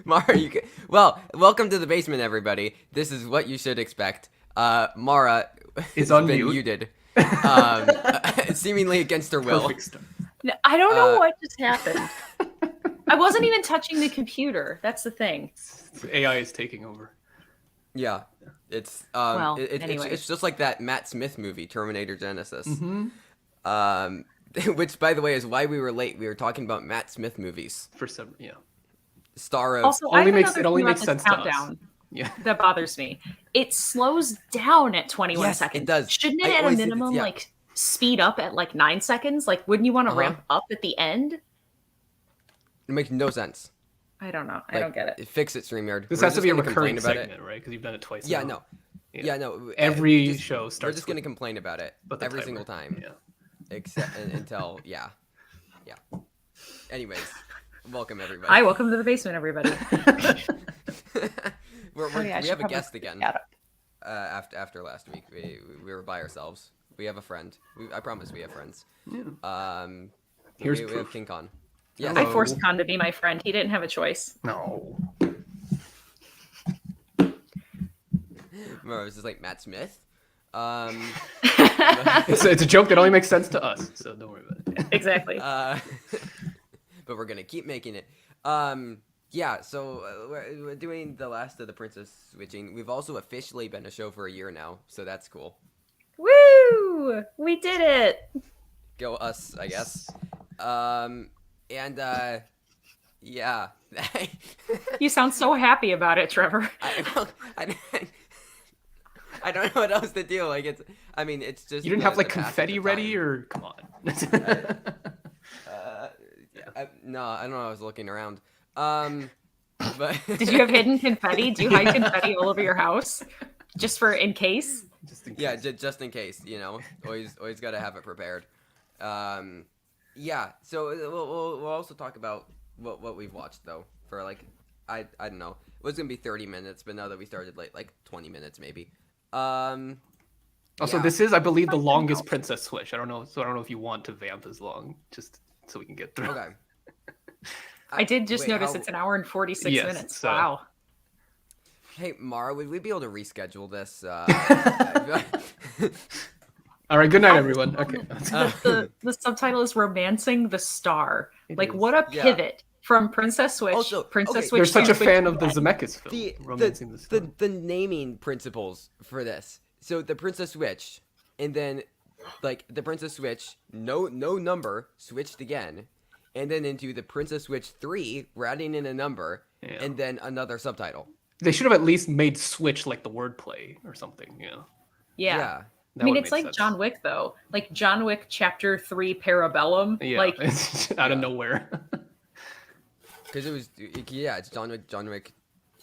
Mara, well, welcome to the basement, everybody. This is what you should expect. Mara is has on been mute. muted, seemingly against her will. Perfect start. I don't know what just happened. I wasn't even touching the computer. That's the thing. AI is taking over. Yeah, it's anyways. it's just like that Matt Smith movie, Terminator Genesis. Mm-hmm. Which, by the way, is why we were late. We were talking about Matt Smith movies. For some, yeah. Star of Also, Only I makes- have it only another makes thing sense about to this us. countdown Yeah. that bothers me. It slows down at 21 Yes, seconds. it does. Shouldn't I it, at a always think minimum, yeah. like speed up at like 9 seconds? Like, wouldn't you want to ramp up at the end? It makes no sense. I don't know. I Like, don't get it. Fix it, StreamYard. This We're has to just be a gonna complain recurring about segment, it. right? Because you've done it twice. Yeah, in a no. row. Yeah, no. Every show We're starts. just gonna complain about it But the every timer. single time. Yeah. Except until yeah. Anyways, welcome everybody. Hi, welcome to the basement, everybody. We have a guest again. After last week, we were by ourselves. We have a friend. I promise we have friends. Yeah. we Here's have proof. King Khan. Yeah. I forced Khan to be my friend. He didn't have a choice. No. Remember, it was just like Matt Smith. It's a joke that only makes sense to us, so don't worry about it. Exactly. But we're gonna keep making it. Yeah. So we're doing the last of the Princess Switching. We've also officially been a show for a year now, so that's cool. Woo! We did it. Go us, I guess. Yeah. You sound so happy about it, Trevor. I don't know what else to do. Like it's just. You didn't have like the passage confetti of ready, time. or come on. No, I don't know. I was looking around. But Did you have hidden confetti? Do you hide confetti all over your house, just for in case? Just in yeah, case. just in case, always got to have it prepared. Yeah. So we'll also talk about what we've watched though for like I don't know. It was gonna be 30 minutes, but now that we started late, like 20 minutes maybe. Also, yeah. this is, I believe, the longest Princess Switch. I don't know if you want to vamp as long, just so we can get through. Okay. I did just Wait, notice it's an hour and 46 Yes, minutes. so- Wow. Hey, Mara, would we be able to reschedule this? All right, good night, everyone. Okay. The subtitle is "Romancing the Star." It Like, is. what a Yeah. pivot from Princess Switch. Also, Princess okay, Switch. You're such to a fan Switch of the to Zemeckis film, Romancing the Star. the naming principles for this. So the Princess Switch, and then like the Princess Switch, no number, switched again, and then into the Princess Switch 3, we're adding in a number, Yeah. and then another subtitle. They should have at least made Switch like the wordplay or something. Yeah. Yeah. Yeah. I mean, it's like John Wick, though. Like John Wick Chapter 3 Parabellum. Yeah, Like, it's out of Yeah. nowhere. Because it's John Wick.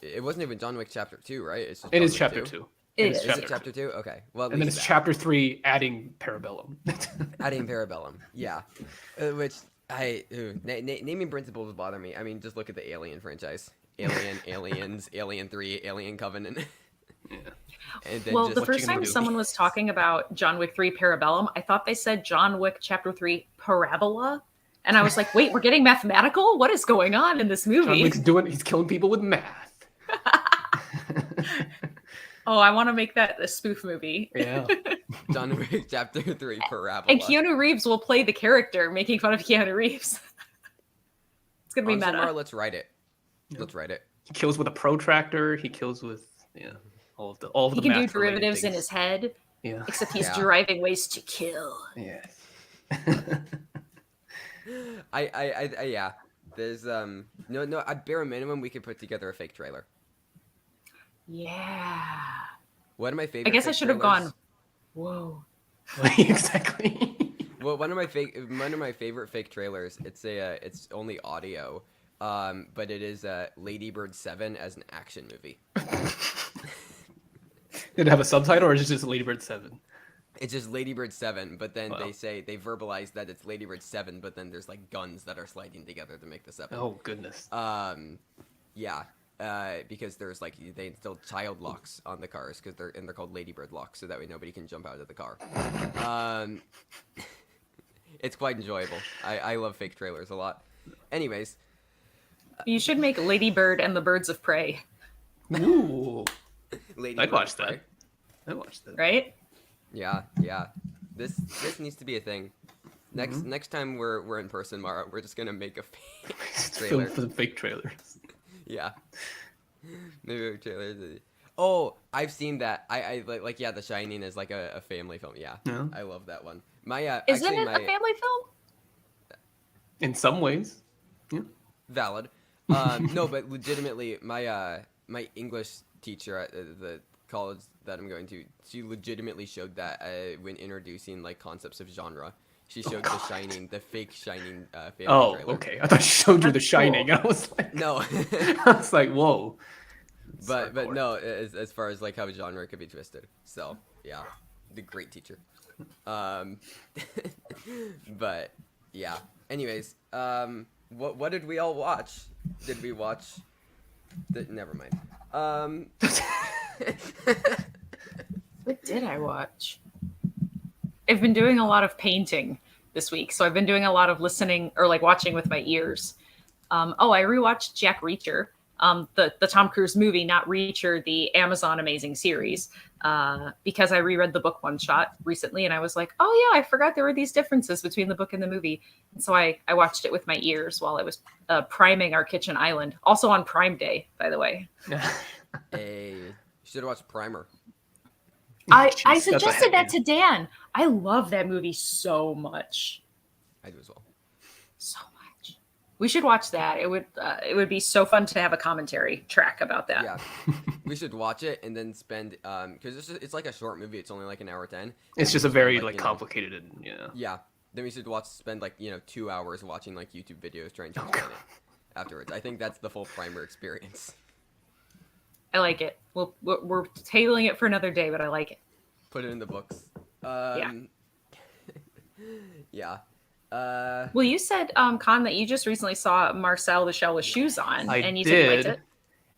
It wasn't even John Wick Chapter 2, right? It's just It John is Wick chapter 2. 2. It It's is. Is it Chapter 2? Okay. Well, at And then least it's that. chapter 3 adding Parabellum. Adding Parabellum, yeah. Which naming principles bother me. I mean, just look at the Alien franchise: Alien, Aliens, Alien 3, Alien Covenant. Yeah. And then well, just the what you first gonna time do? someone was talking about John Wick 3 Parabellum, I thought they said John Wick Chapter 3 Parabola. And I was like, wait, we're getting mathematical? What is going on in this John movie? Wick's he's killing people with math. Oh, I want to make that a spoof movie. Yeah. John Wick Chapter 3 Parabola. And Keanu Reeves will play the character making fun of Keanu Reeves. It's going to be Honestly, meta. Mara, let's write it. Let's write it. He kills with a protractor. He kills with all of He the can do math-related derivatives in things. his head, Yeah. except he's Yeah. deriving ways to kill. Yes. Yeah. There's no. At bare minimum, we could put together a fake trailer. Yeah. One of my favorite. I guess I fake should have trailers- gone, whoa. Exactly. Well, one of my favorite fake trailers. It's only audio, but it is Lady Bird 7 as an action movie. Did it have a subtitle or is it just Lady Bird 7? It's just Lady Bird 7, but then Wow. they verbalize that it's Lady Bird 7, but then there's like guns that are sliding together to make the 7. Oh goodness. Yeah. Because there's like they install child locks on the cars because they're called Ladybird locks, so that way nobody can jump out of the car. It's quite enjoyable. I love fake trailers a lot. Anyways, You should make Lady Bird and the Birds of Prey, Ooh, Lady I'd Bird watch Prey. that. I watched that. right? Yeah. This needs to be a thing. Next time we're in person, Mara, we're just gonna make a fake trailer. Film for the fake trailers. Yeah. Maybe a trailer. Oh, I've seen that. I like yeah, The Shining is like a family film. Yeah. Yeah. I love that one. My Isn't actually it my a family film? In some ways. Yeah. valid. No, but legitimately, my English teacher at the college that I'm going to, she legitimately showed that when introducing like concepts of genre. She showed The Shining, the fake Shining family Oh, trailer. okay. I thought she showed you The That's Shining. cool. I was like, No, I was like, whoa. but Hardcore. no, as far as like how genre could be twisted. So yeah, the great teacher. But yeah. Anyways, what did we all watch? Did we watch? Never mind. What did I watch? I've been doing a lot of painting this week, so I've been doing a lot of listening or like watching with my ears. I rewatched Jack Reacher, the Tom Cruise movie, not Reacher, the Amazon Amazing series, because I reread the book one shot recently, and I was like, oh yeah, I forgot there were these differences between the book and the movie, and so I watched it with my ears while I was priming our kitchen island, also on Prime Day, by the way. Hey, you should have watched Primer. I Jeez, that's a suggested that heavy- to Dan. I love that movie so much. I do as well. So much. We should watch that. It would be so fun to have a commentary track about that. Yeah, we should watch it and then spend because it's like a short movie. It's only like an hour 10. It's just a Spend, very like, you know, complicated and yeah. Yeah. Then we should spend like 2 hours watching like YouTube videos trying to explain it afterwards. I think that's the full Primer experience. I like it. We're tabling it for another day, but I like it. Put it in the books. Yeah. Yeah. Well, you said, Con, that you just recently saw Marcel the Shell with Shoes on, I and you said you liked did. it.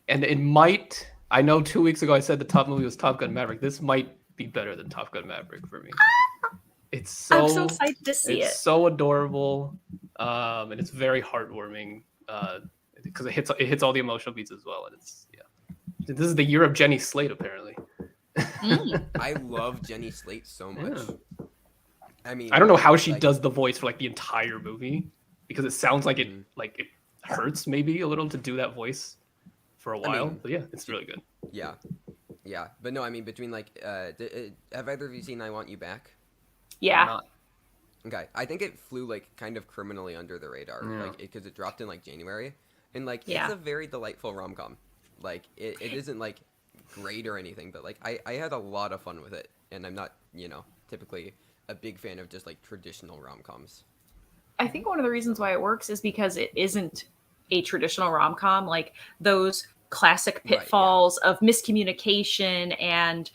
And it might. I know 2 weeks ago I said the top movie was Top Gun Maverick. This might be better than Top Gun Maverick for me. It's so. I'm so excited to see it's it. so adorable, and it's very heartwarming because it hits all the emotional beats as well. And it's This is the year of Jenny Slate, apparently. I love Jenny Slate so much. Yeah. I mean, I don't know how she like, does the voice for like the entire movie because it sounds like it hurts maybe a little to do that voice for a while. mean, but yeah, it's really good. Yeah. But no, I mean between like, have either of you seen I Want You Back? Yeah. Not- Okay, I think it flew like kind of criminally under the radar, Yeah. like because it dropped in like January, and like Yeah. it's a very delightful rom-com. Like it isn't like great or anything, but like I had a lot of fun with it, and I'm not typically a big fan of just like traditional rom-coms. I think one of the reasons why it works is because it isn't a traditional rom-com, like those classic Right, yeah. pitfalls of miscommunication and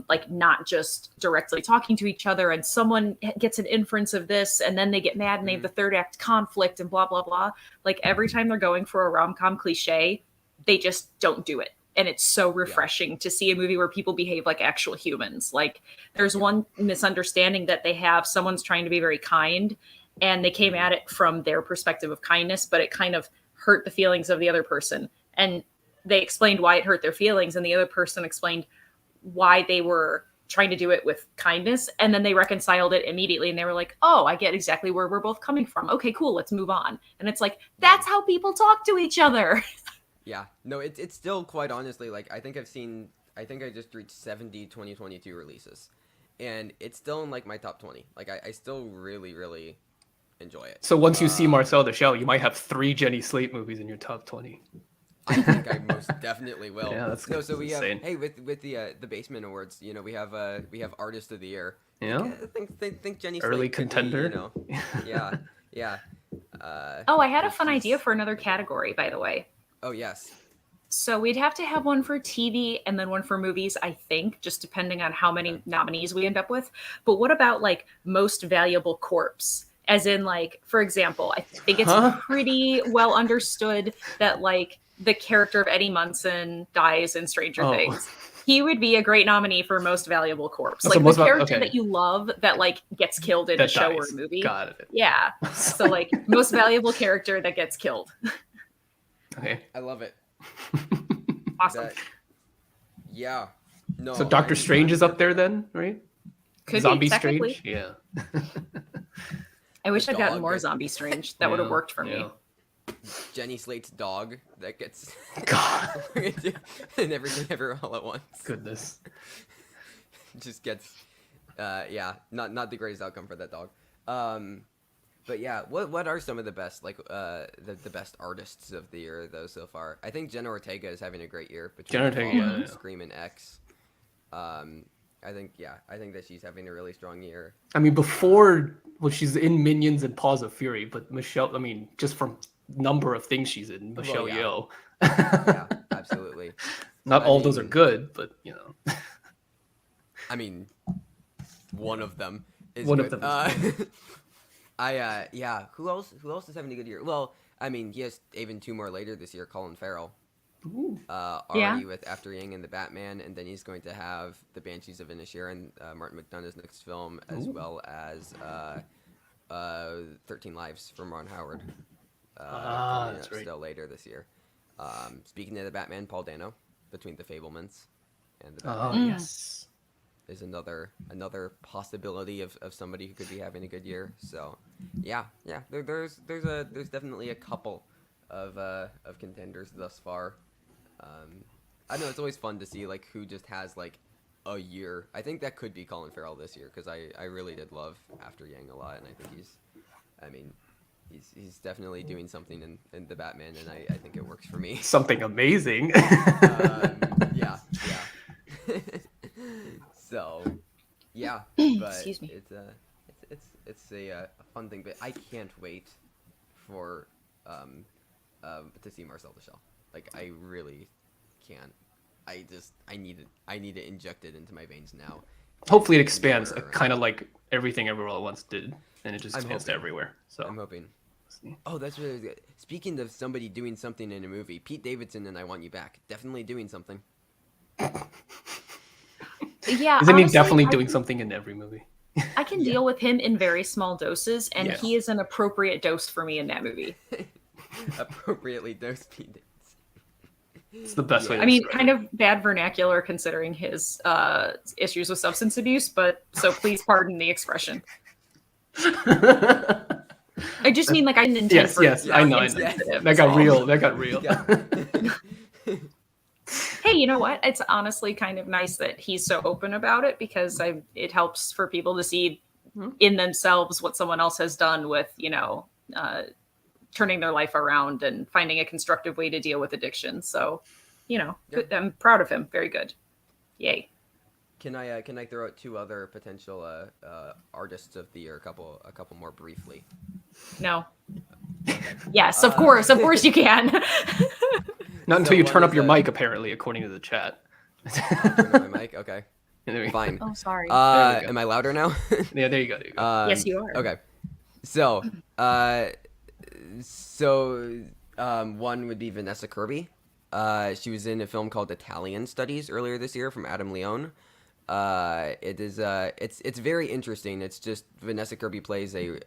like not just directly talking to each other, and someone gets an inference of this and then they get mad and they have the third act conflict and blah blah blah. Like every time they're going for a rom-com cliche, they just don't do it. And it's so refreshing to see a movie where people behave like actual humans. Like there's one misunderstanding that they have. Someone's trying to be very kind and they came at it from their perspective of kindness, but it kind of hurt the feelings of the other person. And they explained why it hurt their feelings. And the other person explained why they were trying to do it with kindness. And then they reconciled it immediately. And they were like, oh, I get exactly where we're both coming from. Okay, cool. Let's move on. And it's like, that's how people talk to each other. Yeah, no, it's still quite honestly like I think I just reached 70 2022 releases, and it's still in like my top 20. Like I still really enjoy it. So once you see Marcel the Shell, you might have 3 Jenny Slate movies in your top 20. I think I most definitely will. Yeah, that's so we insane. have with the Basement Awards, we have Artist of the Year. Yeah. I think Jenny Early Slate could be, contender. yeah. Oh, I had a she's- fun idea for another category, by the way. Oh yes. So we'd have to have one for TV and then one for movies, I think, just depending on how many nominees we end up with. But what about like most valuable corpse? As in, like, for example, I think it's pretty well understood that like the character of Eddie Munson dies in Stranger Things. He would be a great nominee for most valuable corpse. So Like most the character okay. that you love that like gets killed in a That show dies. or a movie. Got it. Yeah. So like most valuable character that gets killed. Okay. I love it. Awesome. That, yeah. No. So Doctor I'm Strange is up there here for then, right? Could Zombie be, technically. Strange. Yeah. I wish The I'd gotten dog more that- Zombie Strange. That would have worked for me. Yeah. that. Jenny Slate's dog that gets God. and everything ever all at once. Goodness. Just gets not the greatest outcome for that dog. But yeah, what are some of the best the best artists of the year though so far? I think Jenna Ortega is having a great year between Jenna Ortega, Fallout, yeah. Scream and X. I think that she's having a really strong year. I mean, she's in Minions and Paws of Fury, but Michelle, I mean, just from number of things she's in, Michelle yeah. Yeoh. Yeah, absolutely. Not I all those are mean- good, but you know. I mean, one of them is One good. of them is Who else is having a good year? Well, I mean, yes, even 2 more later this year, Colin Farrell. Ooh. Already with After Yang and the Batman, and then he's going to have the Banshees of Inisherin, Martin McDonagh's next film, as Ooh. well as 13 Lives from Ron Howard. Coming That's up right. still later this year. Speaking of the Batman, Paul Dano, between The Fablemans and the Batman, Oh yes. is another possibility of somebody who could be having a good year. So, there's definitely a couple of contenders thus far. I know it's always fun to see like who just has like a year. I think that could be Colin Farrell this year because I really did love After Yang a lot, and I think he's definitely doing something in the Batman, and I think it works for me. Something amazing. Yeah. So, yeah, but Excuse me. it's a fun thing, but I can't wait for to see Marcel the Shell. Like I really can't. I need it injected into my veins now. Hopefully it expands, Anywhere kind of like Everything Everywhere All at Once did, and it just I'm expands to hoping. everywhere. So I'm hoping. Oh, that's really good. Speaking of somebody doing something in a movie, Pete Davidson and I Want You Back. Definitely doing something. Yeah, isn't he honestly, definitely doing something in every movie? I can deal with him in very small doses, and Yes. he is an appropriate dose for me in that movie. Appropriately dosed Pete Davidson. It's the best way. I mean, kind of bad vernacular considering his issues with substance abuse, but so please pardon the expression. I just mean like I didn't intend for yes, it to I sound know. insensitive. That got So- real. That got real. Yeah. Hey, you know what? It's honestly kind of nice that he's so open about it because it helps for people to see in themselves what someone else has done with, turning their life around and finding a constructive way to deal with addiction. So, good, I'm proud of him. Very good. Yay. Can I throw out 2 other potential artists of the year? A couple more briefly. No. Yes, of course you can. Not until So you one turn up is your a- mic, apparently, according to the chat. Turn on my mic. Okay, There we- fine. Oh, sorry. There we go. Am I louder now? Yeah, there you go. There you go. Yes, you are. Okay. So, one would be Vanessa Kirby. She was in a film called Italian Studies earlier this year from Adam Leone. It's very interesting. It's just Vanessa Kirby plays a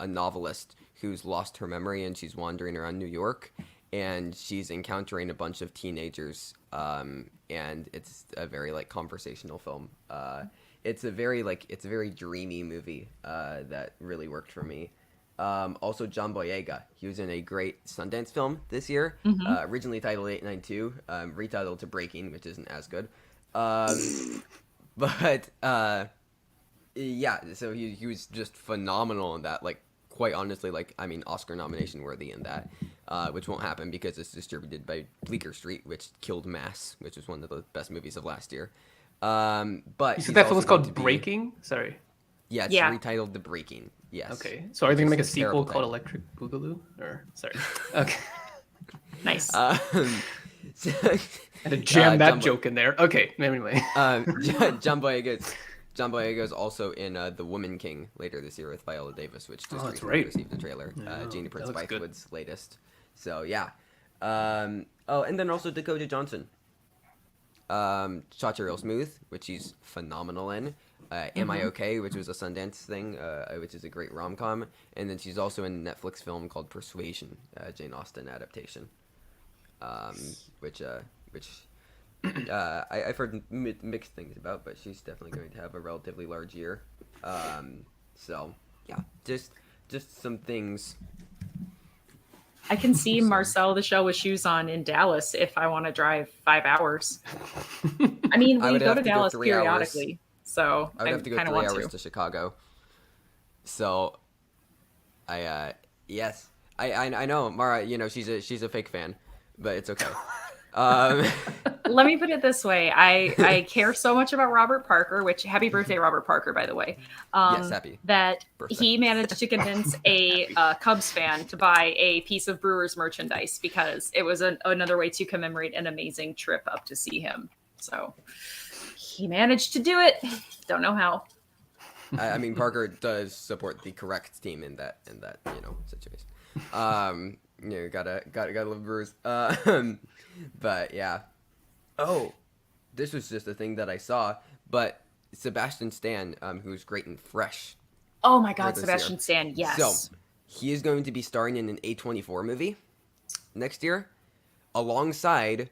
novelist who's lost her memory and she's wandering around New York, and she's encountering a bunch of teenagers. And it's a very like conversational film. It's a very dreamy movie that really worked for me. Also, John Boyega. He was in a great Sundance film this year, originally titled 892, retitled to Breaking, which isn't as good. But so he was just phenomenal in that. Like, quite honestly, Oscar nomination worthy in that, which won't happen because it's distributed by Bleecker Street, which killed Mass, which was one of the best movies of last year. But You said he's that film also was going called to be- Breaking? Sorry. Yeah, it's Yeah. retitled The Breaking. Yes. Okay. So are they going to make a It's a terrible sequel called title. Electric Boogaloo? Or, sorry. Okay. Nice. So, I had to jam that John joke in there. Okay. Anyway. John Boyega is also in The Woman King later this year with Viola Davis, which just that's recently right. received a trailer. Yeah, Janie Prince that looks good. Bythewood's latest. So yeah. And then also Dakota Johnson. Shot Your Real Smooth, which she's phenomenal in. Am I Okay, which was a Sundance thing, which is a great rom-com. And then she's also in a Netflix film called Persuasion, Jane Austen adaptation. which I've heard mixed things about, but she's definitely going to have a relatively large year. So yeah, just some things. I can see Marcel the Shell with shoes on in Dallas if I want to drive 5 hours. I mean, we go to Dallas periodically, so I would have to go 3 hours to Chicago. So, yes, I know Mara. You know, she's a fake fan, but it's okay. Let me put it this way: I care so much about Robert Parker. Which happy birthday, Robert Parker, by the way. Yes, happy that birthday. He managed to convince a Cubs fan to buy a piece of Brewers merchandise because it was another way to commemorate an amazing trip up to see him. So he managed to do it. Don't know how. I mean, Parker does support the correct team in that situation. Gotta love Brewers. But yeah. Oh, this was just a thing that I saw. But Sebastian Stan, who's great and fresh. Oh my God, Sebastian Stan, yes. So he is going to be starring in an A24 movie next year, alongside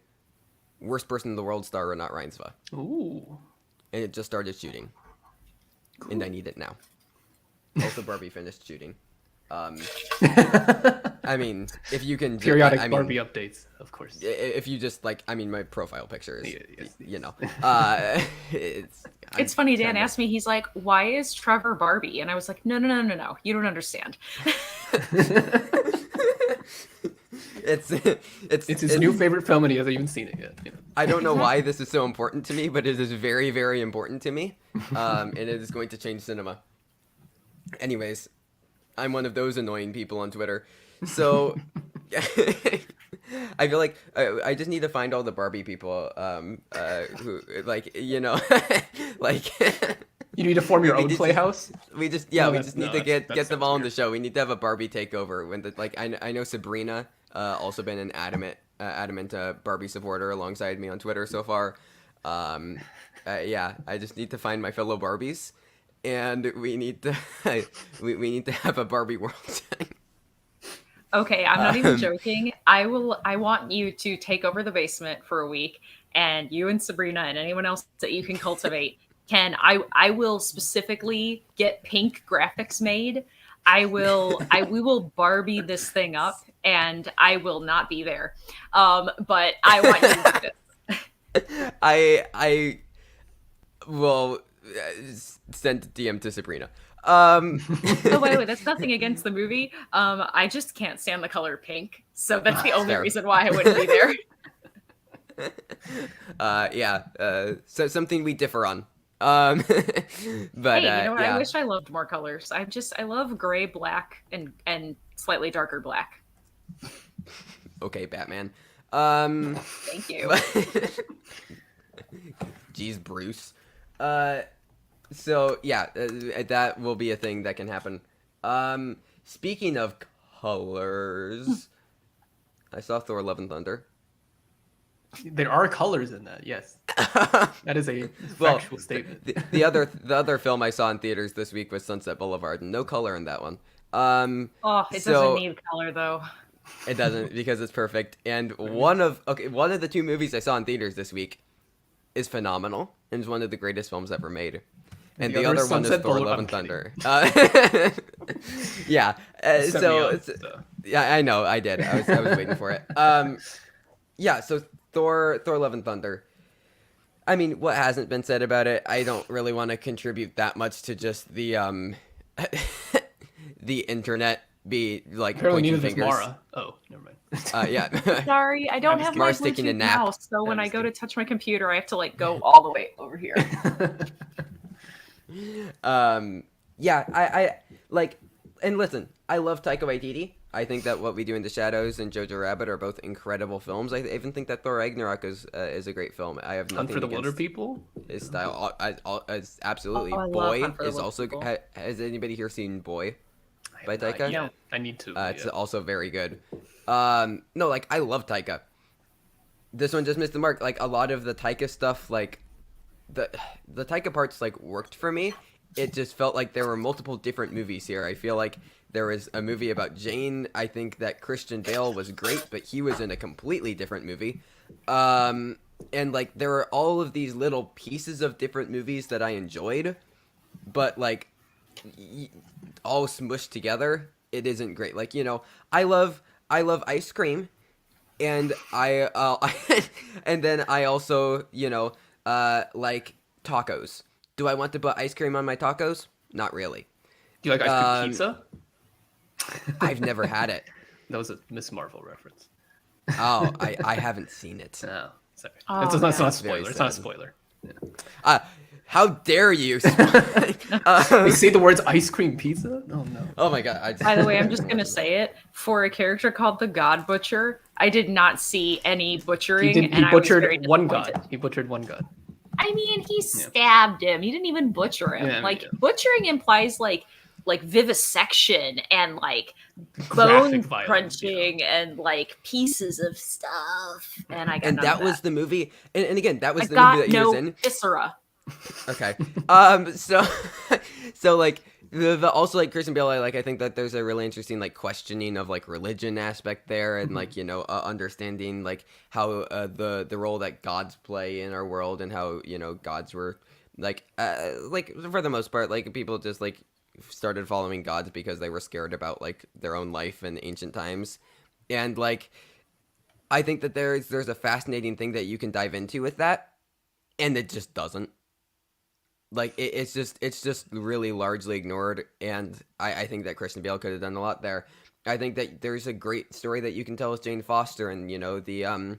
Worst Person in the World star Renat Reinsva. Ooh. And it just started shooting. Cool. And I need it now. Also, Barbie finished shooting. I mean, if you can periodic Barbie updates, of course. If you just my profile picture is, you know, it's funny. Dan asked me, he's like, "Why is Trevor Barbie?" And I was like, "No, you don't understand." It's his new favorite film, and he hasn't even seen it yet. You know? I don't know why this is so important to me, but it is very, very important to me, and it is going to change cinema. Anyways, I'm one of those annoying people on Twitter. So I feel like I just need to find all the Barbie people who, like, you know, like... You need to form your own playhouse? We just need to get them all on the show. We need to have a Barbie takeover. When I know Sabrina also been an adamant Barbie supporter alongside me on Twitter so far. I just need to find my fellow Barbies. And we need to we need to have a Barbie world. Okay, I'm not even joking. I want you to take over the basement for a week, and you and Sabrina and anyone else that you can cultivate I will specifically get pink graphics made. We will Barbie this thing up, and I will not be there. But I want you to do this. I will send DM to Sabrina. Oh, by the way, that's nothing against the movie. I just can't stand the color pink, so that's the only reason why I wouldn't be there. So something we differ on. But hey, you know what? I wish I loved more colors. I love gray, black, and slightly darker black. Okay, Batman. Thank you. Jeez, Bruce. So yeah, that will be a thing that can happen. Speaking of colors, I saw Thor: Love and Thunder. There are colors in that, yes. That is a factual statement. The other film I saw in theaters this week was Sunset Boulevard, and no color in that one. It doesn't need color though. It doesn't, because it's perfect. And one of the two movies I saw in theaters this week is phenomenal, and is one of the greatest films ever made. And the other one is Thor: Love and Thunder. Yeah. Yeah, I know, I did. I was waiting for it. Yeah. So Thor: Love and Thunder. I mean, what hasn't been said about it? I don't really want to contribute that much to just the the internet be like pointing fingers. Mara. Oh, never mind. Yeah. Sorry, I don't have my Mara's taking a Bluetooth nap. mouse, so when I go to touch my computer, I have to like go all the way over here. Yeah, I like, and listen, I love Taika Waititi. I think that What We Do in the Shadows and Jojo Rabbit are both incredible films. I even think that Thor Ragnarok is a great film. I have nothing Hunt for the against Wilder People. His style, absolutely. I love Boy Hunt for the is Wilder also. People. Has anybody here seen Boy by Taika? No, I need to. It's also very good. No, like, I love Taika. This one just missed the mark. Like, a lot of the Taika stuff, like the Taika parts, like, worked for me. It just felt like there were multiple different movies here. I feel like There was a movie about Jane. I think that Christian Bale was great, but he was in a completely different movie. And like there were all of these little pieces of different movies that I enjoyed, but like all smushed together, it isn't great. Like, you know, I love ice cream, and and then I also, you know, like tacos. Do I want to put ice cream on my tacos? Not really. Do you like ice cream pizza? I've never had it. That was a Miss Marvel reference. Oh, I haven't seen it. No, sorry. Oh, It's not a Very spoiler. It's not a sad. spoiler. Yeah. How dare you? You say the words ice cream pizza? Oh no. Oh my god. By the way, I'm just going to say it. For a character called the God Butcher, I did not see any butchering. He and I was very butchered one disappointed. god. He butchered one god. I mean, he stabbed him. He didn't even butcher him. Yeah, like yeah. butchering implies like vivisection and like Graphic bone violence, crunching and like pieces of stuff. And I got And none that of was the movie. And again, that was I the got movie that he no was in. viscera. Okay. So like the also like Christian Bale, I think that there's a really interesting like questioning of like religion aspect there, and like, you know, understanding like how the role that gods play in our world, and how, you know, gods were like for the most part, like people just like started following gods because they were scared about like their own life in ancient times. And like I think that there's a fascinating thing that you can dive into with that, and it just doesn't. Like it's just really largely ignored, and I think that Christian Bale could have done a lot there. I think that there's a great story that you can tell with Jane Foster, and, you know, the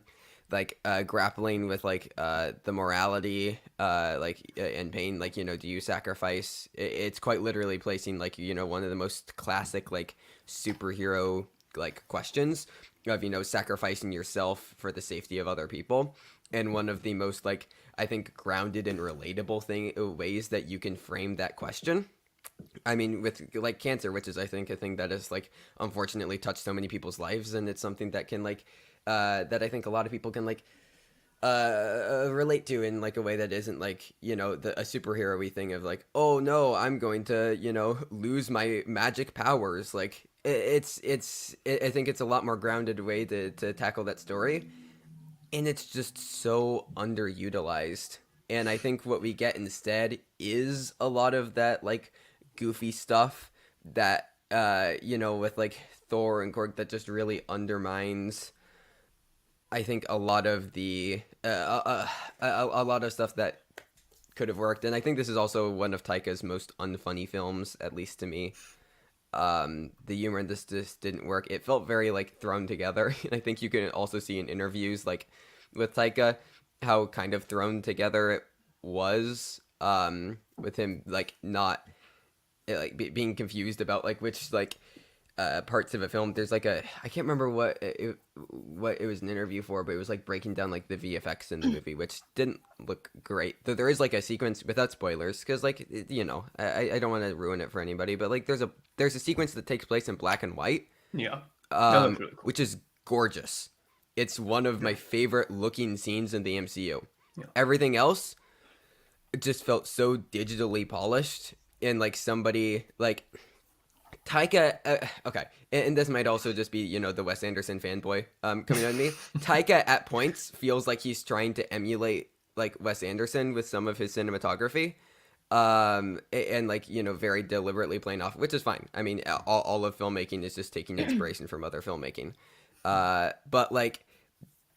grappling with like the morality and pain, like, you know, do you sacrifice? It's quite literally placing like, you know, one of the most classic like superhero like questions of, you know, sacrificing yourself for the safety of other people, and one of the most like I think grounded and relatable ways that you can frame that question. I mean, with like cancer, which is I think a thing that has like unfortunately touched so many people's lives, and it's something that can like that I think a lot of people can like relate to in like a way that isn't like, you know, a superhero-y thing of like, oh no, I'm going to, you know, lose my magic powers. Like I think it's a lot more grounded way to tackle that story. And it's just so underutilized. And I think what we get instead is a lot of that, like, goofy stuff that, you know, with, like, Thor and Korg that just really undermines, I think, a lot of the, a lot of stuff that could have worked. And I think this is also one of Taika's most unfunny films, at least to me. The humor in this just didn't work. It felt very like thrown together, and I think you can also see in interviews like with Taika how kind of thrown together it was, with him like not like being confused about like which like parts of a film. There's like I can't remember what it was an interview for, but it was like breaking down like the VFX in the movie, which didn't look great. Though there is like a sequence, without spoilers, because like you know, I don't want to ruin it for anybody, but like there's a sequence that takes place in black and white, Yeah. That looks really cool. which is gorgeous. It's one of my favorite looking scenes in the MCU. Yeah. Everything else, it just felt so digitally polished, and like somebody like Taika, okay, and this might also just be, you know, the Wes Anderson fanboy coming on me. Taika at points feels like he's trying to emulate like Wes Anderson with some of his cinematography, and like, you know, very deliberately playing off, which is fine. I mean, all of filmmaking is just taking inspiration from other filmmaking, but like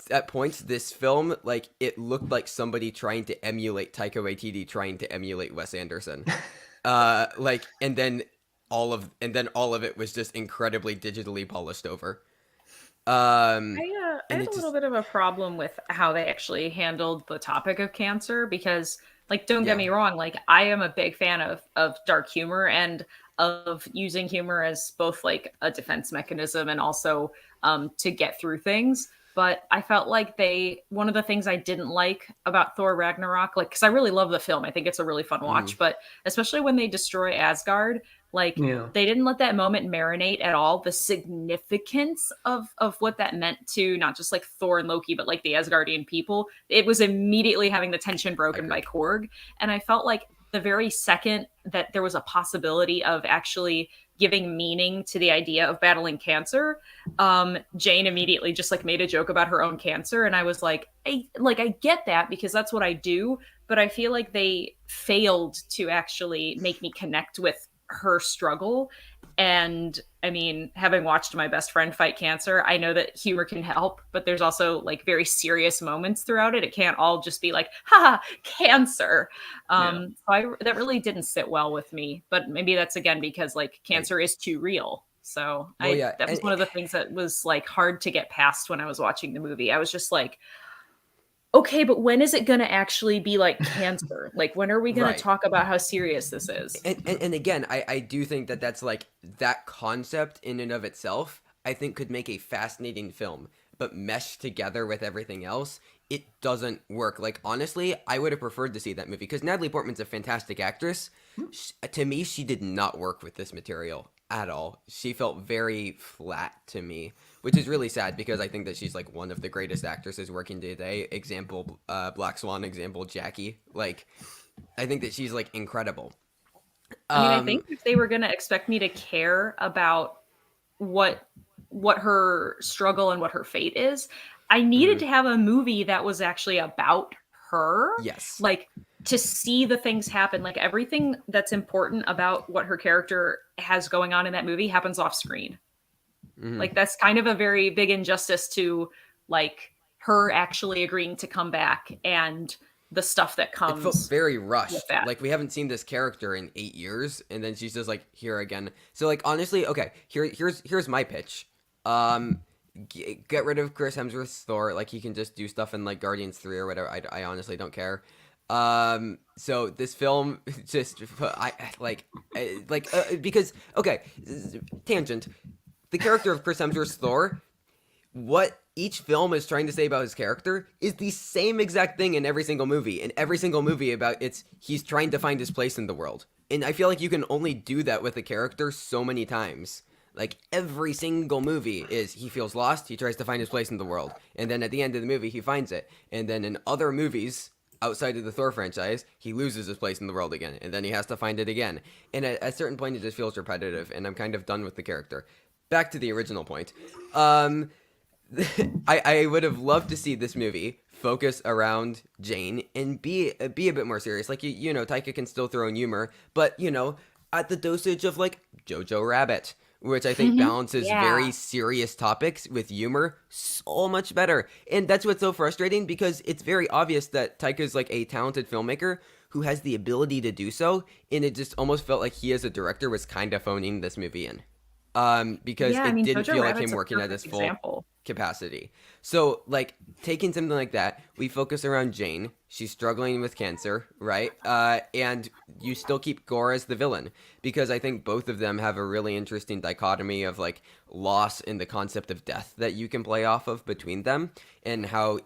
at points this film, like it looked like somebody trying to emulate Taika Waititi trying to emulate Wes Anderson, like and then all of it was just incredibly digitally polished over. I had a just- little bit of a problem with how they actually handled the topic of cancer, because like, don't get me wrong, like I am a big fan of dark humor and of using humor as both like a defense mechanism and also to get through things. But I felt like one of the things I didn't like about Thor Ragnarok, like, because I really love the film, I think it's a really fun watch, but especially when they destroy Asgard, like they didn't let that moment marinate at all. The significance of what that meant to not just like Thor and Loki, but like the Asgardian people, it was immediately having the tension broken by Korg. And I felt like the very second that there was a possibility of actually giving meaning to the idea of battling cancer, Jane immediately just like made a joke about her own cancer, and I was like, I get that because that's what I do, but I feel like they failed to actually make me connect with her struggle. And I mean, having watched my best friend fight cancer, I know that humor can help, but there's also like very serious moments throughout it. It can't all just be like, haha, cancer. That really didn't sit well with me, but maybe that's again because like cancer is too real. So that was one of the things that was like hard to get past when I was watching the movie. I was just like, okay, but when is it going to actually be like cancer? Like, when are we going to talk about how serious this is? And again, I do think that that's like that concept in and of itself, I think could make a fascinating film, but meshed together with everything else, it doesn't work. Like, honestly, I would have preferred to see that movie because Natalie Portman's a fantastic actress. To me, she did not work with this material at all. She felt very flat to me, which is really sad because I think that she's like one of the greatest actresses working today. Example, Black Swan. Example, Jackie. Like, I think that she's like incredible. I mean, I think if they were going to expect me to care about what her struggle and what her fate is, I needed to have a movie that was actually about her. Yes. Like, to see the things happen, like everything that's important about what her character has going on in that movie happens off screen. Like, that's kind of a very big injustice to like her actually agreeing to come back and the stuff that comes. It felt very rushed. Like, we haven't seen this character in 8 years, and then she's just like here again. So like, honestly, okay, here's my pitch. Get rid of Chris Hemsworth's Thor. Like, he can just do stuff in like Guardians 3 or whatever. I honestly don't care. So this film just because okay, tangent. The character of Chris Hemsworth's Thor, what each film is trying to say about his character is the same exact thing in every single movie. In every single movie he's trying to find his place in the world. And I feel like you can only do that with a character so many times. Like, every single movie is he feels lost, he tries to find his place in the world. And then at the end of the movie, he finds it. And then in other movies outside of the Thor franchise, he loses his place in the world again. And then he has to find it again. And at a certain point, it just feels repetitive. And I'm kind of done with the character. Back to the original point. I would have loved to see this movie focus around Jane and be a bit more serious. Like, you know, Taika can still throw in humor, but, you know, at the dosage of, like, Jojo Rabbit, which I think balances very serious topics with humor so much better. And that's what's so frustrating, because it's very obvious that Taika's, like, a talented filmmaker who has the ability to do so, and it just almost felt like he as a director was kind of phoning this movie in. Because it didn't feel like him working at his full capacity. So, like, taking something like that, we focus around Jane. She's struggling with cancer, right? And you still keep Gore as the villain, because I think both of them have a really interesting dichotomy of, like, loss and the concept of death that you can play off of between them, and how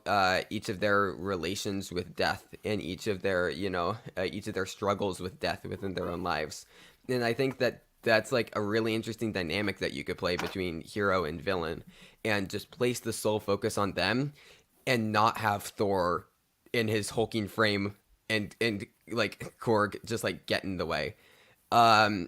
each of their relations with death and each of their struggles with death within their own lives. And I think that that's like a really interesting dynamic that you could play between hero and villain, and just place the sole focus on them and not have Thor in his hulking frame and like Korg just like get in the way. I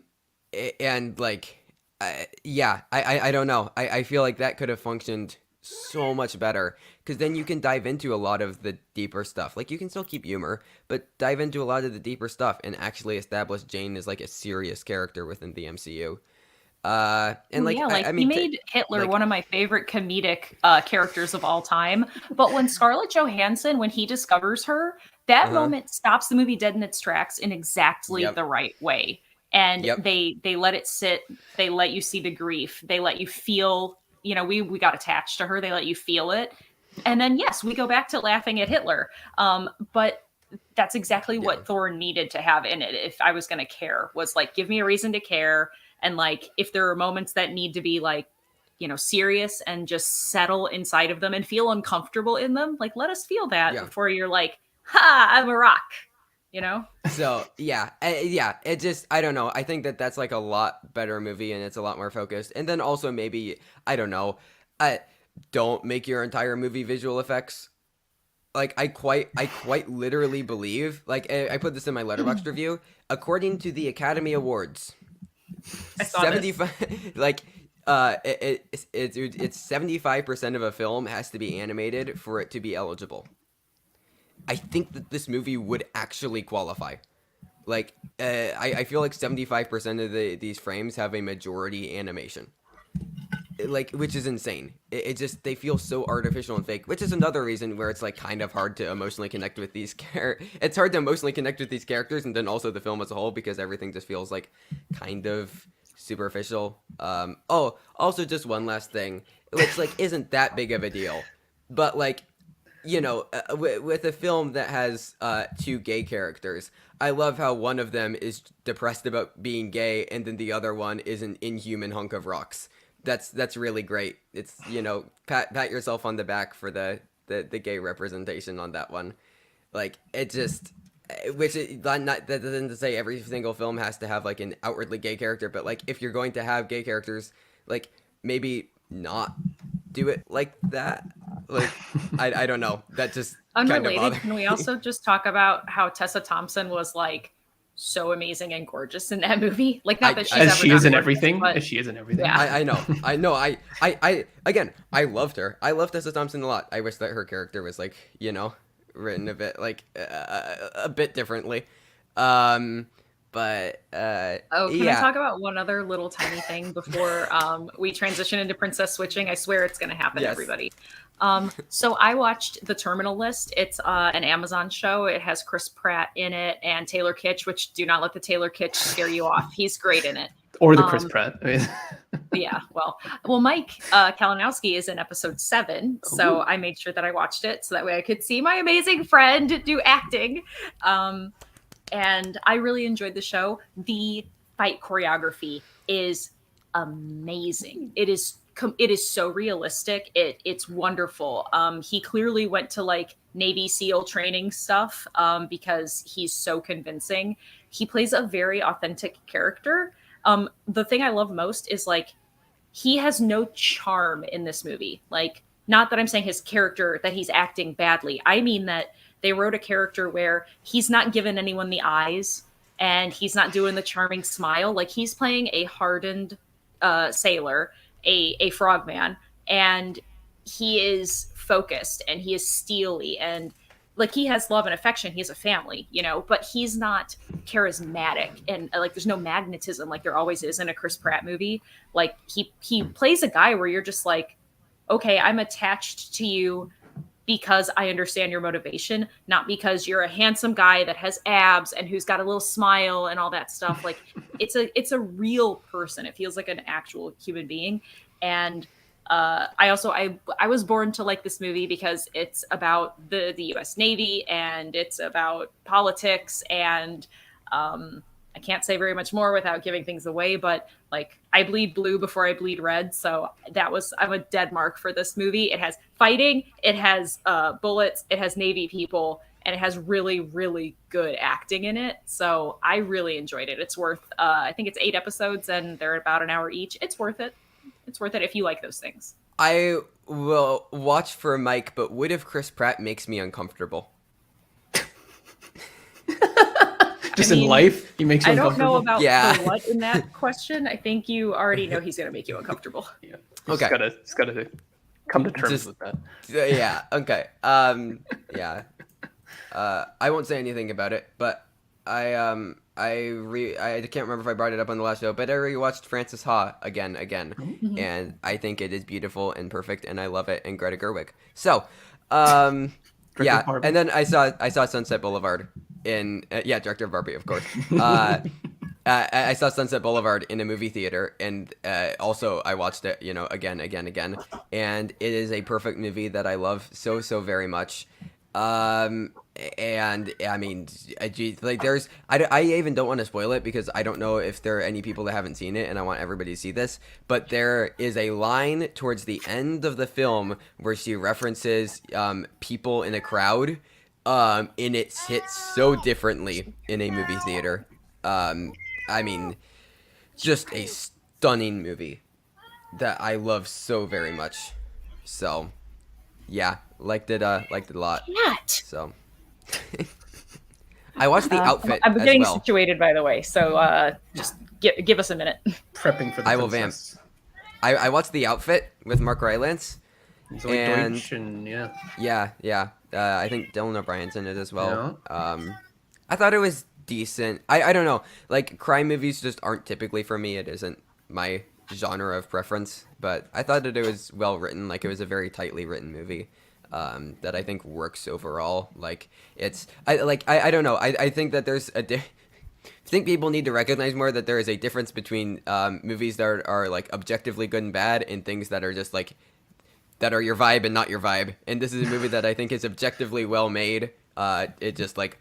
don't know. I feel like that could have functioned so much better, because then you can dive into a lot of the deeper stuff. Like, you can still keep humor, but dive into a lot of the deeper stuff and actually establish Jane as like a serious character within the MCU. He made Hitler one of my favorite comedic characters of all time. But when Scarlett Johansson, when he discovers her, that moment stops the movie dead in its tracks in exactly the right way. And they let it sit. They let you see the grief. They let you feel. You know, we got attached to her. They let you feel it. And then, yes, we go back to laughing at Hitler. But that's exactly what Thor needed to have in it. If I was going to care, was like, give me a reason to care. And like, if there are moments that need to be like, you know, serious and just settle inside of them and feel uncomfortable in them, like, let us feel that before you're like, ha, I'm a rock. You know? So, it just, I don't know. I think that that's like a lot better movie, and it's a lot more focused. And then also maybe, I don't know, don't make your entire movie visual effects. Like, I quite literally believe, like, I put this in my Letterboxd review, according to the Academy Awards, I saw this. 75 like it's 75% of a film has to be animated for it to be eligible. I think that this movie would actually qualify. Like, I feel like 75% of these frames have a majority animation. Like, which is insane. It just, they feel so artificial and fake, which is another reason where it's, like, kind of hard to emotionally connect with these It's hard to emotionally connect with these characters, and then also the film as a whole, because everything just feels, like, kind of superficial. Oh, also just one last thing, which, like, isn't that big of a deal. But, like, you know, with a film that has two gay characters, I love how one of them is depressed about being gay, and then the other one is an inhuman hunk of rocks. That's really great. It's, you know, pat yourself on the back for the gay representation on that one. Like, it just, which is not that doesn't say every single film has to have like an outwardly gay character, but like if you're going to have gay characters, like maybe not do it like that. Like, I don't know. That just Unrelated, kind of can we also just talk about how Tessa Thompson was like so amazing and gorgeous in that movie? Like, not that she's as ever she not is in gorgeous, everything. but As she is in everything. Yeah. I know. I again, I loved her. I love Tessa Thompson a lot. I wish that her character was like, you know, written a bit like a bit differently. But can yeah. I talk about one other little tiny thing before we transition into princess switching? I swear it's going to happen, Yes. everybody. So I watched The Terminal List. It's an Amazon show. It has Chris Pratt in it and Taylor Kitsch, which do not let the Taylor Kitsch scare you off. He's great in it. Or the Chris Pratt. I mean, Yeah, well, Mike Kalinowski is in episode 7, so I made sure that I watched it so that way I could see my amazing friend do acting. And I really enjoyed the show. The fight choreography is amazing. It is so realistic. It's wonderful. He clearly went to like Navy SEAL training stuff because he's so convincing. He plays a very authentic character. The thing I love most is like he has no charm in this movie. Like, not that I'm saying his character that he's acting badly. I mean that they wrote a character where he's not giving anyone the eyes and he's not doing the charming smile. Like, he's playing a hardened sailor, a frogman, and he is focused and he is steely and like he has love and affection. He has a family, you know, but he's not charismatic and like there's no magnetism like there always is in a Chris Pratt movie. Like he plays a guy where you're just like, okay, I'm attached to you because I understand your motivation, not because you're a handsome guy that has abs and who's got a little smile and all that stuff. Like it's a real person. It feels like an actual human being. And I was born to like this movie because it's about the U.S. Navy and it's about politics and I can't say very much more without giving things away, but like I bleed blue before I bleed red. So I'm a dead mark for this movie. It has fighting, it has bullets, it has Navy people, and it has really, really good acting in it. So I really enjoyed it. It's worth, I think it's 8 episodes and they're about an hour each. It's worth it. It's worth it if you like those things. I will watch for Mike, but what if Chris Pratt makes me uncomfortable? just in life, he makes you I don't uncomfortable. know about Yeah. the what in that question. I think you already know he's going to make you uncomfortable. Yeah. Okay. Just gotta come to terms Just- with that. Yeah. Okay. Yeah. I won't say anything about it, but I can't remember if I brought it up on the last show, but I rewatched Frances Ha again, Mm-hmm. and I think it is beautiful and perfect, and I love it. And Greta Gerwig. So, yeah. Barbie. And then I saw Sunset Boulevard in director of Barbie, of course. I saw Sunset Boulevard in a movie theater, and also I watched it, you know, again, and it is a perfect movie that I love so very much. And I mean, like I even don't want to spoil it because I don't know if there are any people that haven't seen it, and I want everybody to see this. But there is a line towards the end of the film where she references people in a crowd, and it hits so differently in a movie theater. I mean, just a stunning movie that I love so very much. So, yeah, liked it a lot. Cat. So, I watched the outfit I'm as getting well. situated, by the way. So just give us a minute. Prepping for the I will vamp. princess. I watched The Outfit with Mark Rylance. Zoe And- Deutsch and yeah. Yeah. I think Dylan O'Brien's in it as well. I thought it was decent. I don't know. Like, crime movies just aren't typically for me. It isn't my genre of preference. But I thought that it was well written. Like, it was a very tightly written movie that I think works overall. Like, I don't know. I think that there's I think people need to recognize more that there is a difference between movies that are like objectively good and bad and things that are just like that are your vibe and not your vibe. And this is a movie that I think is objectively well made. It just like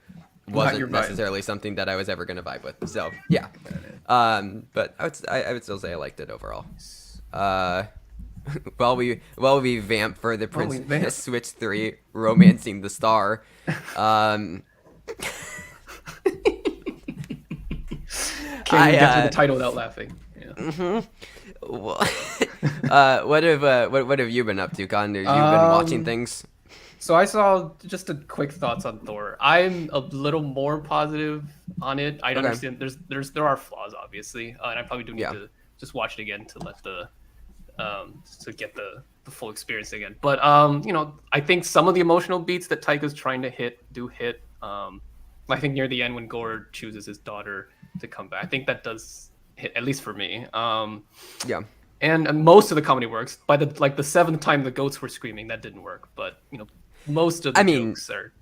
your wasn't vibe. necessarily something that I was ever gonna vibe with. So yeah, but I would still say I liked it overall. While we vamp for the Princess Switch 3, Romancing the Star. Can't even get through the title without laughing. Yeah. What have you been up to, Con? Have you been watching things? So I saw just a quick thoughts on Thor. I'm a little more positive on it. I Okay. understand there are flaws obviously, and I probably do need Yeah. to just watch it again to let to get the full experience again. But I think some of the emotional beats that Taika's trying to hit. I think near the end when Gore chooses his daughter to come back, I think that does hit, at least for me. Yeah. And most of the comedy works. By the seventh time the goats were screaming, that didn't work. But most of the jokes are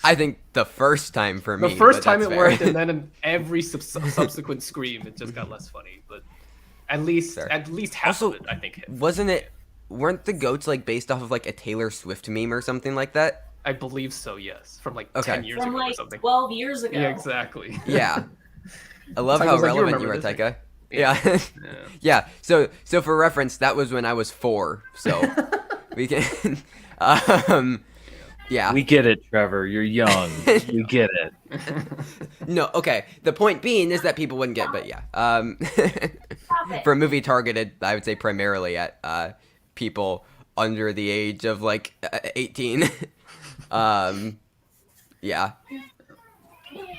I think the first time for me. The first but time that's it fair. worked, and then in every subsequent scream, it just got less funny. But at least Fair. half Also, of it, I think, hit. weren't the goats like based off of like a Taylor Swift meme or something like that? I believe so. Yes, from like Okay. 10 years From ago or like something. 12 years ago. Yeah, exactly. Yeah. I love Taika how was like, "You relevant you were, remember this Taika. Yeah. Yeah. Yeah. So for reference, that was when I was 4. So we can yeah. We get it, Trevor. You're young. We get it. No, okay. The point being is that people wouldn't get, but yeah. Stop it. For a movie targeted, I would say primarily at people under the age of like 18. Yeah.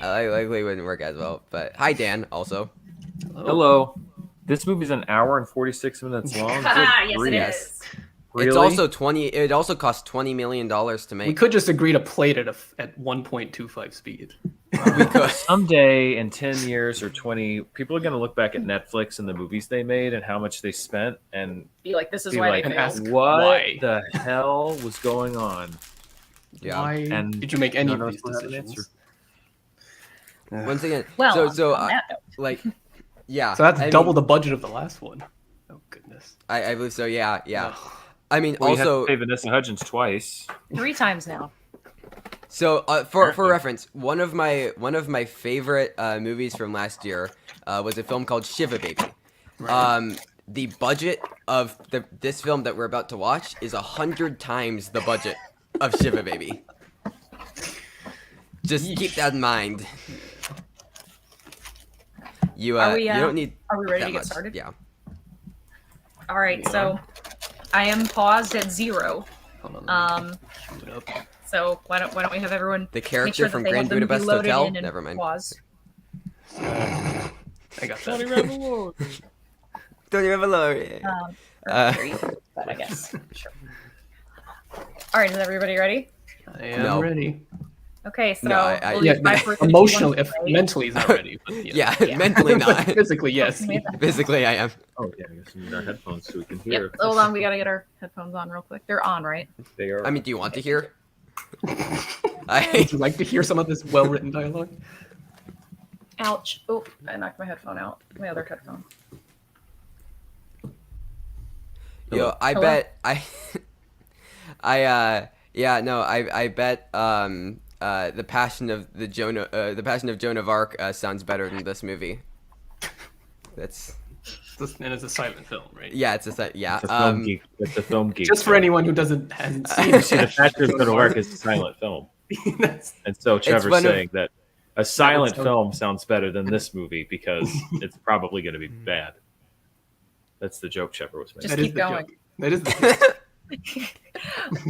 Likely wouldn't work as well. But hi, Dan. Also, Hello. This movie's an hour and 46 minutes long. Good Yes, it grief. is. Really? it's also 20. It also cost $20 million to We make. could just agree to play it at 1.25 speed. We could. Someday in 10 years or 20, people are going to look back at Netflix and the movies they made and how much they spent and Be like, this is be why like, they and failed. ask what why. the hell was going on? Yeah. Why And did you make any none of of these us will have an decisions? Once again, Well, so on that note. like, yeah. So that's I double mean, the budget of the last one. Oh goodness. I believe so. Yeah. Ugh. I mean, We had also, to pay Vanessa Hudgens twice. 3 times now. so for Apparently. reference, one of my favorite movies from last year was a film called Shiva Baby. The budget of this film that we're about to watch is 100 times the budget of Shiva Baby. Just keep that in mind. You Are we, you don't need Are we ready that to get much. started? Yeah. All right, so I am paused at 0. Hold on, let me Um, shoot it up. so why don't we have everyone The make character sure that from they Grand have the movie Budapest loaded Hotel. in and Never mind. pause. I got that. Don't you ever lower? Or 3, but I guess. Sure. All right, is everybody ready? I am No. ready. Okay, so No, I- we'll Yeah, use 5, 4, 3, 2, 1, emotionally, play. mentally he's not ready. But Yeah, Yeah. mentally But not. physically, yes. Physically, I am. Oh, yeah, I guess we need our headphones so we can Yep. hear. Hold on, we gotta get our headphones on real quick. They're on, right? They are. I mean, do you want to hear? Would you like to hear some of this well-written dialogue? Ouch! Oh, I knocked my headphone out. My other headphone. Yo, I Hello? bet I bet the Passion of Joan of Arc sounds better than this movie. That's And it's a silent film, right? yeah, it's a yeah. It's a film geek. It's a film geek. Just for film. anyone who hasn't seen See, the Passion of Joan of Arc is a silent film. That's- And so Trevor's one of- saying that a silent so- film sounds better than this movie because it's probably going to be bad. That's the joke Trevor was making. Just that is keep the going. joke. That is the joke.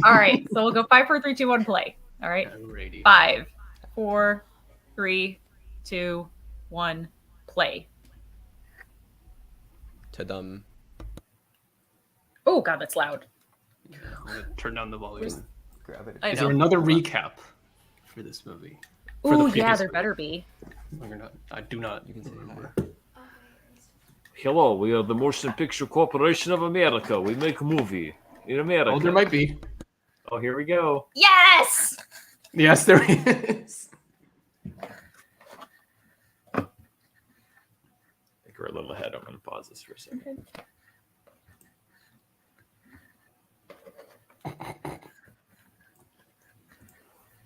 All right, so we'll go 5, 4, 3, 2, 1, play. All right, Alrighty. 5, 4, 3, 2, 1, play. Ta-dum. Oh god, that's loud. I'm gonna turn down the volume. Grab it. I Is there know. another recap for this movie? For the Oh yeah, previous there movie? better be. Or not? I do not. You can say remember. Hello, we are the Motion Picture Corporation of America. We make a movie in America. Oh, there might be. Oh, here we go. Yes! Yes, there is. I think we're a little ahead. I'm going to pause this for a second.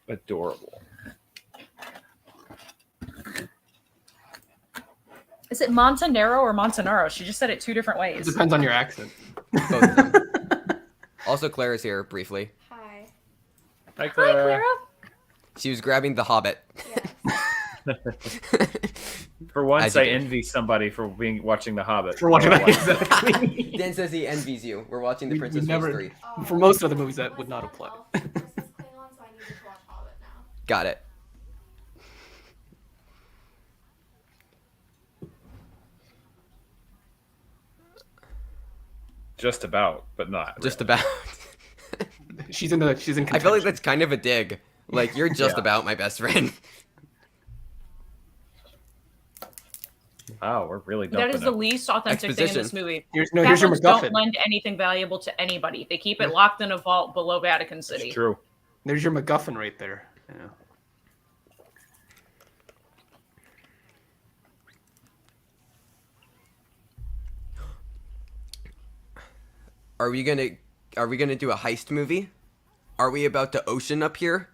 Adorable. Is it Montanaro or Montanaro? She just said it 2 different It ways. depends on your accent. Both of them. Also, Claire is here briefly. Hi. Hi, Hi, Clara. Clara. She was grabbing the Hobbit. Yes. For once, As you I do. envy somebody for watching The Hobbit. For watching that Like, exactly. Dan says he envies you. We're watching The We Princess never- Phase 3. For most of the movies, that would not apply. Versus Klingon, so I needed to watch Hobbit now. Got it. just about, but not. Just really. about. She's in. I feel like contention. that's kind of a dig. Like, you're just Yeah. about my best friend. Wow, we're really That dumping is the it. least authentic thing in Exposition. this movie. Here's your Catholics MacGuffin. don't lend anything valuable to anybody. They keep it locked in a vault below Vatican City. It's true. There's your MacGuffin right there. Yeah. Are we gonna do a heist movie? Are we about to ocean up here?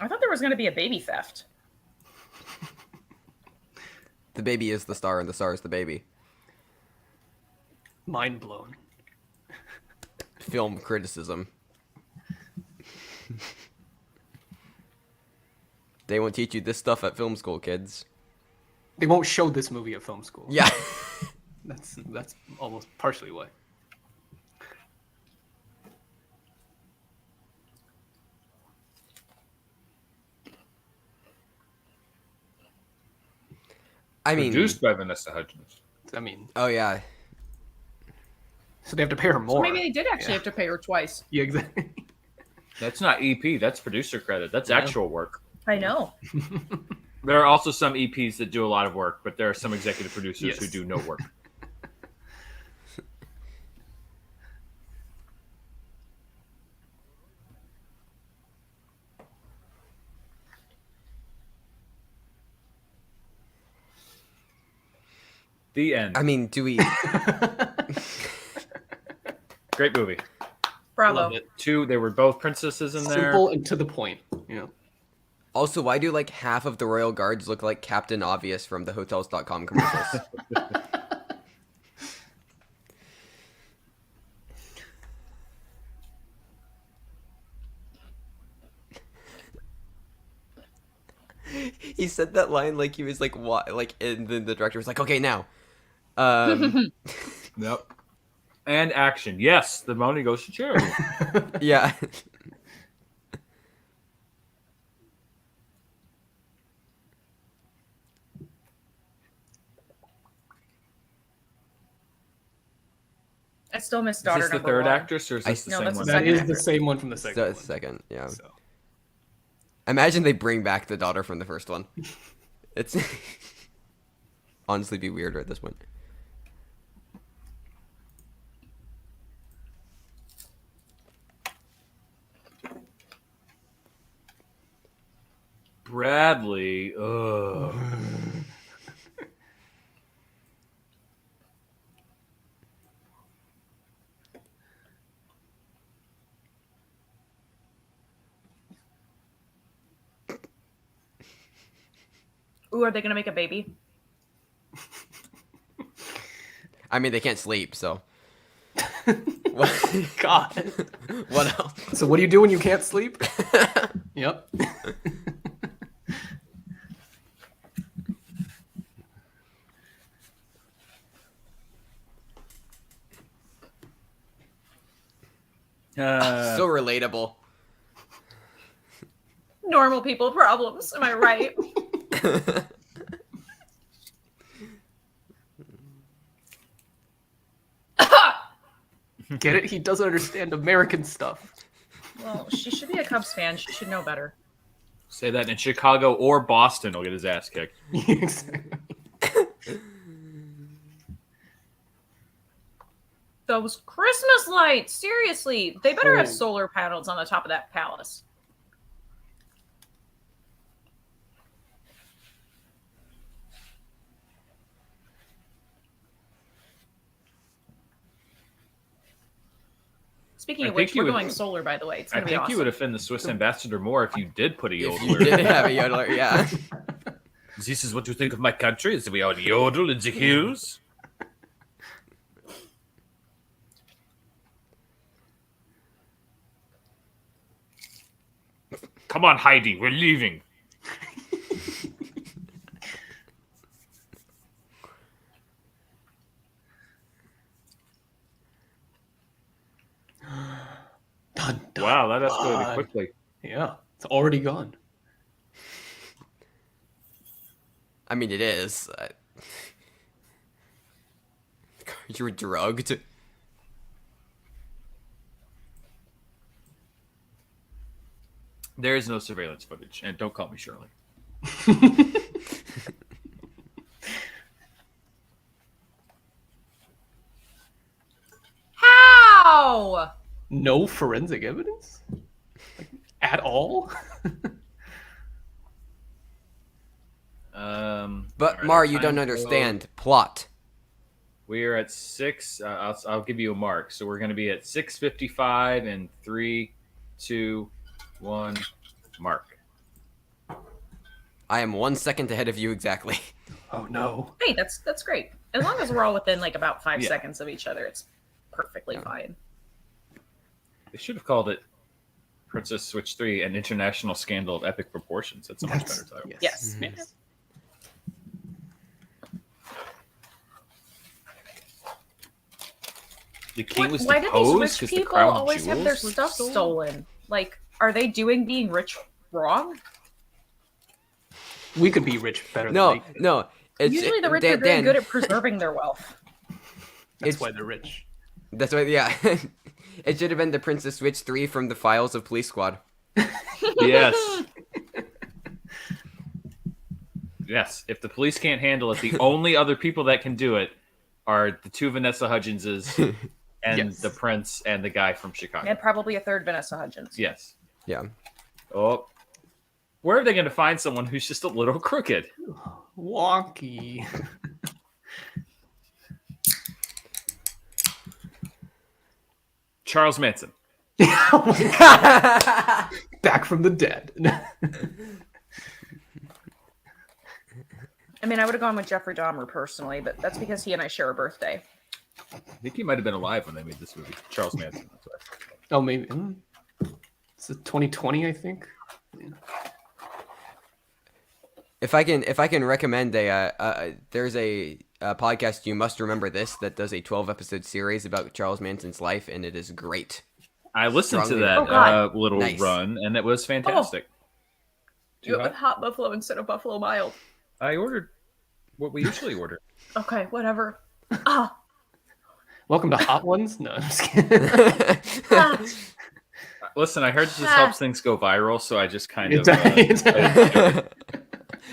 I thought there was going to be a baby theft. The baby is the star and the star is the baby. Mind blown. Film criticism. They won't teach you this stuff at film school, kids. They won't show this movie at film school. Yeah. That's almost partially why. I mean, Produced by Vanessa Hudgens. I mean, oh yeah. so they have to pay her So more. maybe they did actually Yeah. have to pay her twice. Yeah, exactly. That's not EP. That's producer credit. That's Yeah. actual work. I know. There are also some EPs that do a lot of work, but there are some executive producers who Yes. do no work. The end. I mean, do we? Great movie. Bravo. Love it. Two, they were both princesses in there. Simple and to the point. Yeah. Also, why do like half of the royal guards look like Captain Obvious from the Hotels.com commercials? He said that line like he was like what, like, and then the director was like, "Okay, now." Yep. And action. Yes, the money goes to charity. Yeah. I still miss Is daughter this the number third one. actress, or is I- this the No, same that's one? the That second is the actor. same one from the second So, one. second, yeah. So. Imagine they bring back the daughter from the first one. It's honestly be weirder at this point. Bradley. Ugh. Ooh, are they going to make a baby? I mean, they can't sleep, so. What, God. what else? So what do you do when you can't sleep? Yep. So relatable. Normal people problems. Am I right? Get it? He doesn't understand American stuff. Well, she should be a Cubs fan. She should know better. Say that in Chicago or Boston, he'll get his ass kicked. Exactly. Those Christmas lights, seriously, they better have Oh. solar panels on the top of that palace. Speaking I of think which, you we're would- going solar, by the way. It's I gonna be think awesome. you would offend the Swiss ambassador more if you did put a If you yodeler. did have a yodeler, yeah. This is what you think of my country? Is that we all yodel in the hills? Come on, Heidi, we're leaving. Dun, dun, Wow, that escalated dun. quickly. Yeah, it's already gone. I mean, it is. You were drugged. There is no surveillance footage, and don't call me Shirley. How? No forensic evidence? Like, at all? But all right, Mar, our you don't time understand. Plot. We are at 6. I'll give you a mark. So we're going to be at 6:55 and 3, 2, 1, mark. I am 1 second ahead of you exactly. Oh no. Hey, that's great. As long as we're all within like about 5 Yeah. seconds of each other, it's perfectly Yeah. fine. They should have called it Princess Switch 3, an international scandal of epic proportions. That's a much better title. Yes. Mhm. The king was Why do these deposed rich because the people crown always have their jewels were stuff stolen? Like, are they doing being rich wrong? We could be rich better No, than they. no. It's, Usually the rich Dan- are very Dan, good at preserving their wealth. That's it's- why they're rich. That's why, yeah. It should have been the Princess Switch 3 from the files of Police Squad. Yes. Yes. If the police can't handle it, the only other people that can do it are the two Vanessa Hudgenses and Yes. the prince and the guy from Chicago. And probably a third Vanessa Hudgens. Yes. Yeah. Oh. Where are they going to find someone who's just a little crooked? Wonky. Charles Manson. Oh my God. Back from the dead. I mean, I would have gone with Jeffrey Dahmer personally, but that's because he and I share a birthday. I think he might have been alive when they made this movie. Charles Manson. That's right. Oh, maybe. It's 2020, I think. If I can recommend there's a podcast, You Must Remember This, that does a 12-episode series about Charles Manson's life, and it is great. I listened to Strongly- that Oh, God. little Nice. run, and it was fantastic. You Too went with hot? hot buffalo instead of buffalo mild. I ordered what we usually order. Okay, whatever. Ah, Welcome to Hot Ones? No, I'm just kidding. ah. Listen, I heard this helps things go viral, so I just kind of.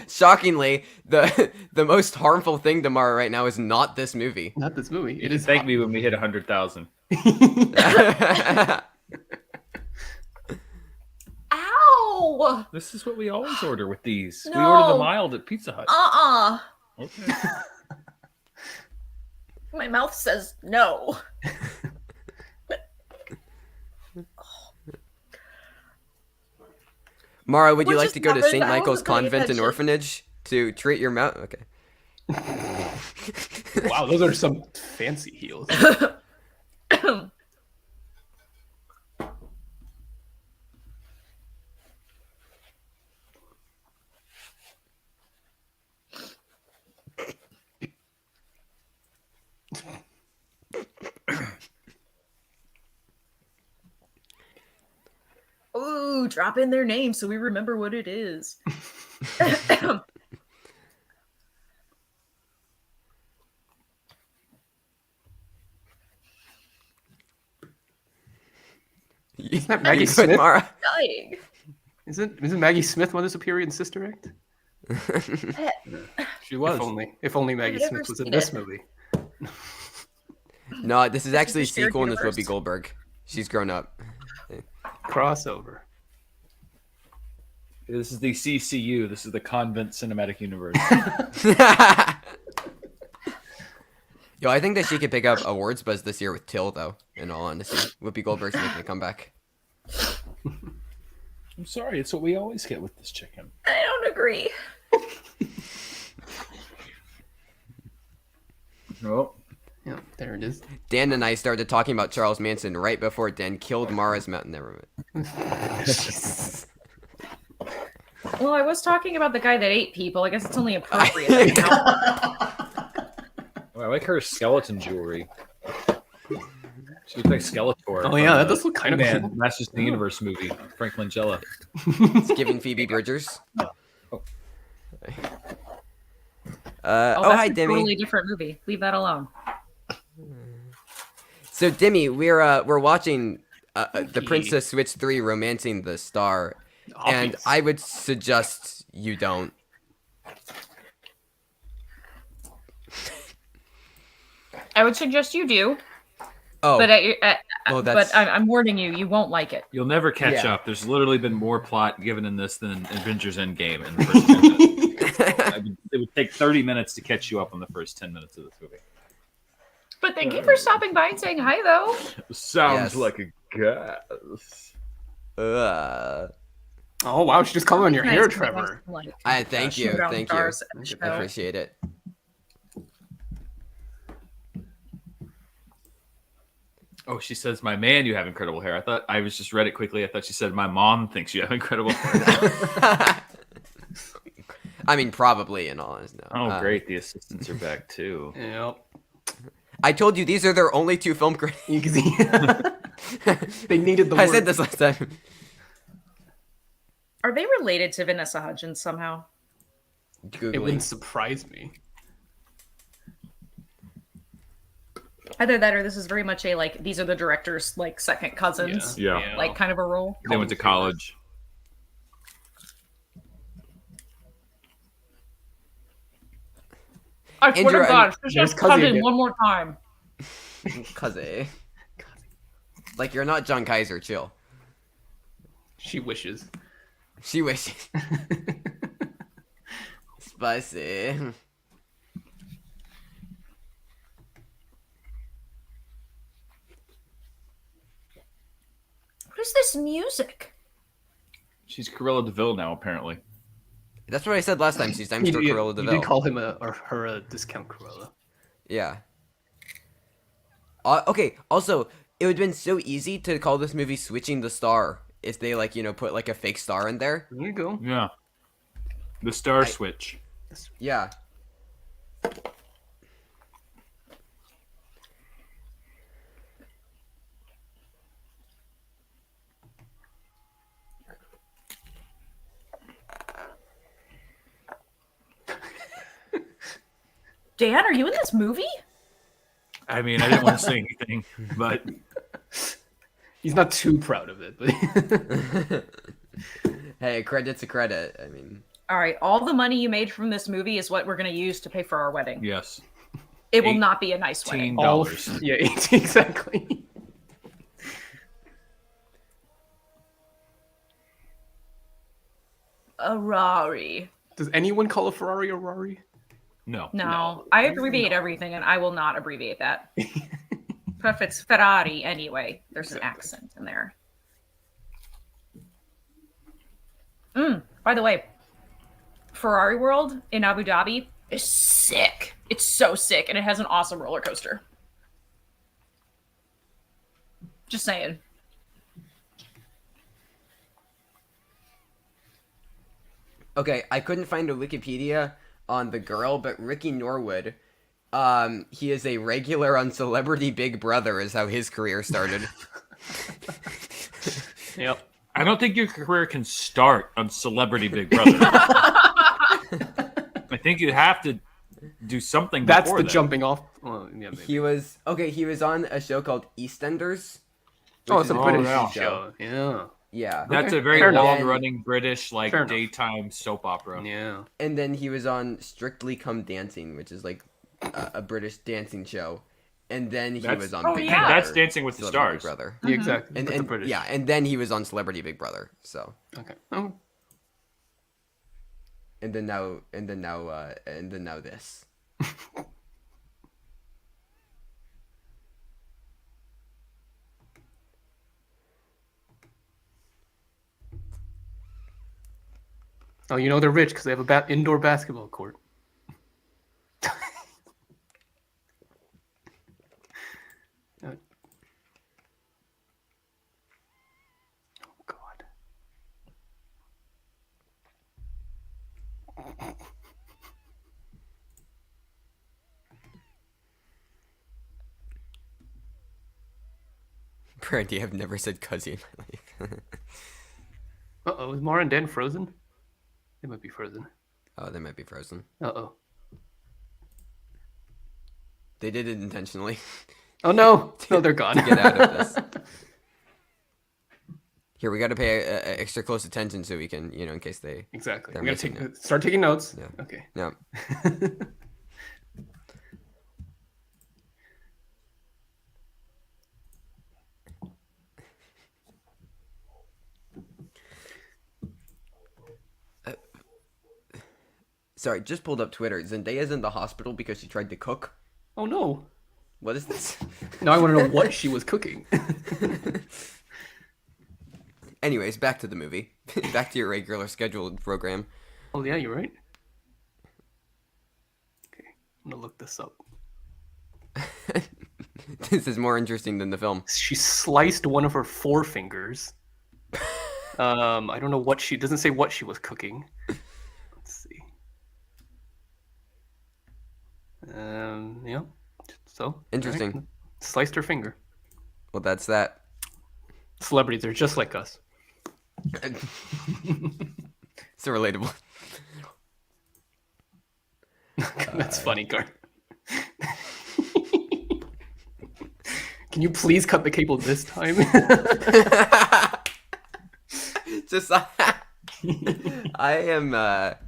Shockingly, the most harmful thing to Mara right now is not this movie. Not this movie. You It can is. thank me when we hit 100,000. Ow! This is what we always order with these. We order No. the mild at Pizza Hut. Okay. My mouth says no. Mara, would you We're like just to go to never St. not Michael's paying Convent and attention. Orphanage to treat your mouth? Okay. Wow, those are some fancy heels. Ooh, drop in their name so we remember what it is. Isn't that Maggie You good, Smith? Mara? Dying. Isn't Maggie Smith Mother Superior in Sister Act? She was. If only Maggie never Smith was in seen this it. movie. No, this is actually a the shared sequel, and it's universe. Whoopi Goldberg. She's grown up. Crossover. This is the CCU. This is the Convent Cinematic Universe. Yo, I think that she could pick up awards buzz this year with Till, though. In all honesty, Whoopi Goldberg's making a comeback. I'm sorry. It's what we always get with this chicken. I don't agree. Oh. Yeah, there it is. Dan and I started talking about Charles Manson right before Dan killed Mara's mountain. Never mind. Well, I was talking about the guy that ate people. I guess it's only appropriate. Right now. Oh, I like her skeleton jewelry. She looks like Skeletor. Oh yeah, that does look kind of Man, cool. Masters of the Universe movie. Frank Langella. It's giving Phoebe Bridgers. Oh. Oh, that's hi, a Demi. totally different movie. Leave that alone. So, Demi, we're watching The Okay. Princess Switch 3 Romancing the Star, and Obvious. I would suggest you don't. I would suggest you do, Oh, but well, that's... but I'm warning you, you won't like it. You'll never catch Yeah. up. There's literally been more plot given in this than Avengers Endgame in the first 10 minutes. It would take 30 minutes to catch you up on the first 10 minutes of this movie. But thank you for stopping by and saying hi, though. Sounds Yes. like a gas. Oh wow, she just colored on your hair, Nice. Trevor. Like, Thank you, brown thank you. stars I show. appreciate it. Oh, she says, "My man, you have incredible hair." I thought I was just read it quickly. I thought she said, "My mom thinks you have incredible hair." I mean, probably, in all honesty. No. Oh, great! The assistants are back too. Yep. I told you these are their only two film credits. You can see they needed the I word. said this last time. Are they related to Vanessa Hudgens somehow? It Googling. wouldn't surprise me. Either that or this is very much a like these are the director's like second cousins, Yeah. like kind of a role. They went to college. I swear Andrew, to God, there's just cousin cousin again. one more time. Cause like you're not John Kaiser, chill. She wishes. She wishes. Spicy. What is this music? She's Cruella DeVille now, apparently. That's what I said last time. She's I'm still Cruella You DeVille. did call him her a discount Cruella. Yeah. Okay. Also, it would have been so easy to call this movie "Switching the Star" if they put like a fake star in there. There you go. Yeah. The Star Switch. Yeah. Dan, are you in this movie? I mean, I didn't want to say anything, but He's not too proud of it, but Hey, credit's a credit. I mean, All right, all the money you made from this movie is what we're going to use to pay for our wedding. yes. It will not be a nice wedding. $18. yeah, exactly. A Rari. Does anyone call a Ferrari a Rari? No. No, I abbreviate everything, and I will not abbreviate that. But if it's Ferrari anyway, there's an accent in there. By the way, Ferrari World in Abu Dhabi is sick. It's so sick, and it has an awesome roller coaster. Just saying. okay, I couldn't find a Wikipedia on the girl, but Ricky Norwood, he is a regular on Celebrity Big Brother, is how his career started. Yep. I don't think your career can start on Celebrity Big Brother. I think you have to do something That's before the that. jumping off. Well, yeah, maybe. He was on a show called EastEnders, Oh, which it's is a Oh, British yeah. show. Yeah. Yeah. That's Okay, a very fair enough. long-running British like Fair enough. daytime soap opera. Yeah. And then he was on Strictly Come Dancing, which is like a British dancing show. And then he That's- was on Oh, Big yeah. Brother. That's Dancing with the Celebrity Big Stars. Brother. Yeah, exactly. And, But the and British. yeah, and then he was on Celebrity Big Brother. So, Okay. Oh, and then now this. oh, you know they're rich because they have a indoor basketball court. Oh God. Brandy, I've never said cuzzy in my life. Uh-oh, is Mara and Dan frozen? They might be frozen. Oh, they might be frozen. Uh-oh. They did it intentionally. Oh no! No, they're gone. To get out of this. Here, we got to pay extra close attention so we can, in case they. Exactly. They're We gotta missing start taking notes. Yeah. Okay. No. Sorry, just pulled up Twitter. Zendaya's in the hospital because she tried to cook. Oh no! What is this? Now I want to know what she was cooking. Anyways, back to the movie. Back to your regular scheduled program. Oh yeah, you're right. Okay, I'm gonna look this up. This is more interesting than the film. She sliced one of her forefingers. I don't know what she doesn't say what she was cooking. Let's see. Yeah. So Interesting. alright. Sliced her finger. Well, that's that. Celebrities are just like us. So relatable. That's funny, Gar. Can you please cut the cable this time? Just I am Let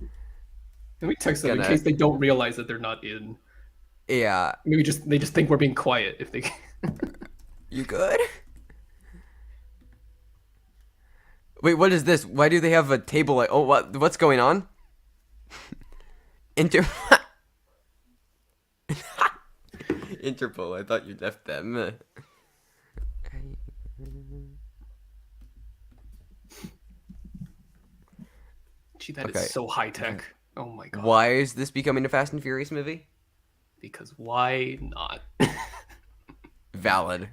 me text them in Gonna- case they don't realize that they're not in. yeah. Maybe they just think we're being quiet if they. You good? Wait, what is this? Why do they have a table? Oh, what's going on? Interpol. I thought you left them. Gee, that is Okay. so high tech. Oh my god. Why is this becoming a Fast and Furious movie? Because why not? Valid.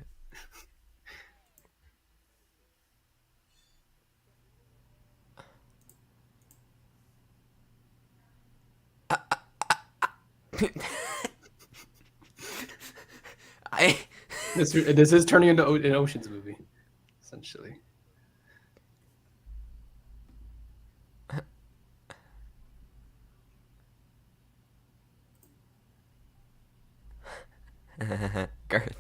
I This is turning into an Ocean's movie, essentially. Garth.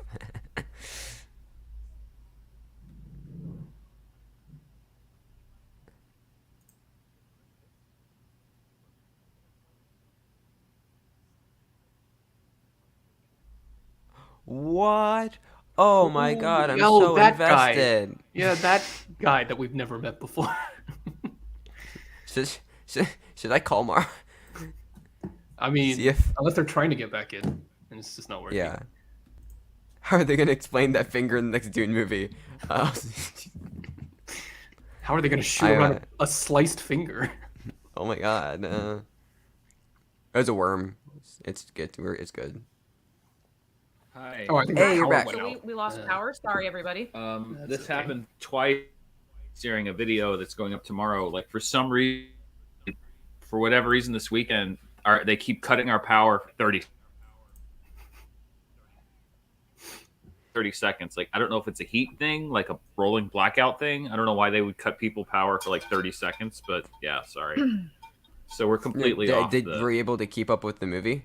What? Oh my god, I'm yo, so that guy. invested. Yeah, that guy that we've never met before. Should I call Mar? I mean, See if unless they're trying to get back in, and it's just not working. yeah. How are they gonna explain that finger in the next Dune movie? How are they going to shoot I, around a sliced finger? Oh my god. It was a worm. It's good. It's good. Hi. Oh, I think Hey, the you're power back. went So out. we lost power. Sorry, everybody. That's This okay. happened twice during a video that's going up tomorrow. Like for some reason, for whatever reason, this weekend, they keep cutting our power for 30 seconds. Like I don't know if it's a heat thing, like a rolling blackout thing. I don't know why they would cut people power for like 30 seconds, but yeah, sorry. So we're completely off. Were you able to keep up with the movie?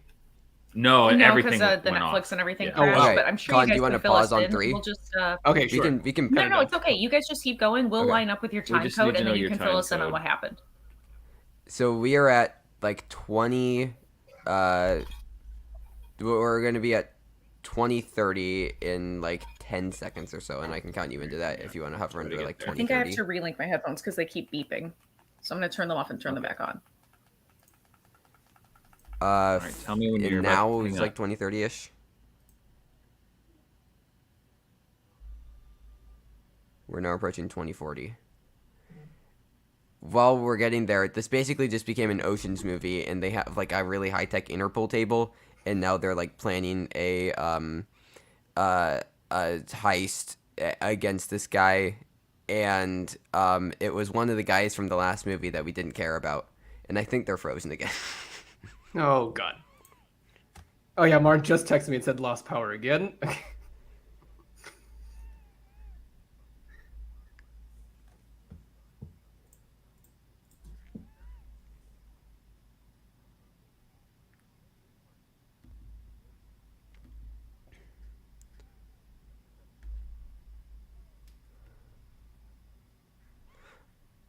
No, and No, everything because the went Netflix off. and everything Yeah. crashed. Okay. But I'm sure Colin, you do guys you can wanna fill pause us on in. 3? We'll just Okay, We sure. can. no, no, it's okay. You guys just keep going. We'll Okay. line up with your We time just code, need to and know then you your can fill time us in on code. what happened. So we are at like 20. We're gonna be at 20:30 in like 10 seconds or so, and I can count you into that if you want to hover Try to under get like there. I think I have 20:30. to relink my headphones because they keep beeping. So I'm going to turn them off and turn them back on. All right, tell me when you're And about now to hang it's up. like 20:30 ish. We're now approaching 20:40. While we're getting there, this basically just became an Ocean's movie, and they have like a really high tech Interpol table, and now they're like planning a heist against this guy, and it was one of the guys from the last movie that we didn't care about, and I think they're frozen again. Oh god. Oh yeah, Mark just texted me and said lost power again.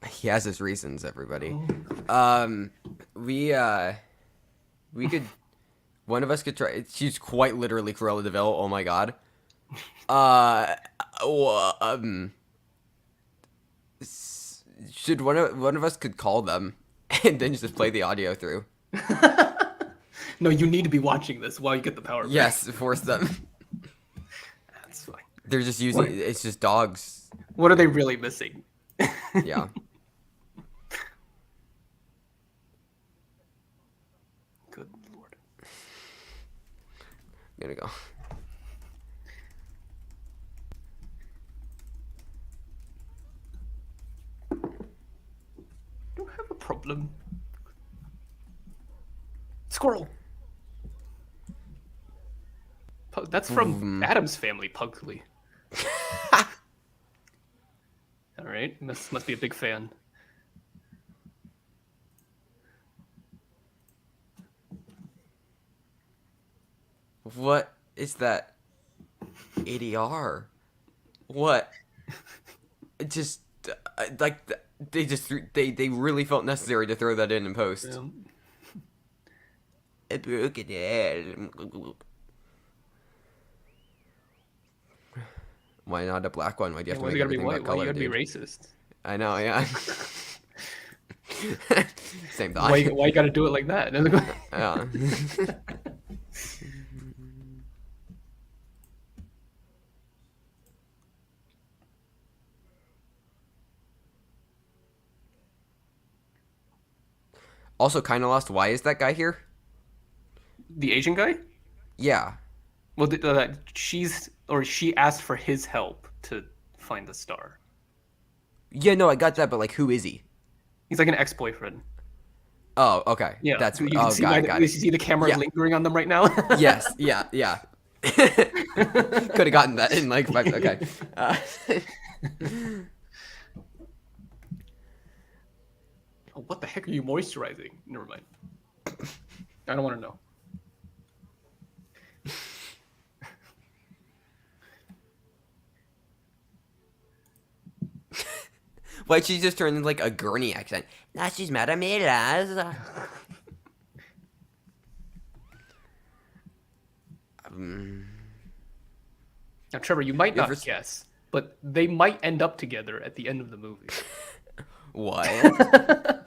He has his reasons, everybody. We could, one of us could try. She's quite literally Cruella de Vil. Oh my god. Should one of us could call them and then just play the audio through? No, you need to be watching this while you get the power back. Yes, force them. That's fine. They're just using. It's just dogs. What are they really missing? Yeah. Good lord. I'm gonna go. Don't have a problem. Squirrel. That's from Adam's Family, Pugsley. All right, must be a big fan. What is that? ADR. What? It just like they just they really felt necessary to throw that in post. A broken head. Why not a black one? Why do you have Why to you make gotta be everything white? about Why you color, gotta be dude? racist? I know, yeah. Same thought. Why you gotta do it like that? Yeah. Also, kind of lost. Why is that guy here? The Asian guy? Yeah. Well, she asked for his help to find the star. Yeah, no, I got that, but like, who is he? He's like an ex-boyfriend. Oh, okay. Yeah, That's you can oh, see got why it, got you it. see the camera Yeah. lingering on them right now. Yes, yeah. Could have gotten that in like 5. Okay. Oh, what the heck are you moisturizing? Never mind. I don't want to know. Why'd she just turn into like a gurney accent? Now she's mad at me, lads. Now, Trevor, you might You not ever guess, but they might end up together at the end of the movie. What?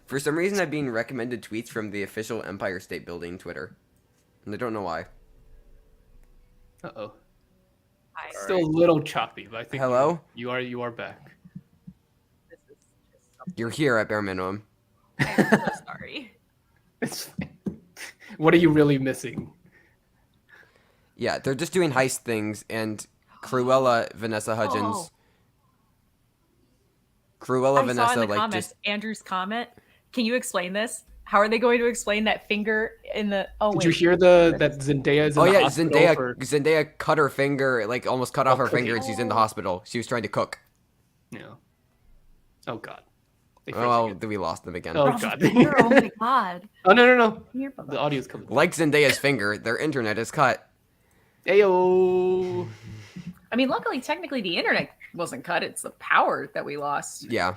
For some reason, I'm being recommended tweets from the official Empire State Building Twitter, and I don't know why. Uh-oh. Hi. Still a little choppy, but I think Hello? you are back. This is just You're here at bare minimum. I'm so sorry. It's fine. What are you really missing? Yeah, they're just doing heist things, and Cruella, Vanessa Hudgens. Oh. Cruella, I Vanessa, saw in the like comments just. Andrew's comment. Can you explain this? How are they going to explain that finger in the? Oh, Did wait. you hear that Zendaya is in Oh the yeah, hospital Zendaya. for... Zendaya cut her finger, like almost cut off her cooking. finger, and she's in the hospital. She was trying to cook. Yeah. Oh god. They froze Oh, again. we lost them again. Oh god. Oh my god. Oh no. Come here, Bubba. The audio's coming. Like Zendaya's finger, their internet is cut. Ayo. I mean, luckily, technically, the internet wasn't cut. It's the power that we lost. Yeah,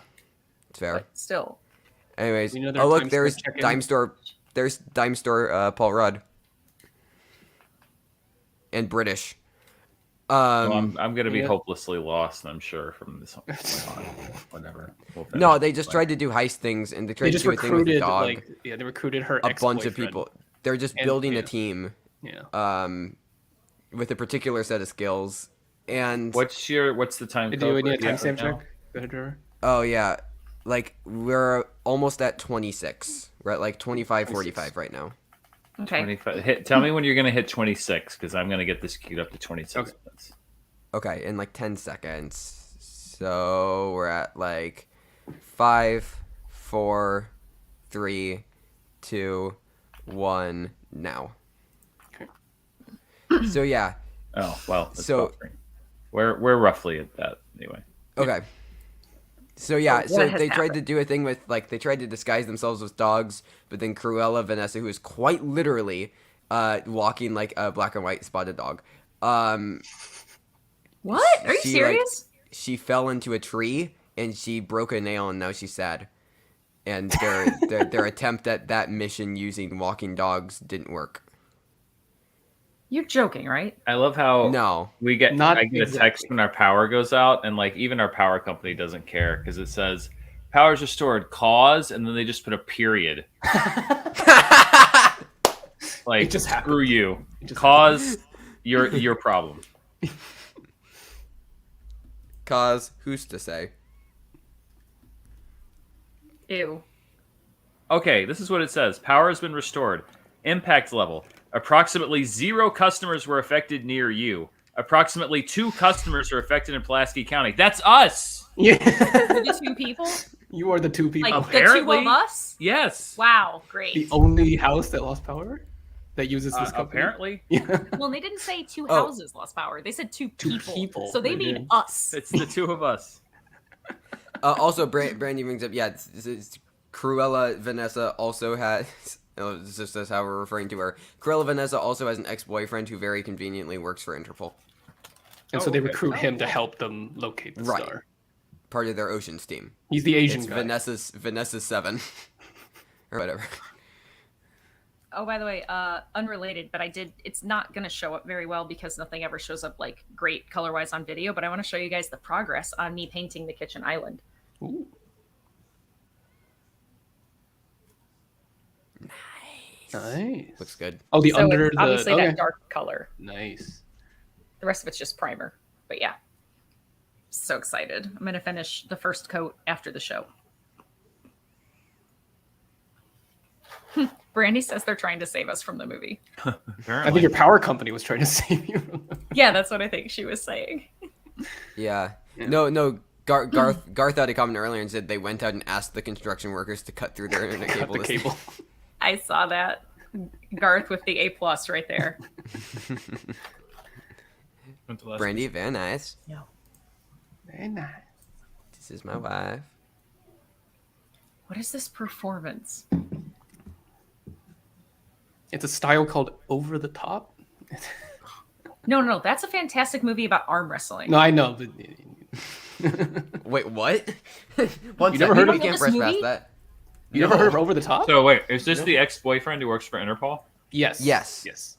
it's fair. But still. Anyways, We know their oh look, time there's store check-in. Dime Store. There's Dime Store Paul Rudd. And British. I'm going to be yeah. hopelessly lost, I'm sure, from this point on. Whatever. We'll finish No, they it. just tried to do heist things, and they They tried to just do a thing with the recruited dog. they recruited her A bunch of ex-boyfriend. people. They're just And- building yeah. a team Yeah. with a particular set of skills. And What's the time Do code? you need a we're at timestamp right now? check? Go ahead, Trevor. oh yeah, like we're almost at 26. We're at like 25:45 right now. Okay. 25. Tell me when you're going to hit 26, because I'm going to get this queued up to 26 Okay. minutes. Okay, in like 10 seconds. So we're at like 5, 4, 3, 2, 1 now. Okay. So yeah. Oh, well. That's So- buffering. We're roughly at that anyway. Okay. So yeah, So what so has they tried happened? to do a thing with like they tried to disguise themselves as dogs, but then Cruella Vanessa, who is quite literally walking like a black and white spotted dog, What? Are you She, like- serious? she fell into a tree and she broke a nail and now she's sad. And their attempt at that mission using walking dogs didn't work. You're joking, right? I love how No. I get Not a text exactly. when our power goes out, and like even our power company doesn't care because it says power's restored, cause, and then they just put a period. Like, It just screw happened. you, It just cause your problem. Cause who's to say? Ew. Okay, this is what it says. Power has been restored. Impact level. Approximately 0 customers were affected near you. Approximately 2 customers are affected in Pulaski County. That's us! Yeah. The 2 people? You are the 2 people. Like the 2 Apparently. of us? Yes. Wow, great. The only house that lost power that uses this company. Apparently. Yeah. Well, they didn't say 2 Oh. houses lost power. They said 2 2 people. people. So they They mean did. us. It's the 2 of us. Also, Brandy brings up, yeah, it's Cruella Vanessa also has. Oh, this is just how we're referring to her. Cruella Vanessa also has an ex-boyfriend who very conveniently works for Interpol, And Oh, so they okay. recruit Oh, him to cool. help them locate the Right. star. part of their Oceans team. He's the Asian It's guy. Vanessa's 7 or whatever. Oh, by the way, unrelated, but it's not going to show up very well because nothing ever shows up like great color-wise on video, but I want to show you guys the progress on me painting the kitchen island. Ooh. Nice. Looks good. Oh, the So under it's the obviously okay. that dark color. Nice. The rest of it's just primer. But yeah. So excited. I'm going to finish the first coat after the show. Brandy says they're trying to save us from the movie. Apparently. I think your power company was trying to save you. From the... Yeah, that's what I think she was saying. Yeah. Yeah. No. Garth had a comment earlier and said they went out and asked the construction workers to cut through their internet Cut cable. the cable. I saw that. Garth with the A+ right there. Brandy, very nice. Very nice. This is my wife. What is this performance? It's a style called over the top. No, that's a fantastic movie about arm wrestling. No, I know, but Wait, what? One You second, never heard we of can't this press movie? past that. you never heard of over the top? So wait, is this No. the ex-boyfriend who works for Interpol? Yes. Yes. Yes.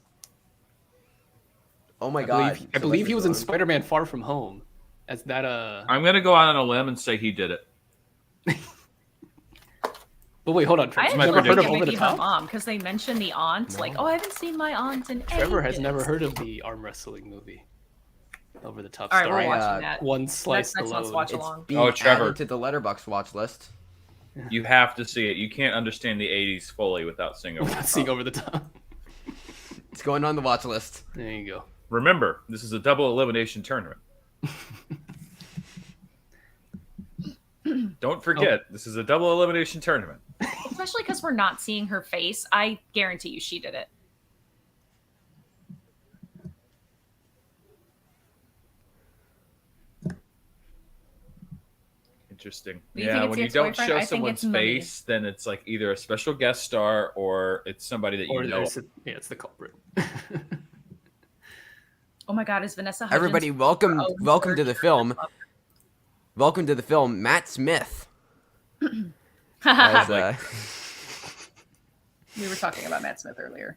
Oh my I god. believe, I believe he was in Spider-Man: Far From Home. As that I'm gonna go out on a limb and say he did it. But wait, hold on. I Trevor. my You've actually never heard think of it Over might the be my Top? mom because they mentioned the aunt. Like, oh, I haven't seen my aunt in Trevor has ages. never heard of the arm wrestling movie. Over the Top, All right, we're starring watching that. one slice Next month's alone. watch It's along. being Oh, Trevor. added to the Letterboxd watch list. You have to see it. You can't understand the '80s fully without seeing over the Without seeing top. Over the Top. It's going on the watch list. There you go. Remember, this is a double elimination tournament. Don't forget, this is a double elimination tournament. Especially because we're not seeing her face. I guarantee you she did it. Interesting. Do you Yeah, think it's when the you don't ex-boyfriend? show I think someone's it's Mummy. face, then it's like either a special guest star or it's somebody that you Or know. there's it's the culprit. Oh my God, is Vanessa Hudgens? Everybody, welcome to the film. Welcome to the film, Matt Smith. As, We were talking about Matt Smith earlier.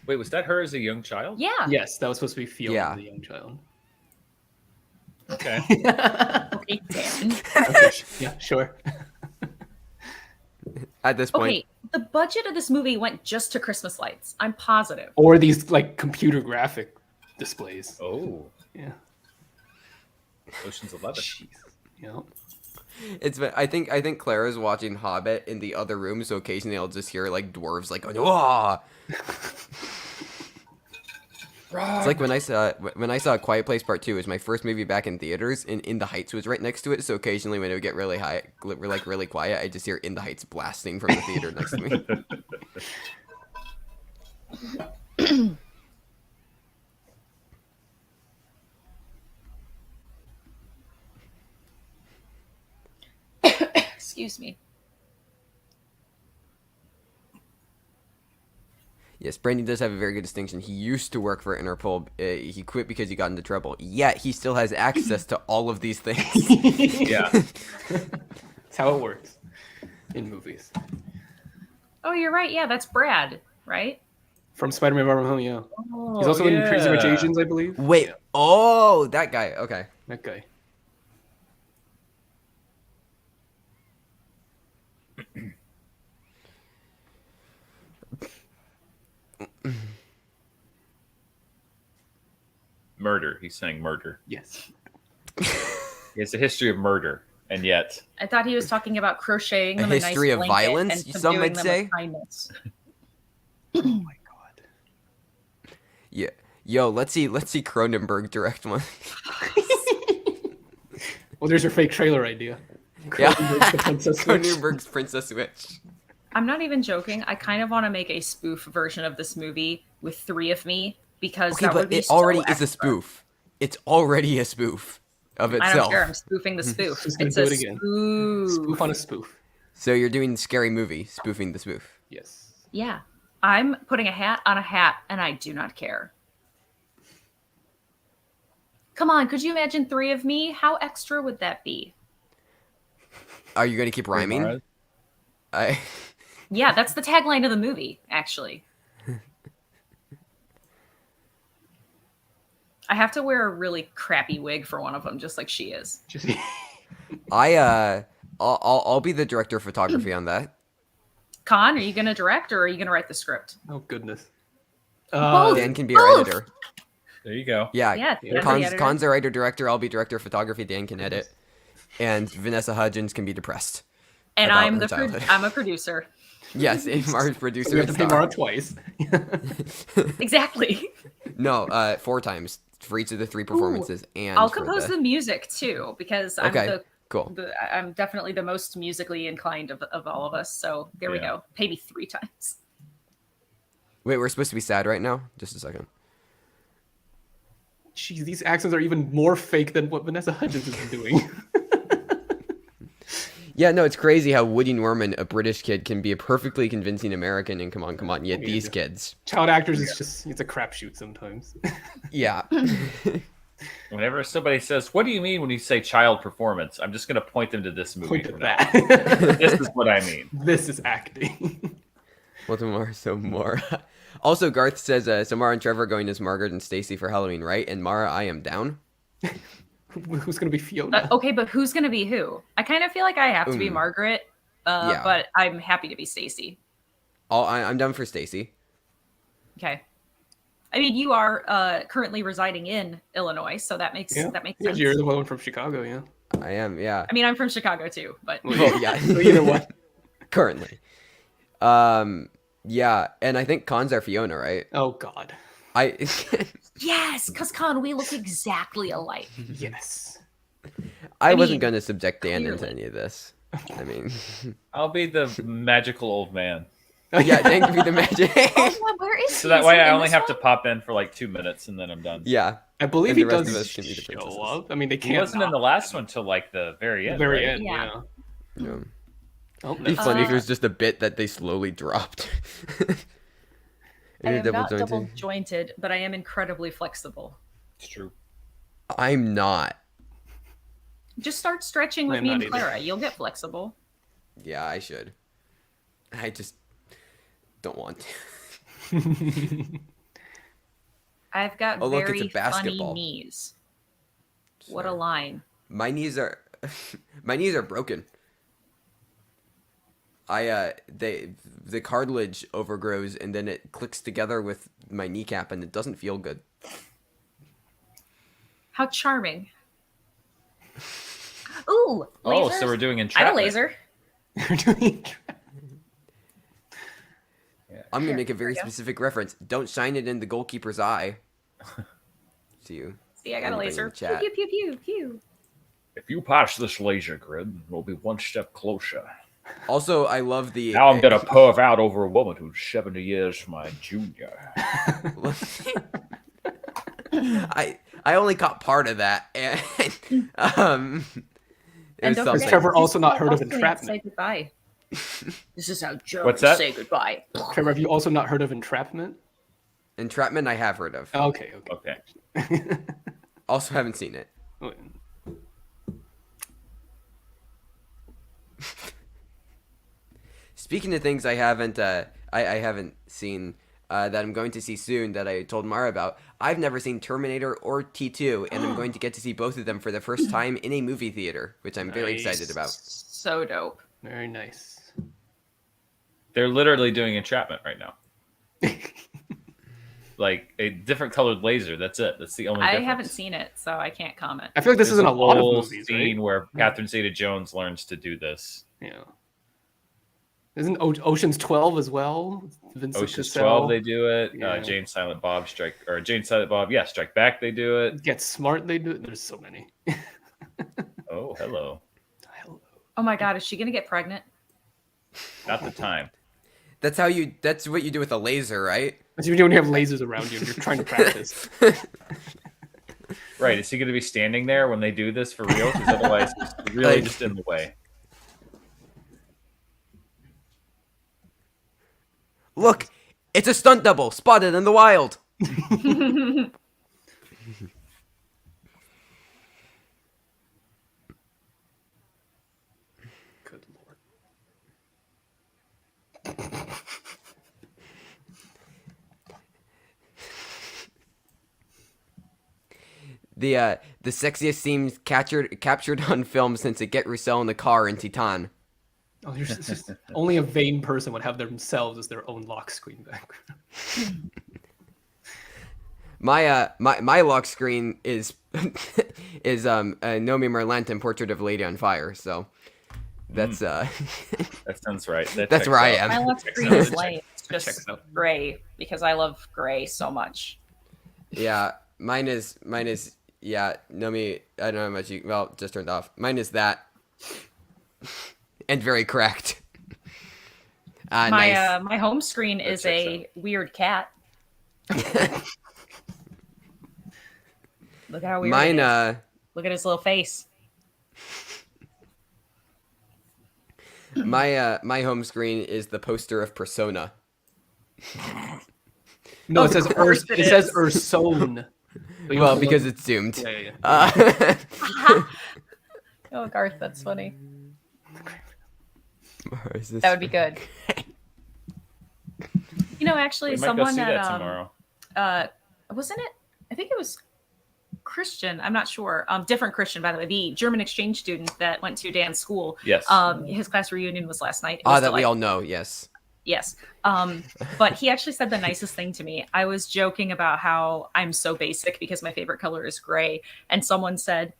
Wait, was that her as a young child? Yeah. Yes, that was supposed to be Fiona, Yeah. the young child. Okay. Okay, Dan. Okay, yeah, sure. at this point, Okay, the budget of this movie went just to Christmas lights. I'm positive. Or these like computer graphic displays. Oh, Yeah. Ocean's 11. Jeez. Yeah. I think Clara's watching Hobbit in the other room, so occasionally I'll just hear like dwarves like, "Wah!" It's like when I saw A Quiet Place Part 2. It was my first movie back in theaters, and In the Heights was right next to it. So occasionally when it would get really high, like really quiet, I just hear In the Heights blasting from the theater next to me. Excuse me. Yes, Brandon does have a very good distinction. He used to work for Interpol. He quit because he got into trouble. Yet he still has access to all of these things. Yeah. That's how it works in movies. Oh, you're right. Yeah, that's Brad, right? From Spider-Man Far From Home, yeah. Oh, He's also in Crazy Rich yeah. Asians, I believe. Wait. Oh, that guy. Okay. That guy. Murder. He's saying murder. Yes. He has a history of murder, and yet I thought he was talking about crocheting A them history a of nice blanket violence, and some subduing might them say? with kindness. Oh my god. Yeah. Yo, let's see Cronenberg direct one. Well, there's your fake trailer idea. Yeah. Cronenberg's the Princess Switch. Cronenberg's Princess Switch. I'm not even joking. I kind of want to make a spoof version of this movie with three of me because Okay, that would but be it already so is a extra. spoof. It's already a spoof of I don't itself. care. I'm spoofing the spoof. Just gonna It's do a it again. spoof. Spoof on a spoof. So you're doing Scary Movie, spoofing the spoof. Yes. Yeah. I'm putting a hat on a hat and I do not care. Come on, could you imagine three of me? How extra would that be? Are you going to keep rhyming? I Yeah, that's the tagline of the movie, actually. I have to wear a really crappy wig for one of them, just like she is. Just I'll be the director of photography on that. Con, are you going to direct or are you going to write the script? oh goodness. Both. Dan can be our Both. editor. there you go. Yeah, Yeah, Yeah. that's the Con's, editor. Con's the writer director. I'll be director of photography. Dan can edit, and Vanessa Hudgens can be depressed. And about I'm her the childhood. I'm a producer. Yes, Mar's So producer. we have to and pay star. Mara twice. Exactly. No, 4 times for each of the 3 performances, and I'll for compose the music too because I'm Okay, cool. I'm definitely the most musically inclined of all of us. So there we Yeah. go. Pay me 3 times. Wait, we're supposed to be sad right now. Just a second. Jeez, these accents are even more fake than what Vanessa Hudgens has been doing. Yeah, no, it's crazy how Woody Norman, a British kid, can be a perfectly convincing American and come on. Yet these kids, Child actors is just, it's a crapshoot sometimes. yeah. Whenever somebody says, "What do you mean when you say child performance?" I'm just going to point them to this movie. Point from at now on. that. This is what I mean. This is acting. What's more, so more. Also, Garth says, so Mara and Trevor are going as Margaret and Stacy for Halloween, right? And Mara, I am down. Who's going to be Fiona? Okay, but who's gonna be who? I kind of feel like I have to be Mm. Margaret, Yeah. but I'm happy to be Stacy. I'm down for Stacy. Okay. I mean, you are currently residing in Illinois, so that makes Yeah. sense. You're the one from Chicago, yeah. I am, yeah. I mean, I'm from Chicago too, but Oh, yeah. So either one. Currently. Yeah, and I think Con's our Fiona, right? Oh, God. I yes, because Con, we look exactly alike. Yes. I wasn't mean, going to subject Dan into clearly. any of this. I mean, I'll be the magical old man. Yeah, thank you for the magic. Oh, yeah, where is So he? that Is way he I in only this have one? to pop in for like 2 minutes and then I'm done. Yeah. I believe And he the rest does of us can be the show princesses. up. I mean, they He can't. wasn't in the last one till like the very end. very right? end. Yeah. Yeah. Yeah. Oh, It'd be that's- funny if it was just a bit that they slowly dropped. I You're am not double-jointed. double jointed, but I am incredibly flexible. It's true. I'm not. Just start stretching with I'm me not and either. Clara. You'll get flexible. Yeah, I should. I just don't want to. I've got Oh, look, it's a very basketball. funny knees. What a Sorry. line. My knees are broken. The cartilage overgrows and then it clicks together with my kneecap and it doesn't feel good. How charming. Ooh, Oh, lasers. so we're doing I have a entrapment. laser. You're doing- I'm gonna Here, make a very there you go. specific reference. Don't shine it in the goalkeeper's eye. See you. See, I got a Anybody in laser. the chat. Pew, pew, pew, pew, pew. If you pass this laser grid, we'll be one step closer. Also, I love the. Now I'm gonna perv out over a woman who's 70 years my junior. I only caught part of that, and it And was don't something. forget, Trevor also not I'll heard of say entrapment. goodbye. This is how Germans What's that? say goodbye. Trevor, have you also not heard of entrapment? Entrapment, I have heard of. Okay. Okay. Also, haven't seen it. Speaking of things I haven't seen that I'm going to see soon that I told Mara about, I've never seen Terminator or T2, and I'm going to get to see both of them for the first time in a movie theater, which I'm very Nice. excited about. So dope. Very nice. They're literally doing entrapment right now. Like a different colored laser. That's it. That's the only I difference. haven't seen it, so I can't comment. I feel like this There's isn't a lot of whole movies, scene right? where Catherine Zeta-Jones learns to do this. Yeah. Isn't Ocean's 12 as well? Vincent Ocean's Cassel. 12, they do it. Yeah. Jane Silent Bob Strike Back, they do it. Get Smart, they do it. There's so many. Oh, hello. Oh my god, is she gonna get pregnant? Not the time. That's what you do with a laser, right? That's what you do when you have lasers around you and you're trying to practice. Right. Is he going to be standing there when they do this for real? Because otherwise, it's really Like- just in the way. Look, it's a stunt double spotted in the wild. Good lord. The sexiest scenes captured on film since it Get Roussel in the car in Titan. Oh, it's just, only a vain person would have themselves as their own lock screen background. My lock screen is Nomi Merlantin Portrait of a Lady on Fire. So that's That sounds right. That That's checks where I out. am. My lock Checks screen out. is lame. It's Checks just out. gray because I love gray so much. yeah. Mine is yeah. Nomi, I don't know how much you just turned off. Mine is that and very cracked. Nice. My home screen is checks a weird cat. Look at how weird Mine it is. Look at his little face. my home screen is the poster of Persona. No, Of it says course it it says is. Ursone. Well, because it's zoomed. Yeah. Oh, Garth, that's funny. Or is this- That would be good. You know, actually, We might go someone see that at tomorrow. wasn't it? I think it was Christian. I'm not sure. Different Christian, by the way. The German exchange student that went to Dan's school. Yes. His class reunion was last night. It was that we delightful. all know. Yes. Yes. But he actually said the nicest thing to me. I was joking about how I'm so basic because my favorite color is gray. And someone said,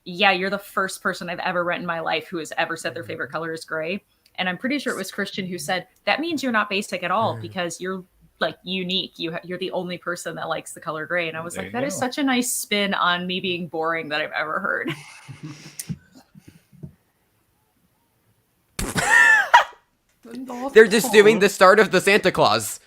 yeah, you're the first person I've ever met in my life who has ever said their favorite color is gray. And I'm pretty sure it was Christian who said, that means you're not basic at all because you're like unique. You're the only person that likes the color gray. And I was There like, you that is go. such a nice spin on me being boring that I've ever heard. They're just doing the start of the Santa Claus.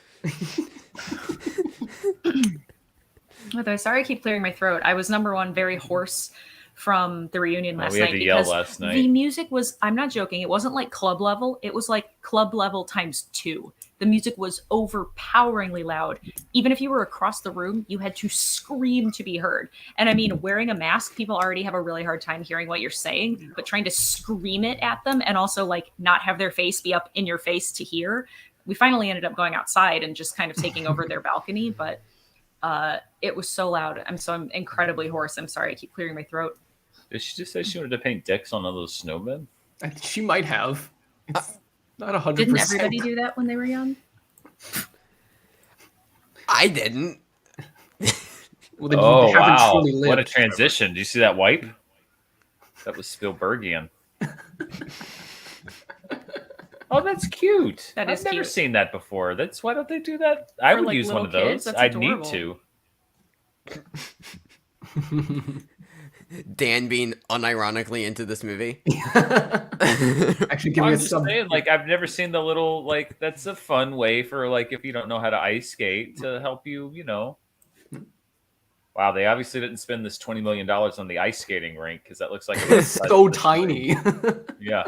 Although, sorry, I keep clearing my throat. I was number one, very hoarse from the reunion last we had night to yell because last night. the music was, I'm not joking, it wasn't like club level, it was like club level times 2. The music was overpoweringly loud. Even if you were across the room, you had to scream to be heard. And I mean, wearing a mask, people already have a really hard time hearing what you're saying, but trying to scream it at them and also like not have their face be up in your face to hear. We finally ended up going outside and just kind of taking over their balcony, but it was so loud. I'm incredibly hoarse. I'm sorry, I keep clearing my throat. Did she just say she wanted to paint dicks on all those snowmen? She might have. It's not 100%. Didn't everybody do that when they were young? I didn't. Well, then Oh, you haven't wow. truly lived. What a transition. Do you see that wipe? That was Spielbergian. Oh, that's cute. That is I've never cute. seen that before. Why don't they do that? I For, would like, use one of little kids, those. that's I'd need adorable. to. Dan being unironically into this movie. Actually, giving I'm it just some. saying, like, I've never seen the little, like, that's a fun way for, like, if you don't know how to ice skate to help you, you know. Wow, they obviously didn't spend this $20 million on the ice skating rink because that looks like It's so tiny. Yeah.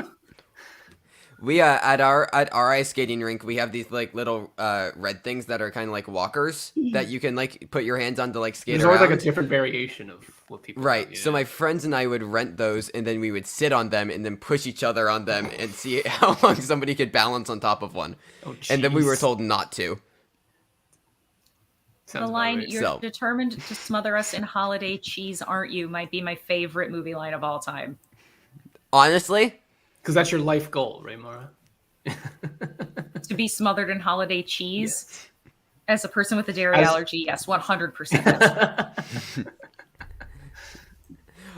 We at our ice skating rink, we have these like little red things that are kind of like walkers that you can like put your hands on to like skate There's around. always like a different variation of what people Right. do, So yeah. my friends and I would rent those, and then we would sit on them and then push each other on them and see how long somebody could balance on top of one. Oh, And then we were jeez. told not to. Sounds The about line, right. "You're So- determined to smother us in holiday cheese, aren't you?" might be my favorite movie line of all time. Honestly, Because that's your life goal, right, Mara? To be smothered in holiday cheese. As a person with a dairy As- allergy, yes, 100%.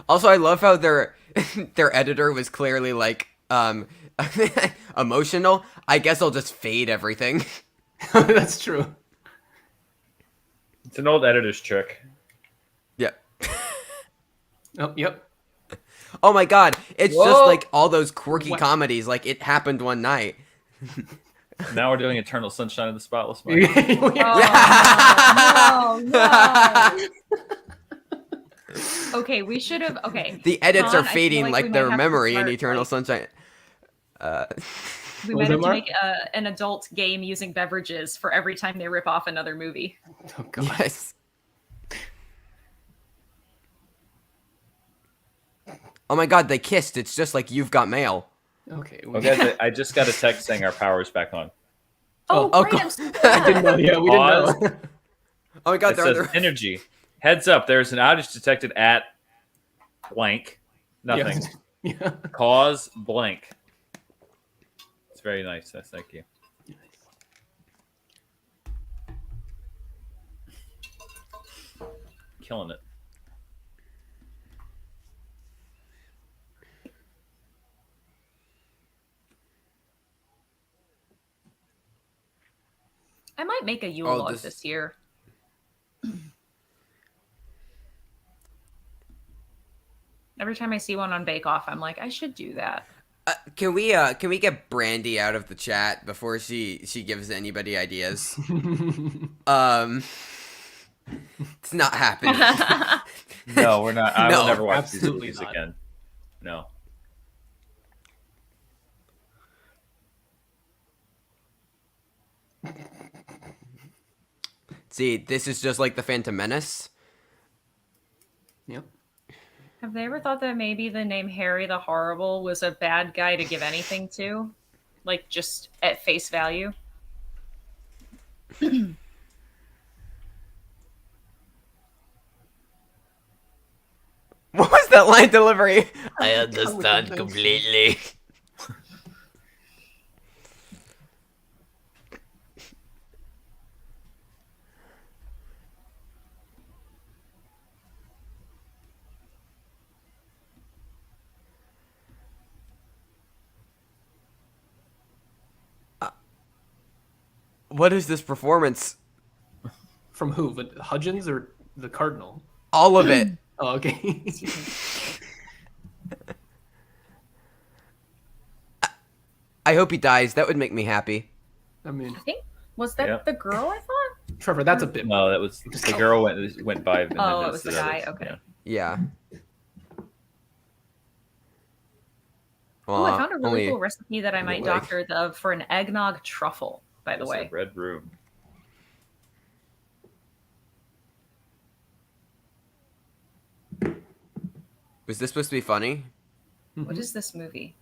also I love how their editor was clearly like emotional. I guess I'll just fade everything. That's true. It's an old editor's trick. Yeah. Oh, yep. Oh my god, it's just Whoa. like all those quirky What? comedies like It Happened One Night. Now we're doing Eternal Sunshine of the Spotless Mind. Oh, no. Okay, we should have. Okay. The edits Con, are I feel fading like like, we might their have to memory in start, Eternal like- Sunshine. We What might was have that, to Mark? make an adult game using beverages for every time they rip off another movie. Oh, God. Yes. Oh my god, they kissed. It's just like You've Got Mail. Okay. Oh, guys, I just got a text saying our power's back on. Oh, Oh, great! cool. I'm so I glad. didn't know. Yeah, we didn't know. Oh my god, It they're says on their... energy. Heads up, there's an outage detected at blank. Nothing. Yeah. Yeah. Cause blank. It's very nice. Thank you. Killing it. I might make a Yule Oh, log this- this year. Every time I see one on Bake Off, I'm like, I should do that. Can we get Brandy out of the chat before she gives anybody ideas? It's not happening. No, we're not. I No, will never watch these absolutely movies not. again. No. See, this is just like the Phantom Menace. Yep. Have they ever thought that maybe the name Harry the Horrible was a bad guy to give anything to? Like, just at face value? What was that line delivery? I understand completely. What is this performance? From who? The Hudgens or the Cardinal? All of it. Oh, okay. I hope he dies. That would make me happy. I mean, I think was that Yep. the girl I thought? Trevor, that's a bit. No, that was the girl went by. And Oh, then it was the the guy. others. Okay. Yeah. Yeah. Oh, I found a really only- cool recipe that I might like- doctor for an eggnog truffle. By the There's way, a red room. Was this supposed to be funny? what is this movie?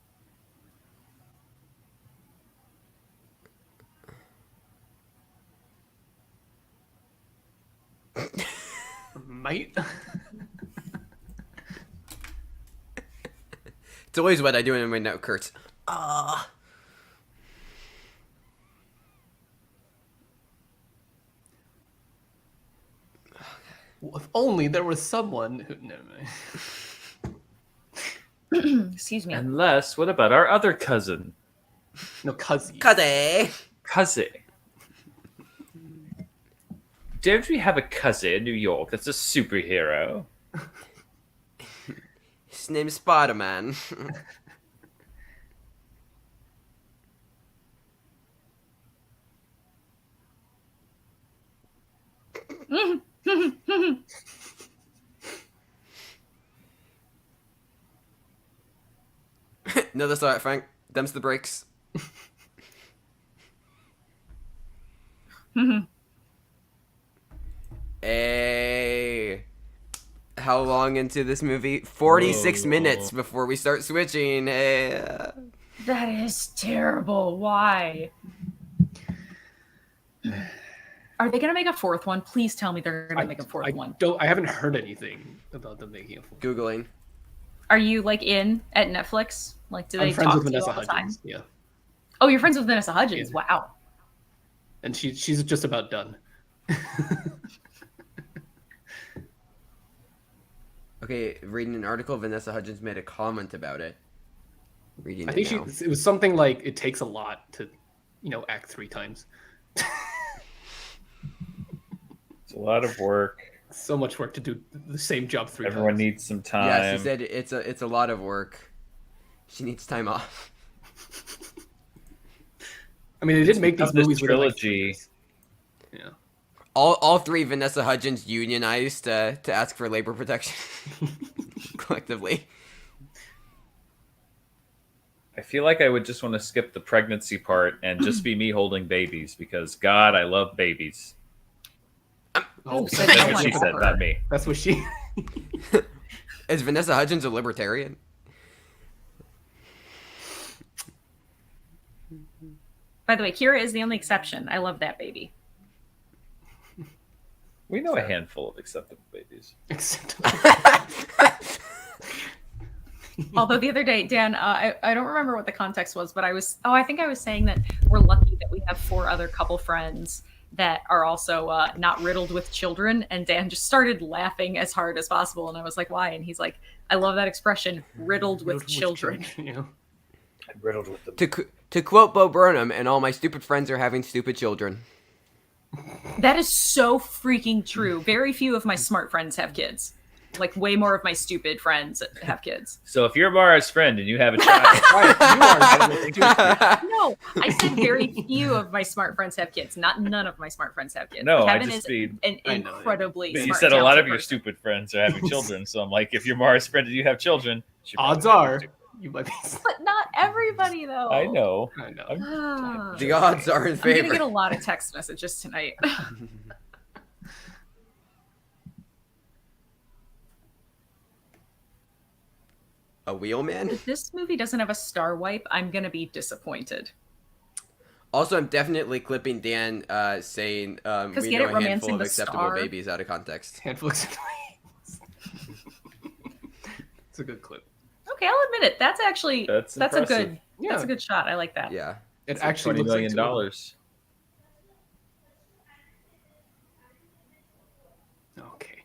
Might. It's always what I do in my note, Kurtz. Ah. Well, if only there was someone who. Never mind. Excuse me. Unless, what about our other cousin? No, Cuzzy. Cuzzy. Cousin. Don't we have a cousin in New York that's a superhero? His name's Spider-Man. No, that's alright, Frank. Them's the breaks. Hey. How long into this movie? 46 Whoa. minutes before we start switching. Hey. That is terrible. Why? Are they gonna make a fourth one? Please tell me they're gonna make a fourth one. I haven't heard anything about them making a fourth. Googling. Are you like in at Netflix? Like, do they I'm friends talk with to you Vanessa all the time? Hudgens. Yeah, Oh, you're friends with Vanessa Hudgens. Yeah. Wow. and she's just about done. Okay, reading an article, Vanessa Hudgens made a comment about it. Reading I it think now. it was something like it takes a lot to, act 3 times. It's a lot of work. So much work to do the same job 3 Everyone times. needs some time. Yeah, she said it's a lot of work. She needs time off. I mean, they did make these Of this movies within, like, 3 trilogy. years. Yeah. All 3 Vanessa Hudgens unionized to ask for labor protection collectively. I feel like I would just want to skip the pregnancy part and just be me holding babies because God, I love babies. Oh, So That's no what one she for said, her. not me. that's what she. Is Vanessa Hudgens a libertarian? By the way, Kira is the only exception. I love that baby. We know a handful of acceptable babies. Although the other day, Dan, I don't remember what the context was, but I think I was saying that we're lucky that we have 4 other couple friends that are also not riddled with children. And Dan just started laughing as hard as possible. And I was like, why? And he's like, I love that expression, riddled with children. Yeah. I'm riddled with them. To quote Bo Burnham, and all my stupid friends are having stupid children. That is so freaking true. Very few of my smart friends have kids. Like, way more of my stupid friends have kids. So if you're Mara's friend and you have a child, No, I said very few of my smart friends have kids. Not none of my smart friends have kids. No, I Kevin just is mean- an I know, yeah. incredibly but smart, you said a lot talented of your person. stupid friends are having children. So I'm like, if you're Mara's friend and you have children, she Odds probably are has you might be. But not everybody, though. to. I know. I know. Ah. The odds are in I'm gonna favor. get a lot of text messages tonight. A wheelman? If this movie doesn't have a star wipe, I'm gonna be disappointed. Also, I'm definitely clipping Dan saying we get know it, a handful romancing of the acceptable star. babies out of context. Handful of It's a good clip. Okay, I'll admit it. That's actually That's a impressive. good that's Yeah. a good shot. I like that. Yeah. It It's like actually $20 looks million. like 2 of them. Okay.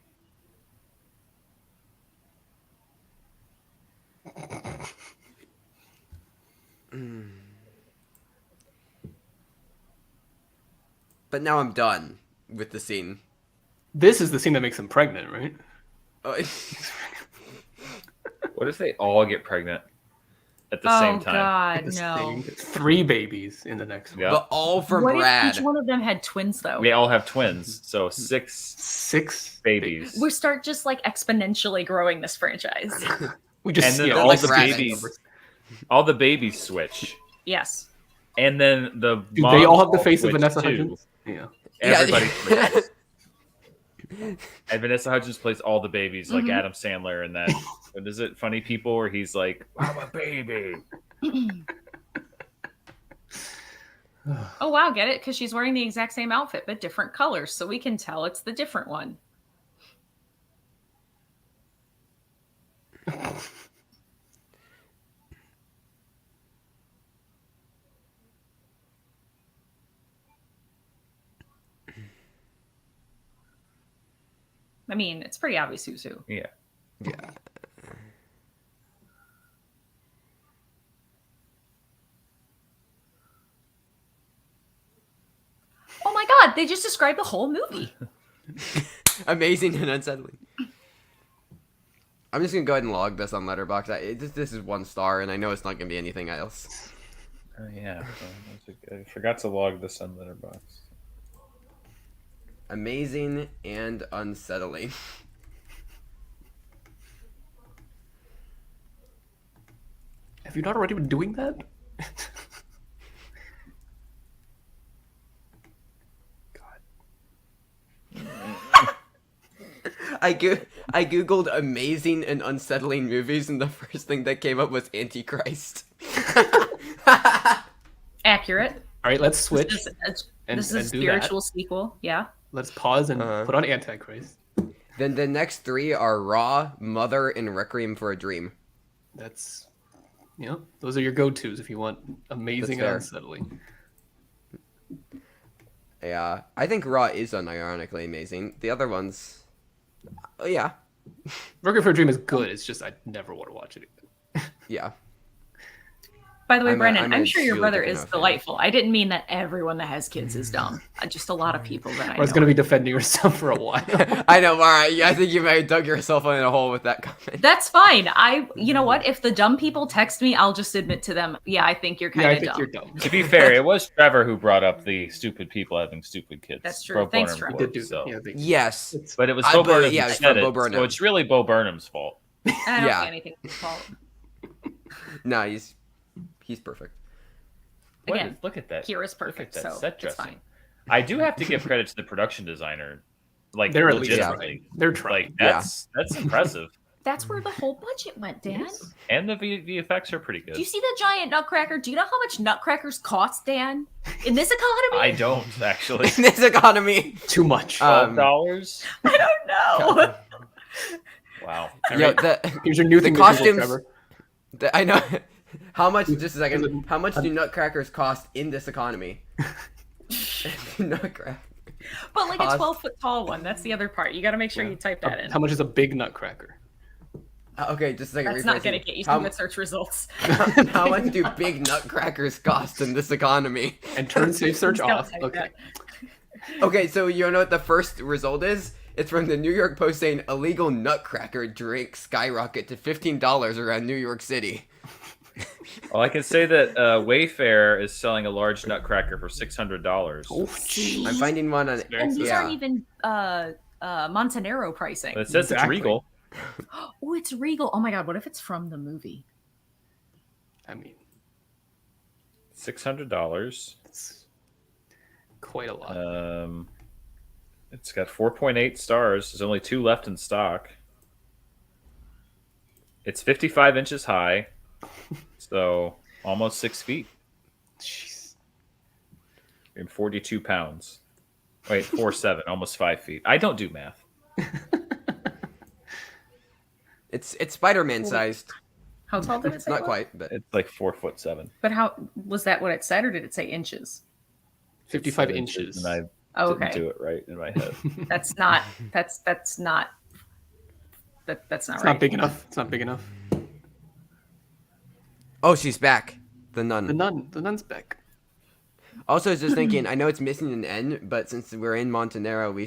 But now I'm done with the scene. This is the scene that makes him pregnant, right? Oh, What if they all get pregnant? at the same Oh time. God, The no. same- 3 babies in the next one. Yeah. But all from What Brad. if each one of them had twins though? We all have twins, so 6 6 babies. We start just like exponentially growing this franchise. We just And then yeah, they're all like the rabbits. babies, all the babies switch, Yes. and then the Do moms they all have the face of switch Vanessa too. Hudgens? Yeah. Everybody Yeah. switches. And Vanessa Hudgens plays all the babies, like Mhm. Adam Sandler in that. What is it? Funny People, where he's like, "I'm a baby." Oh wow, get it? Because she's wearing the exact same outfit but different colors, so we can tell it's the different one. I mean, it's pretty obvious who's who. Yeah. Yeah. Oh my god, they just described the whole movie. Amazing and unsettling. I'm just gonna go ahead and log this on Letterboxd. This is 1 star, and I know it's not gonna be anything else. Oh yeah. I forgot to log this on Letterboxd. Amazing and unsettling. Have you not already been doing that? I googled amazing and unsettling movies, and the first thing that came up was Antichrist. Accurate. All right, let's switch. This is and- this is a and do spiritual sequel. Yeah. Let's pause and Uh-huh. put on Antichrist. Then the next 3 are Raw, Mother, and Requiem for a Dream. That's, those are your go-tos if you want amazing and That's unsettling. Yeah, I think Raw is unironically amazing. The other ones, oh yeah, Requiem for a Dream is good. It's just I never want to watch it again. yeah. By the way, I'm a- Brennan, I'm a I'm sure your Julie brother Pickett is fan. delightful. I didn't mean that everyone that has kids is dumb. Just a lot of people that I I was know. going to be defending yourself for a while. I know, all right. Yeah, I think you may have dug yourself in a hole with that comment. That's fine. You know what? If the dumb people text me, I'll just admit to them. Yeah, I think you're Yeah, kind I of think dumb. you're dumb. To be fair, it was Trevor who brought up the stupid people having stupid kids. That's true. Bo Thanks, Burnham Trevor. Did do quote, so. yeah, they- Yes, it's- But it was I- Bo but, Burnham yeah, who it's said from Bo it, Burnham. so it's really Bo Burnham's fault. I don't Yeah. see anything fault. no, he's perfect. Again, Look at that. Kira's Look at perfect, that so set it's dressing. fine. I do have to give credit to the production designer. Like They're at least legitimately. trying. They're trying. Like that's impressive. That's where the whole budget went, Dan. And the VFX are pretty good. Do you see the giant nutcracker? Do you know how much nutcrackers cost, Dan? In this economy? I don't actually. In this economy, Too much. $12. I don't know. Wow. All yo, right. the Here's your new the thing to Google, costumes- Trevor. I know. How much? Just a second. How much do nutcrackers cost in this economy? Nutcracker. But like Cost- a 12-foot tall one. That's the other part. You got to make sure you type that in. How much is a big nutcracker? Okay, just a second. That's not rephrasing. going to get you How- some good search results. How much do big nutcrackers cost in this economy? And turn safe search Just don't off. type Okay. that. Okay, so you know what the first result is? It's from the New York Post saying illegal nutcracker drink skyrocket to $15 around New York City. Well, I can say that Wayfair is selling a large nutcracker for $600. Oh, gee. I'm finding one on. very And these yeah. aren't even Montanero pricing. But it says Exactly. it's Regal. Oh, it's Regal. Oh my god, what if it's from the movie? I mean, $600. it's quite a lot. It's got 4.8 stars. There's only 2 left in stock. It's 55 inches high, so almost 6 feet Jeez. and 42 pounds. Wait, 4'7", almost 5 feet. I don't do math. It's Spider-Man sized. How tall did it It's say? not it was? quite, but It's like 4'7". But how was that what it said, or did it say inches? 55 7 inches. and I Oh, didn't okay. do it right in my head. That's not. That's not. That's not It's right. not big enough. It's not big enough. oh, she's back. The nun. The nun's back. Also, I was just thinking. I know it's missing an N, but since we're in Montanero, we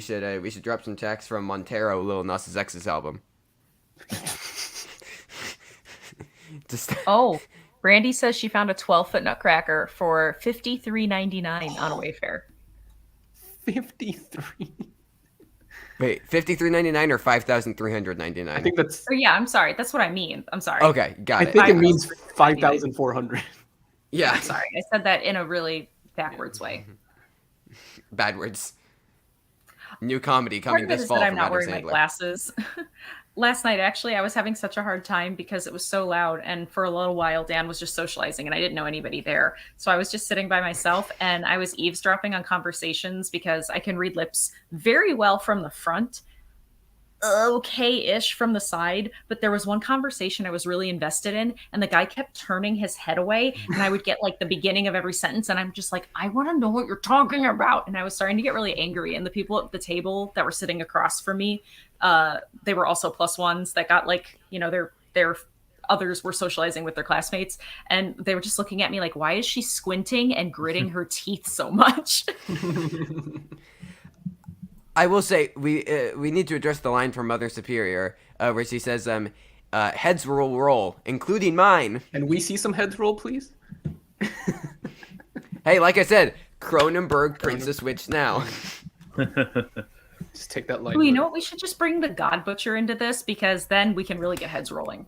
should drop some tracks from Montero, Lil Nas X's album. Just Oh, Brandy says she found a 12-foot nutcracker for $53.99 on Wayfair. 53. Wait, $53.99 or $5,399? I think that's. Oh yeah, I'm sorry. That's what I mean. I'm sorry. Okay, got I it. think it means 5,400. Yeah, I'm sorry. I said that in a really backwards way. bad words. New comedy coming Part of it this is fall that I'm from not Adam wearing my Sandler. glasses. Last night, actually, I was having such a hard time because it was so loud. And for a little while, Dan was just socializing and I didn't know anybody there. So I was just sitting by myself and I was eavesdropping on conversations because I can read lips very well from the front, okay-ish from the side. But there was one conversation I was really invested in and the guy kept turning his head away and I would get like the beginning of every sentence and I'm just like, I want to know what you're talking about. And I was starting to get really angry. And the people at the table that were sitting across from me, they were also plus ones that got like, their others were socializing with their classmates and they were just looking at me like, why is she squinting and gritting her teeth so much? I will say we need to address the line from Mother Superior where she says, "Heads will roll, including mine." And we see some heads roll, please. Hey, like I said, Cronenberg Princess Witch now. Just take that line. Ooh, you know what? We should just bring the God Butcher into this because then we can really get heads rolling.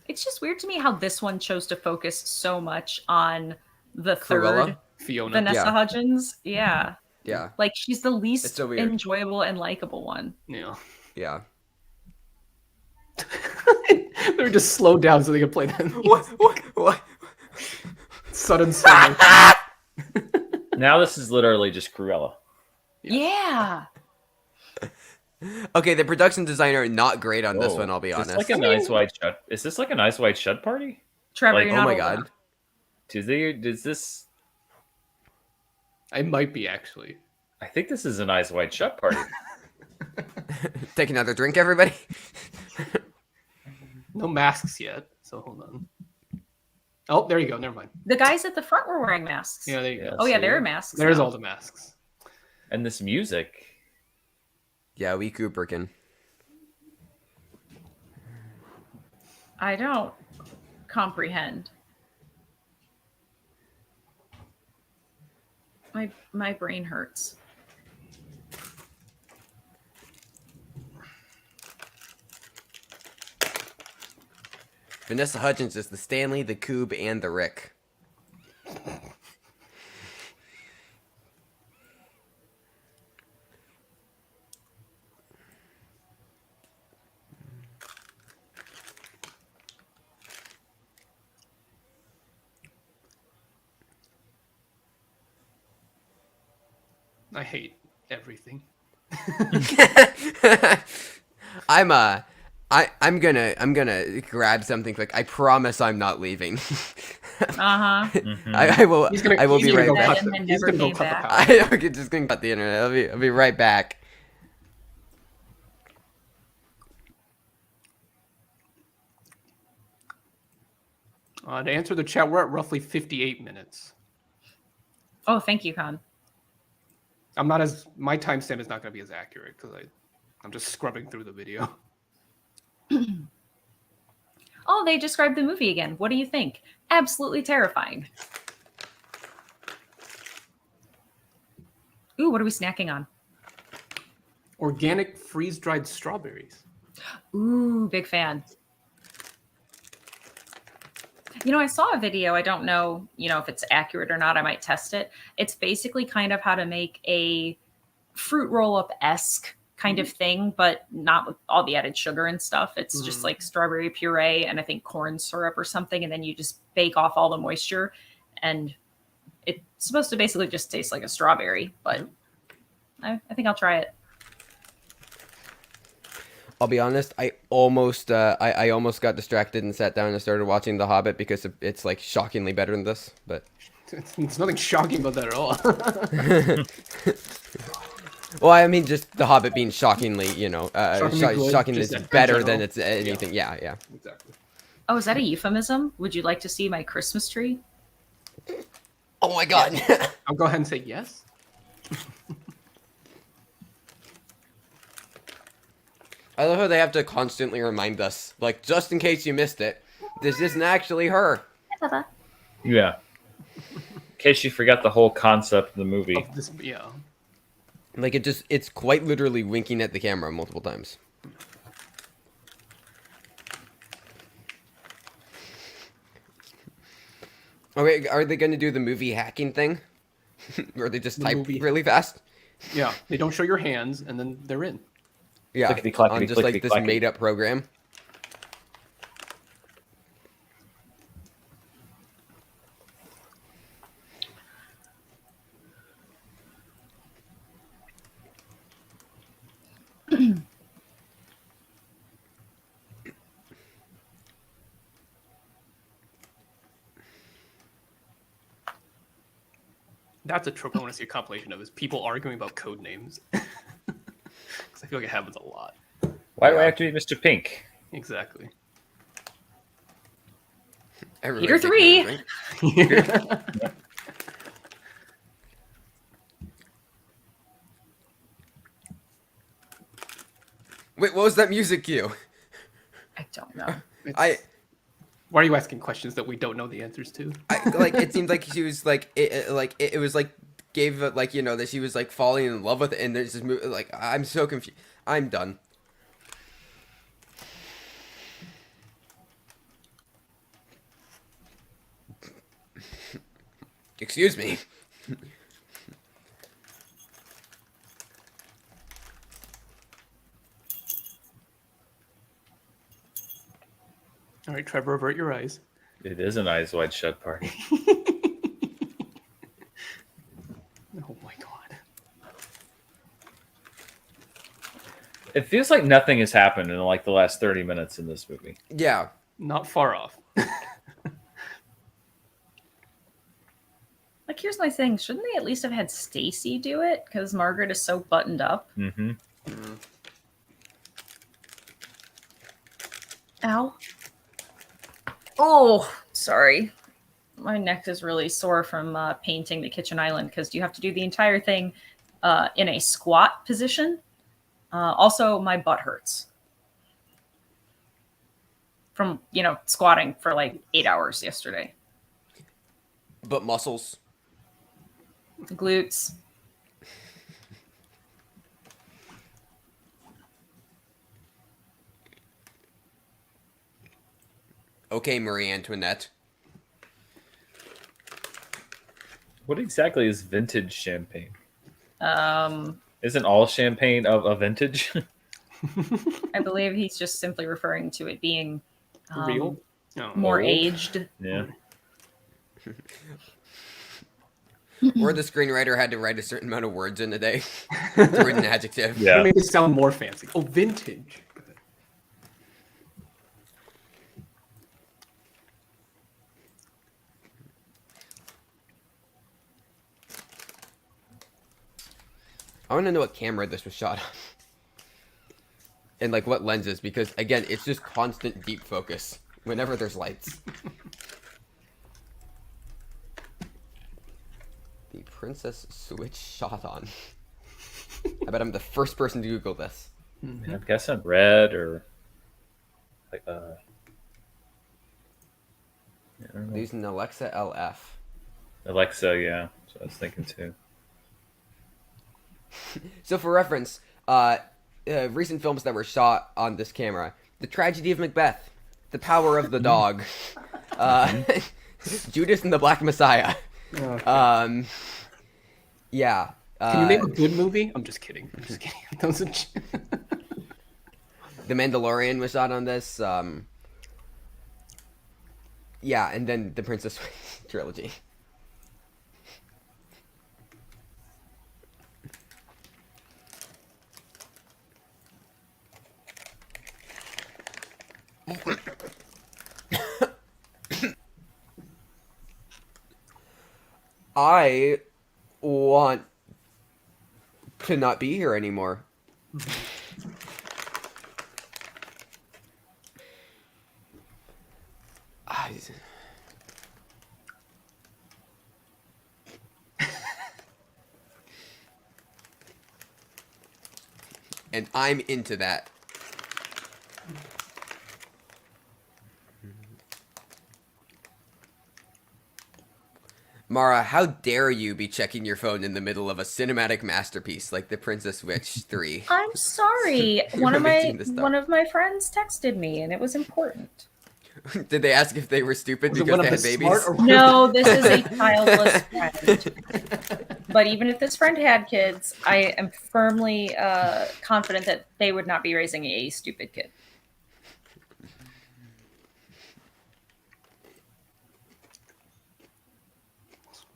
It's just weird to me how this one chose to focus so much on the Cruella? third Fiona. Vanessa Yeah. Hudgens. Yeah. Yeah, Like she's the least It's so weird. enjoyable and likable one. Yeah. yeah. They were just slowed down so they could play that What? sudden slow. Now this is literally just Cruella. Yeah. Okay, the production designer not great on this Whoa. one. I'll be Is honest. this like a nice white shut? Is this like a nice white shut party? Trevor, Like, you're Oh not my old god. enough. Does this? It might be actually. I think this is a nice white shut party. Take another drink, everybody. No masks yet, so hold on. Oh, there you go. Never mind. The guys at the front were wearing masks. Yeah, there you go. Oh yeah, see? there are masks. There's now. all the masks. And this music. Yeah, we Kubrickin. I don't comprehend. My brain hurts. Vanessa Hudgens is the Stanley, the Coob, and the Rick. I hate everything. I'm gonna grab something quick. I promise I'm not leaving. Uh-huh. I will. He's gonna- I will he's be gonna right go back. cut the- And he's never gonna go came cut the back. power. I'm just gonna cut the internet. I'll be right back. To answer the chat, we're at roughly 58 minutes. Oh, thank you, Con. My timestamp is not going to be as accurate because I'm just scrubbing through the video. Oh, they described the movie again. What do you think? Absolutely terrifying. Ooh, what are we snacking on? Organic freeze-dried strawberries. Ooh, big fan. I saw a video. I don't know, if it's accurate or not. I might test it. It's basically kind of how to make a fruit roll-up-esque kind of thing, but not with all the added sugar and stuff. It's just like strawberry puree and I think corn syrup or something. And then you just bake off all the moisture. And it's supposed to basically just taste like a strawberry. But I think I'll try it. I'll be honest. I almost got distracted and sat down and started watching The Hobbit because it's like shockingly better than this. But It's nothing shocking about that at all. well, I mean, just The Hobbit being shockingly, shockingly just in better general. than it's anything. Yeah. Exactly. Oh, is that a euphemism? Would you like to see my Christmas tree? Oh my god. I'll go ahead and say yes. I love how they have to constantly remind us, like, just in case you missed it, this isn't actually her. Yeah. In case you forgot the whole concept of the movie. Of this, yeah. Like, it's quite literally winking at the camera multiple times. Okay, are they going to do the movie hacking thing? Where they just The type movie. really fast? Yeah, they don't show your hands, and then they're in. Yeah, Clickety-clackety, on just like this clickety-clackety. made-up program. That's a trope I want to see a compilation of, is people arguing about code names. Because I feel like it happens a lot. Why do I have to be Mr. Pink? Exactly. Everybody Peter takes 3. everything. Wait, what was that music cue? I don't know. I Why are you asking questions that we don't know the answers to? like it seemed like she was like it was like gave it like, you know, that she was like falling in love with it, and there's this movie, like, I'm so confused. I'm done. Excuse me. All right, Trevor, avert your eyes. It is an Eyes Wide Shut party. Oh my god. It feels like nothing has happened in like the last 30 minutes in this movie. Yeah. Not far off. Like, here's my thing. Shouldn't they at least have had Stacy do it? Because Margaret is so buttoned up. Mm-hmm. Ow. Oh, sorry. My neck is really sore from painting the kitchen island, because you have to do the entire thing in a squat position. Also, my butt hurts from, squatting for like 8 hours yesterday. But muscles. Glutes. Okay, Marie Antoinette. What exactly is vintage champagne? Um, Isn't all champagne of a vintage? I believe he's just simply referring to it being Real? No. more Old. aged. Yeah. Or the screenwriter had to write a certain amount of words in a day to write an adjective. It Yeah. made it sound more fancy. Oh, vintage. I want to know what camera this was shot on. And like what lenses, because again, it's just constant deep focus whenever there's lights. The Princess Switch shot on. I bet I'm the first person to Google this. I'm guessing red or like I don't know. Using Alexa LF. Alexa, yeah. So I was thinking too. So for reference, recent films that were shot on this camera: The Tragedy of Macbeth, The Power of the Dog, Judas and the Black Messiah. Okay. Yeah. Can you name a good movie? I'm just kidding. I'm just kidding. Those are The Mandalorian was shot on this. Yeah, and then the Princess trilogy. I want to not be here anymore. I... And I'm into that. Mara, how dare you be checking your phone in the middle of a cinematic masterpiece like The Princess Witch 3? I'm sorry. You were mixing this One up. of my friends texted me, and it was important. Did they ask if they were stupid Was it because one they of had the babies? smart or No, this is a childless friend. But even if this friend had kids, I am firmly confident that they would not be raising a stupid kid.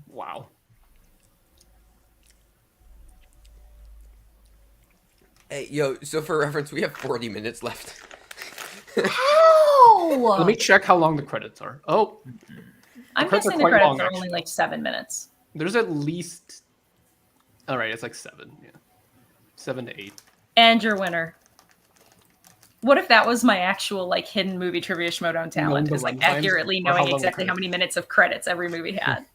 Wow. Hey, yo, so for reference, we have 40 minutes left. How? Let me check how long the credits are. Oh, I'm credits are guessing the quite credits long, are actually. only like 7 minutes. there's at least. All right, it's like 7. Yeah, 7 to 8. And your winner. What if that was my actual like hidden movie trivia schmodown talent? the Is like runtimes accurately or how knowing long the exactly how many minutes of credits every movie had.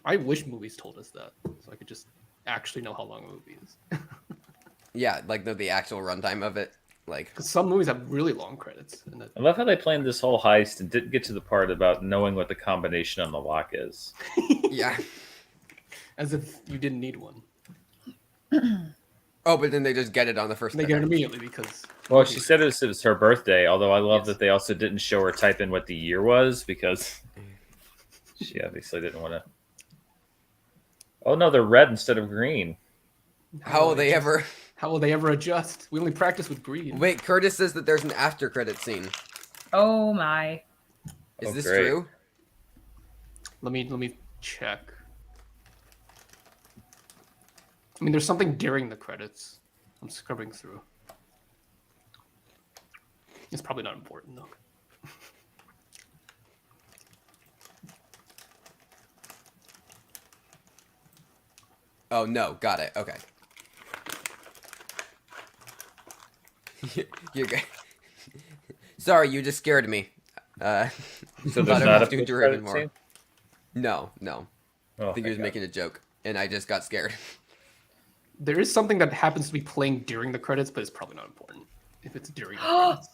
I wish movies told us that, so I could just actually know how long a movie is. Yeah, like the actual runtime of it. Like, Because some movies have really long credits. And that, I love how they planned this whole heist and didn't get to the part about knowing what the combination on the lock is. yeah. as if you didn't need one. Oh, but then they just get it on the first And they get it attempt. immediately because. Well, she said it was her birthday, although I love Yes. that they also didn't show her type in what the year was because she obviously didn't want to. Oh no, they're red instead of green. How will they ever... How will they ever adjust? We only practice with green. Wait, Curtis says that there's an after credit scene. Oh my. Is Oh, this great. true? Let me check. I mean, there's something during the credits. I'm scrubbing through. It's probably not important though. Oh, no. Got it. Okay. You're good. Sorry, you just scared me. So thought there's I not a was doing to her post-credit anymore. scene? No. Oh, I think he was thank God. making a joke, and I just got scared. There is something that happens to be playing during the credits, but it's probably not important if it's during the credits.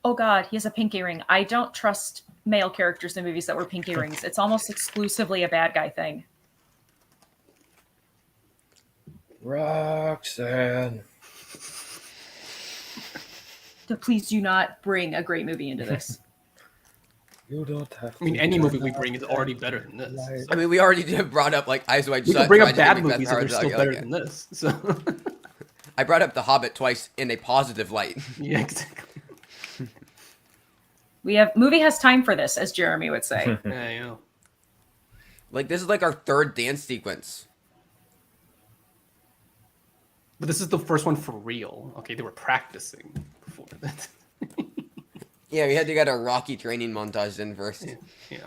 Oh god, he has a pinky ring. I don't trust male characters in movies that wear pinky rings. It's almost exclusively a bad guy thing. Roxanne. So please do not bring a great movie into this. You don't have I mean, any movie we bring is already better than this. So I mean, we already did brought up, like, Eyes Wide we Shut. can bring up Tragedy bad Macbeth, movies and they're Hard still Dog, better okay. than this. So I brought up The Hobbit twice in a positive light. yeah, exactly. Movie has time for this, as Jeremy would say. Yeah, you know. Like, this is like our third dance sequence. But this is the first one for real. Okay, they were practicing before that. Yeah, we had to get a Rocky training montage in first. Yeah.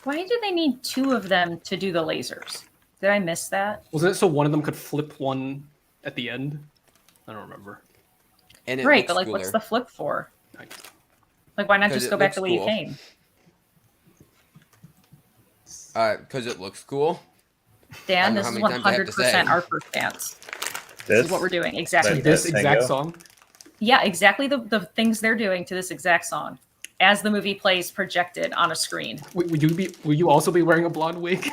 Why did they need 2 of them to do the lasers? Did I miss that? Wasn't it so one of them could flip one at the end? I don't remember. And it Right, looks but like, cooler. what's the flip for? I- Like, why not 'Cause just it go back looks the way cool. you came? Because it looks cool. Dan, know this how is many times I have to 100% say. our first dance. This is what we're doing. Exactly. Right. This That exact tango? song. Yeah, exactly the things they're doing to this exact song as the movie plays projected on a screen. Will you also be wearing a blonde wig?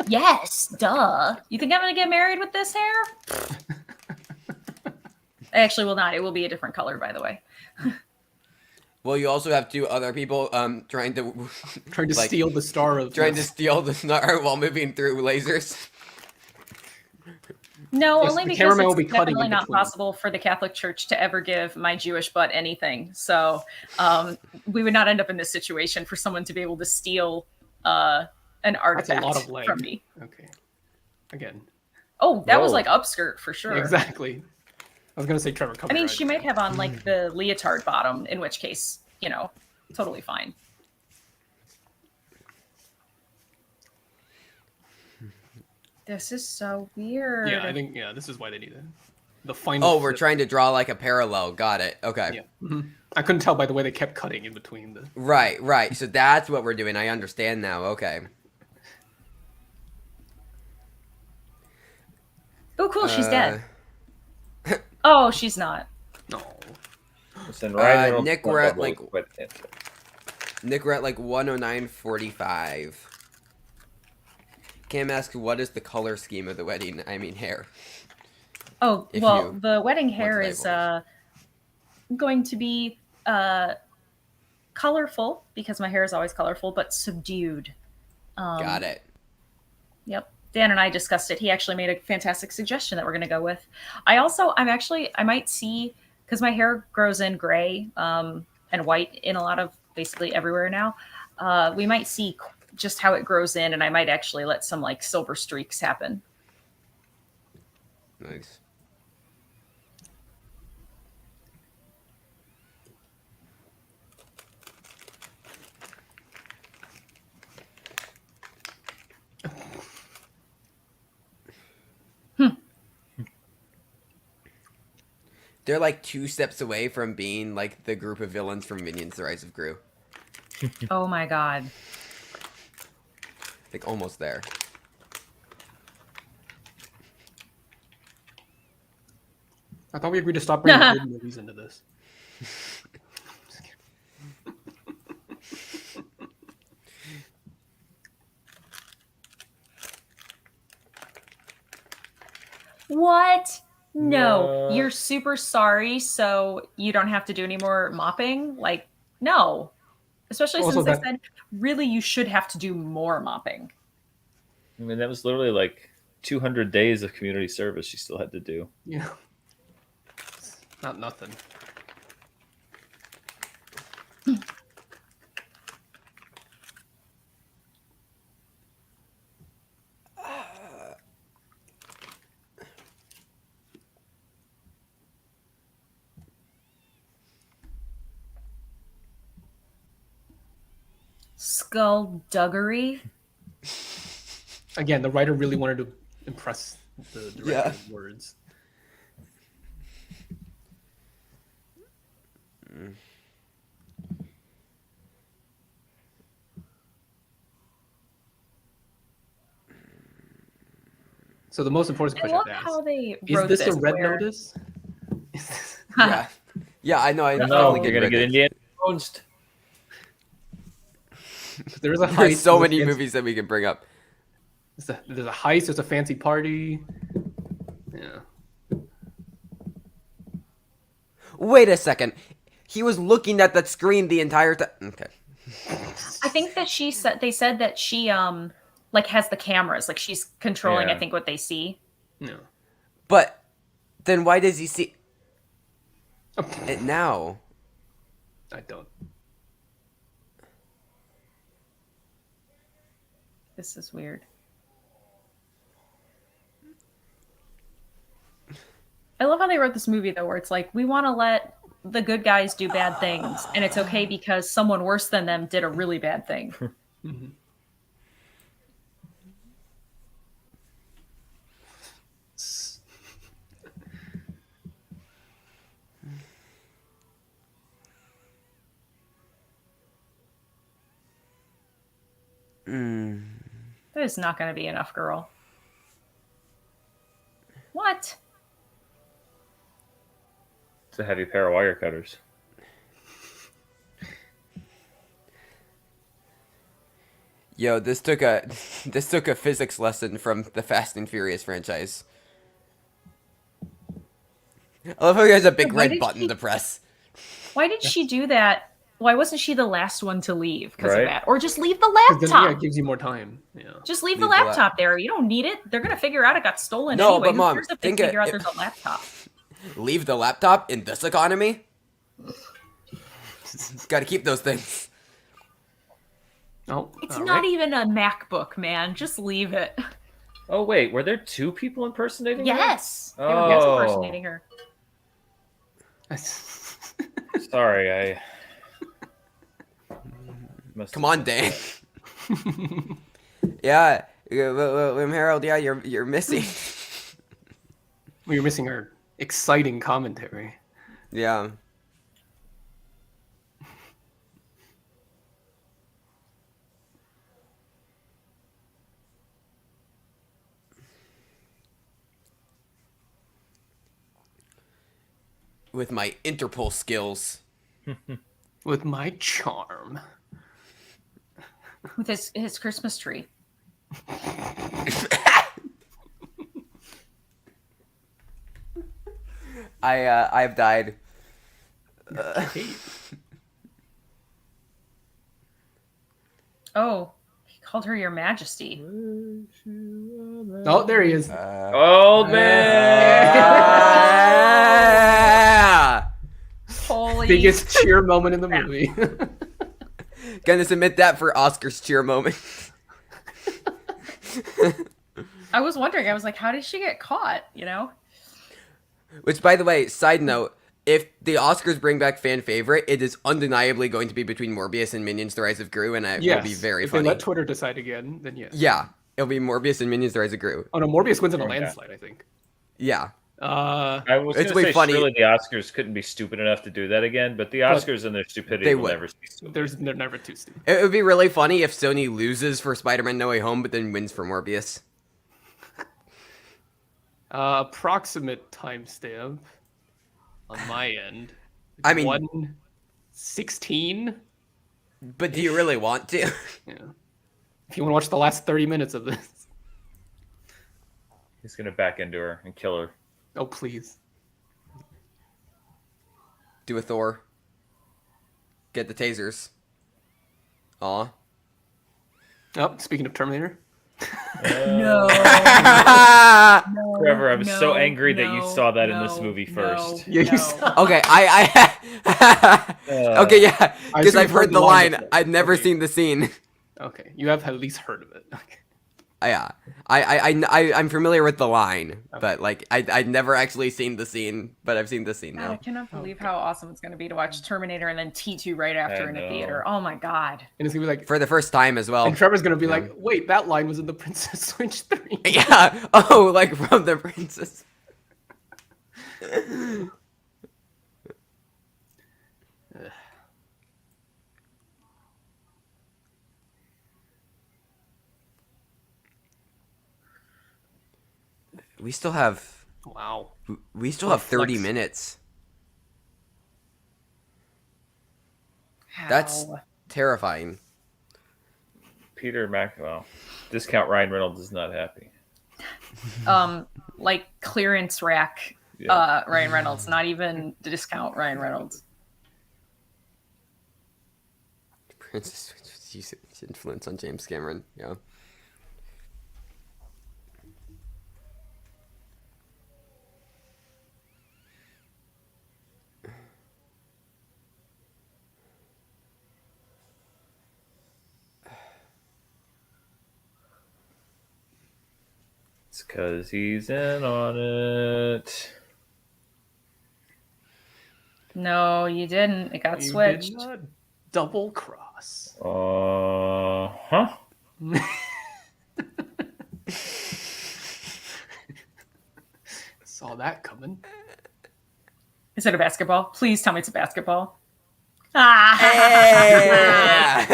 Yes, duh. You think I'm going to get married with this hair? I actually will not. It will be a different color, by the way. Well, you also have 2 other people trying to Trying to like, steal the star of trying to steal the star while moving through lasers. No, Yes, only the because cameraman will be it's cutting definitely in not between. possible for the Catholic Church to ever give my Jewish butt anything. So we would not end up in this situation for someone to be able to steal an That's a artifact lot of leg. from me. Okay. Again. Oh, that was Whoa. like upskirt for sure. Exactly. I was gonna say Trevor. Cover I mean, your she eyes. might have on like the leotard bottom, in which case, totally fine. This is so weird. Yeah, I think this is why they need it. The final. Oh, we're flip. trying to draw like a parallel. Got it. Okay. Yeah. I couldn't tell by the way they kept cutting in between the. Right. So that's what we're doing. I understand now. Okay. Oh, cool. She's dead. Oh, she's not. No. Listen, Ryan Reynolds Nick, Bubble we're at, is like- quite handsome. Nick, we're at like 109.45. Cam asks, what is the color scheme of the wedding? I mean, hair. Oh, If well, you the wedding want hair to is divulge. going to be colorful, because my hair is always colorful, but subdued. Got it. Yep. Dan and I discussed it. He actually made a fantastic suggestion that we're going to go with. I might see, because my hair grows in gray and white in a lot of, basically everywhere now. We might see just how it grows in, and I might actually let some like silver streaks happen. Nice. They're like 2 steps away from being like the group of villains from Minions: The Rise of Gru. Oh my god. Like almost there. I thought we agreed to stop bringing good movies into this. What? No, What? you're super sorry, so you don't have to do any more mopping? Like, no. Especially Also since they that- said, really, you should have to do more mopping. I mean, that was literally like 200 days of community service she still had to do. Yeah. Not nothing. Skullduggery? Again, the writer really wanted to impress the director Yeah. with words. So the most important I question love I have to how ask, they is wrote this a this red where- notice? Is this- Yeah. Yeah, I know. I No, definitely you're gonna get Indiana Jones. There's a heist. There's so there's a many fancy- movies that we can bring up. There's a heist. There's a fancy party. Yeah. Wait a second. He was looking at that screen the entire time. Okay. I think that they said that she like has the cameras, like she's controlling, Yeah. I think, what they see. No. But then why does he see it now? I don't. This is weird. I love how they wrote this movie though, where it's like, we want to let the good guys do bad things, and it's okay because someone worse than them did a really bad thing. Mhm. That is not going to be enough, girl. What? It's a heavy pair of wire cutters. Yo, this took a physics lesson from the Fast and Furious franchise. I love how he has a big Why red did button she- to press. Why did she do that? Why wasn't she the last one to leave because Right. of that? Or just leave the 'Cause then, yeah, laptop. it gives you more time. Yeah. Just leave the Leave the lap- laptop there. You don't need it. They're gonna figure out it got stolen No, anyway. but Mom, Who cares if they think figure out it- there's a laptop? Leave the laptop in this economy? Gotta keep those things. Oh, It's all not right. even a MacBook, man. Just leave it. Oh wait, were there 2 people impersonating her? Yes. They were Oh. impersonating her. Sorry, I must Come on, Dan. Yeah, William Harold. Yeah, you're missing. Well, you're missing our exciting commentary. Yeah. With my Interpol skills. With my charm. with his Christmas tree. I've died. Oh, he called her Your Majesty. Oh, there he is. Oh man! Holy Biggest cheer moment in the movie. Gonna submit that for Oscar's cheer moment. I was wondering. I was like, how did she get caught? You know? Which, by the way, side note, if the Oscars bring back fan favorite, it is undeniably going to be between Morbius and Minions: The Rise of Gru, and it will be very if funny. they let Twitter decide again, then yes. Yeah, it'll be Morbius and Minions: The Rise of Gru. Oh no, Morbius wins in a Okay. landslide, I think. Yeah. I was It's going to way say funny. surely the Oscars couldn't be stupid enough to do that again, but the Oscars and their stupidity They will would. never be stupid. They're never too stupid. It would be really funny if Sony loses for Spider-Man: No Way Home, but then wins for Morbius. Approximate timestamp on my end. I mean- 1:16. But do you really want to? Yeah. If you want to watch the last 30 minutes of this. He's going to back into her and kill her. Oh please. Do a Thor. Get the tasers. Aw. Oh, speaking of Terminator. No. Trevor, I'm so angry that you saw that in this movie first. Yeah, you saw- Okay, I okay, yeah, I because assume I've you've heard the line. before. I've never Okay. seen the scene. Okay, you have at least heard of it. Okay. Yeah, I'm familiar with the line, but like I'd never actually seen the scene, but I've seen the scene God, I now. cannot believe how awesome it's going to be to watch Terminator and then T2 right after I in a know. theater. Oh my god. And it's gonna be like, For the first time as well. and Trevor's gonna be Yeah. like, wait, that line was in the Princess Switch 3. Yeah. Oh, like from the princess. We still have Wow. 30 flex. minutes. That's How? terrifying. Peter Well, discount Ryan Reynolds is not happy. Like clearance rack Yeah. Ryan Reynolds, not even discount Ryan Reynolds. Princess Switch's influence on James Cameron. Yeah. It's because he's in on it. No, you didn't. It got You switched. did not double cross. Huh? Saw that coming. Is it a basketball? Please tell me it's a basketball. Ah! Yeah.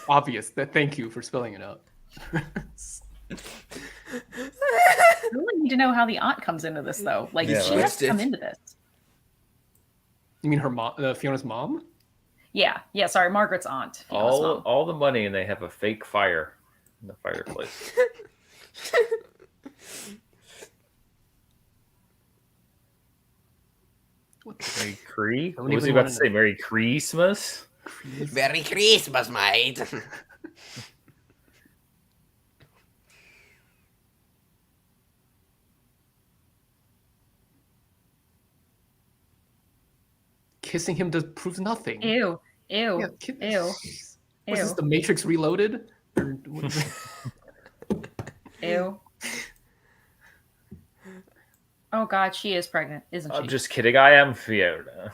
Obvious. Thank you for spelling it out. I really need to know how the aunt comes into this, though. Like, Yeah, she right. has to come into this. You mean her mom, Fiona's mom? Yeah. Sorry, Margaret's aunt. Fiona's mom. All the money, and they have a fake fire in the fireplace. Merry Cree? Don't What was he even about to wanna say? Merry Christmas? Merry Christmas, mate. Kissing him proves nothing. Ew. Ew. Yeah, Ew. Was this Ew. the Matrix Reloaded? Or what- Ew. Oh God, she is pregnant, isn't she? I'm just kidding. I am Fiona.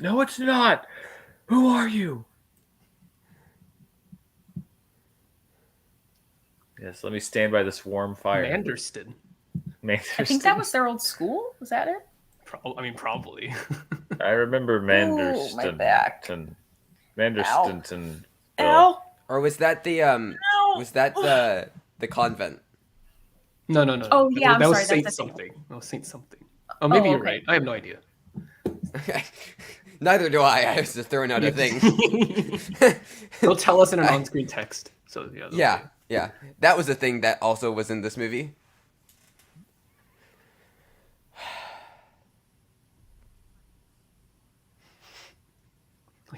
No, it's not. Who are you? Yes, let me stand by this warm fire. Manderston. I think that was their old school. Was that it? Probably. I remember Manderston. my back. Manderston. Ow. Or was that the the convent. No. Oh, yeah, I'm that was sorry, Saint that's the thing. something. That was Saint something. Oh, maybe you're okay. right. I have no idea. Okay. Neither do I. I was just throwing out a thing. They'll tell us in an on-screen text. So yeah. Yeah, yeah. That was a thing that also was in this movie.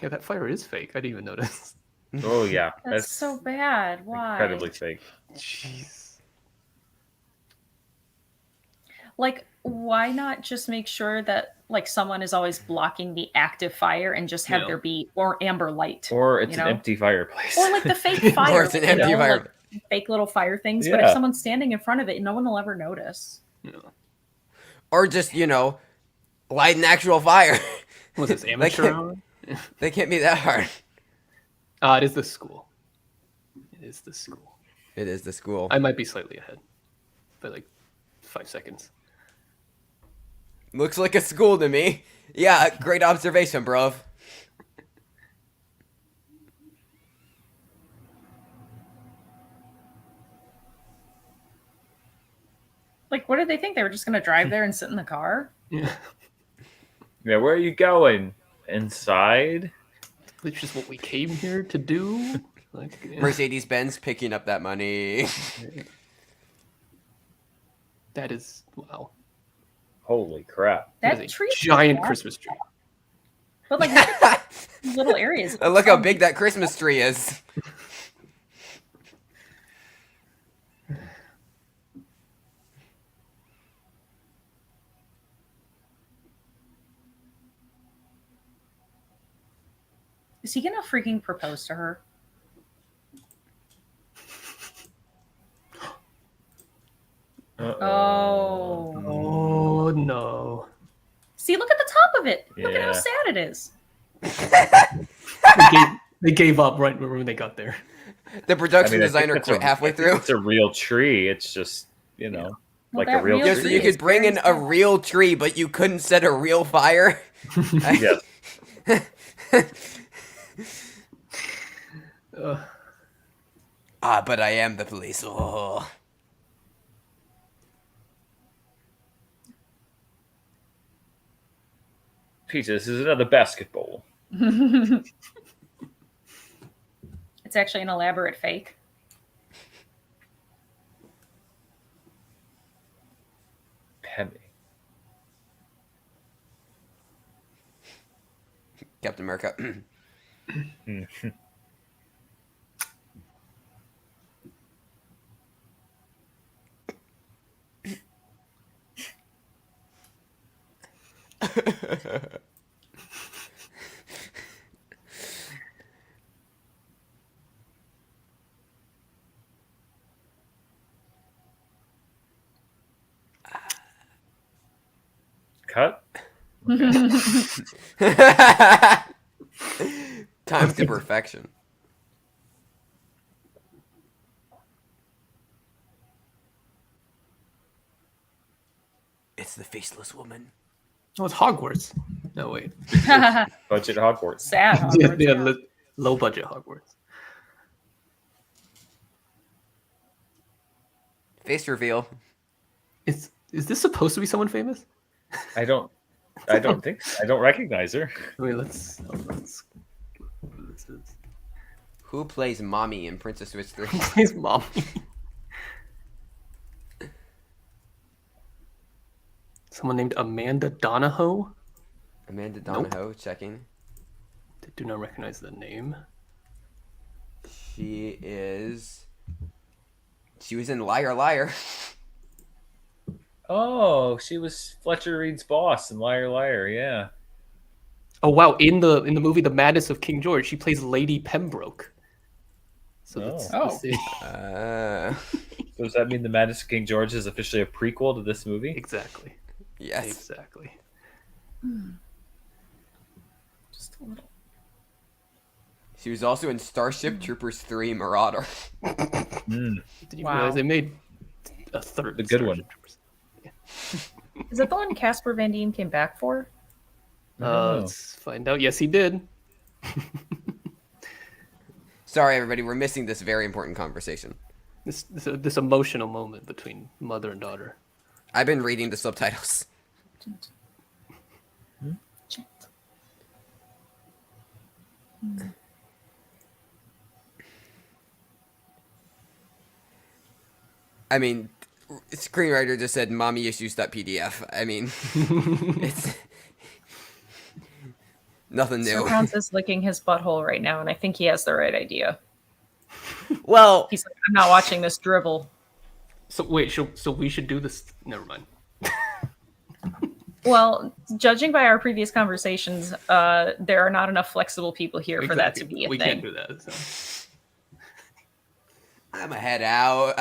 Yeah, that fire is fake. I didn't even notice. Oh yeah, That's so bad. Why? incredibly fake. Jeez. Like, why not just make sure that like someone is always blocking the active fire and just have Yeah. there be or amber light, Or it's you an know? empty fireplace. Or like the fake fire, Or it's an empty fire. like fake little fire things. But if Yeah. someone's standing in front of it, no one will ever notice. Yeah. Or just, light an actual fire. Was this They amateur can't- hour? They can't be that hard. It is the school. It is the school. It is the school. I might be slightly ahead by like 5 seconds. Looks like a school to me. Yeah, great observation, bruv. Like, what did they think? They were just going to drive there and sit in the car? Yeah. Yeah, where are you going? Inside? Which is what we came here to do. Like, yeah. Mercedes-Benz picking up that money. That is wow. Holy crap. That That is a tree, giant Christmas tree. But like, look at these little areas. Look how big that Christmas tree is. Is he gonna freaking propose to her? Oh. Oh no. See, look at the top of it. Look at how Yeah. sad it is. They gave up right when they got there. The production I think designer that's quit halfway I think through. It's a real tree. It's just, like a that real real Just so tree. you could bring in a Very sad. real tree, but you couldn't set a real fire. Yes. But I am the police. Oh. Pizza, this is another basketball. It's actually an elaborate fake. Penny. Captain America. Cut? Times to perfection. It's the faceless woman. Oh, it's Hogwarts. No wait. Budget Hogwarts. Sad. Yeah, Hogwarts, yeah, yeah. low budget Hogwarts. Face reveal. Is this supposed to be someone famous? I don't think I don't recognize her. I mean, let's this is. Who plays Mommy in Princess Switch 3? His mom. Someone named Amanda Donahoe. Amanda Nope. Donahoe checking. I do not recognize the name. She was in Liar Liar. Oh, she was Fletcher Reed's boss in Liar Liar, yeah. Oh wow! In the movie The Madness of King George, she plays Lady Pembroke. So that's Oh. Uh, So does that mean The Madness of King George is officially a prequel to this movie? exactly. yes. Exactly. Just a little. She was also in Starship Troopers 3 Marauder. Did you Wow. realize they made a third? The good one. Starship Troopers? Is that the one Casper Van Dien came back for? Oh. Let's find out. Yes, he did. Sorry, everybody, we're missing this very important conversation. This emotional moment between mother and daughter. I've been reading the subtitles. I mean, screenwriter just said mommy issues.pdf. I mean, it's nothing Sir new. Pounce is licking his butthole right now, and I think he has the right idea. Well, He's like, I'm not watching this drivel. So wait, so we should do this. Never mind. Well, judging by our previous conversations, there are not enough flexible people here for that to be a we thing. can't do that. So. I'm a head out.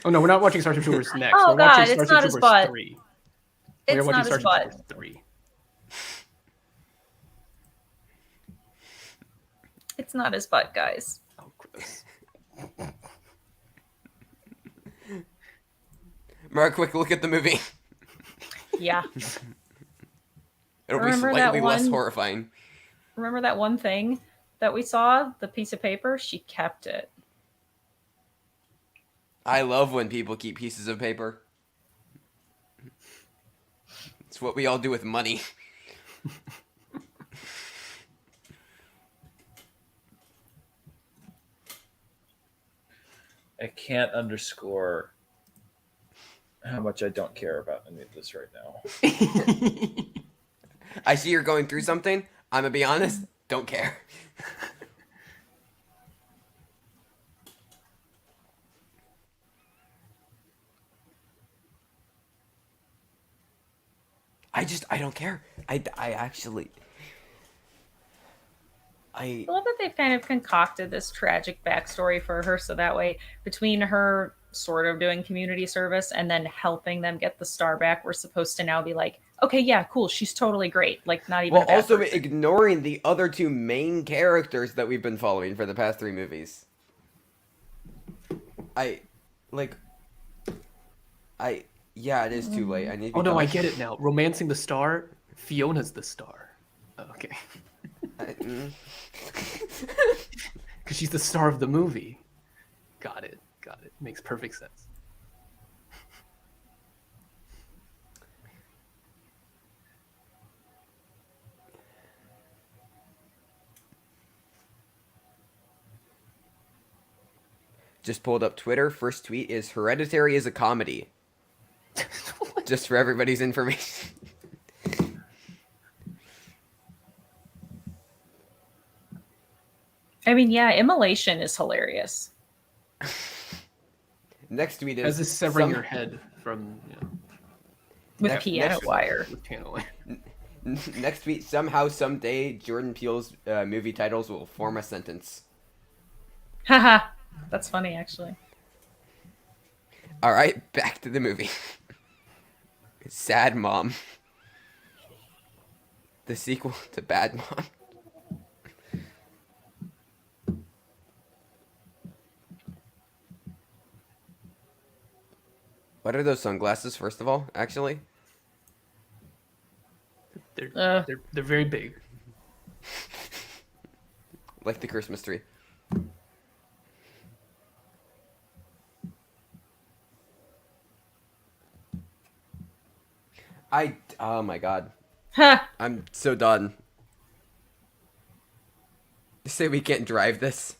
Oh no, we're not watching Starship Troopers next. Oh, we're watching God, it's Starship not his Troopers butt. 3. It's We're watching not his Starship butt. Troopers 3. It's not his butt, guys. Oh, gross. Mark, quick look at the movie. Yeah. It'll Remember be that slightly less one- horrifying. Remember that one thing that we saw? The piece of paper? She kept it. I love when people keep pieces of paper. It's what we all do with money. I can't underscore how much I don't care about any of this right now. I see you're going through something. I'm gonna be honest. Don't care. I don't care. I actually. I love that they've kind of concocted this tragic backstory for her, so that way, between her sort of doing community service and then helping them get the star back, we're supposed to now be like, okay, yeah, cool, she's totally great. Like, not even. Well, a bad also person. ignoring the other two main characters that we've been following for the past 3 movies. Yeah, it is too late. I need. To Oh be no, I done. get it now. Romancing the Star. Fiona's the star. Oh, okay. Because she's the star of the movie. Got it. Makes perfect sense. Just pulled up Twitter. First tweet is Hereditary is a comedy. Just for everybody's information. I mean, yeah, immolation is hilarious. Next tweet is As is severing your head from With Next- piano next- wire. with piano wire. Next tweet, somehow someday Jordan Peele's movie titles will form a sentence. Haha. That's funny, actually. All right, back to the movie. Sad Mom. The sequel to Bad Mom. What are those sunglasses, first of all, actually? They're very big. Like the Christmas tree. Oh my god. Ha! I'm so done. You say we can't drive this?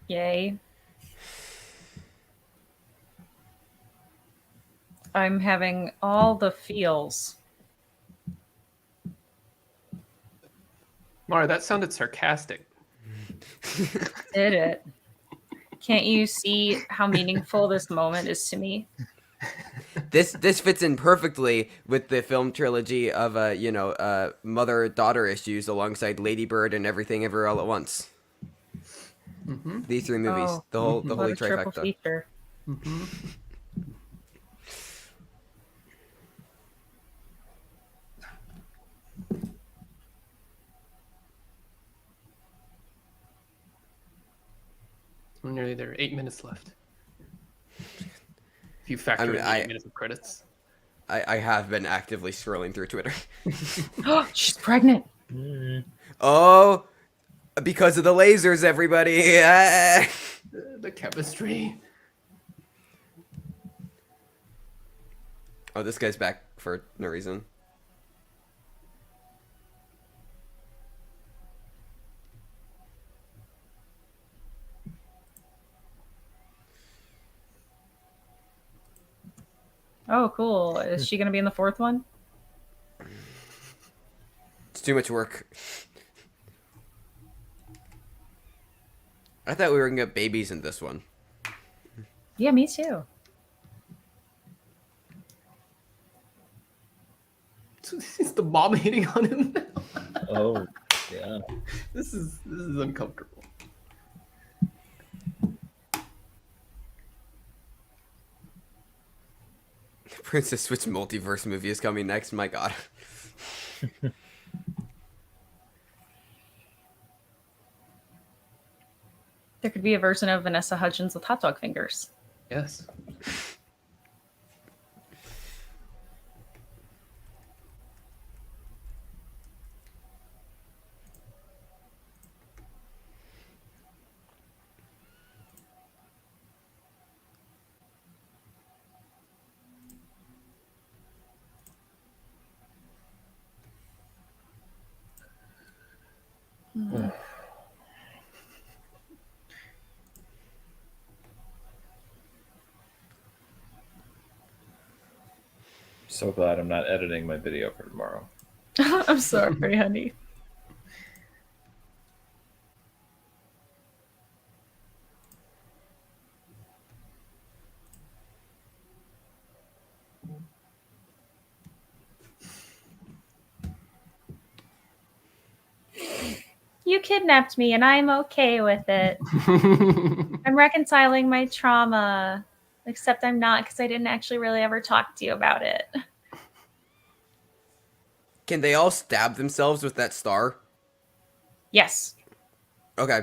Yay. I'm having all the feels. Mara, that sounded sarcastic. Did it? Can't you see how meaningful this moment is to me? This fits in perfectly with the film trilogy of mother-daughter issues alongside Lady Bird and Everything Everywhere All at Once. Mm-hmm. These 3 movies, Oh, the what holy a triple trifecta. feature. Mm-hmm. We're nearly there. 8 minutes left. If you factor in the 8 minutes of credits. I have been actively scrolling through Twitter. She's pregnant. Oh, because of the lasers, everybody. The chemistry. Oh, this guy's back for no reason. Oh, cool. Is she gonna be in the fourth one? It's too much work. I thought we were gonna get babies in this one. Yeah, me too. Is the mom hitting on him now? Oh, yeah. This is uncomfortable. Princess Switch multiverse movie is coming next. My God. There could be a version of Vanessa Hudgens with hot dog fingers. Yes. So glad I'm not editing my video for tomorrow. I'm sorry, honey. You kidnapped me and I'm okay with it. I'm reconciling my trauma. Except I'm not because I didn't actually really ever talk to you about it. Can they all stab themselves with that star? Yes. Okay.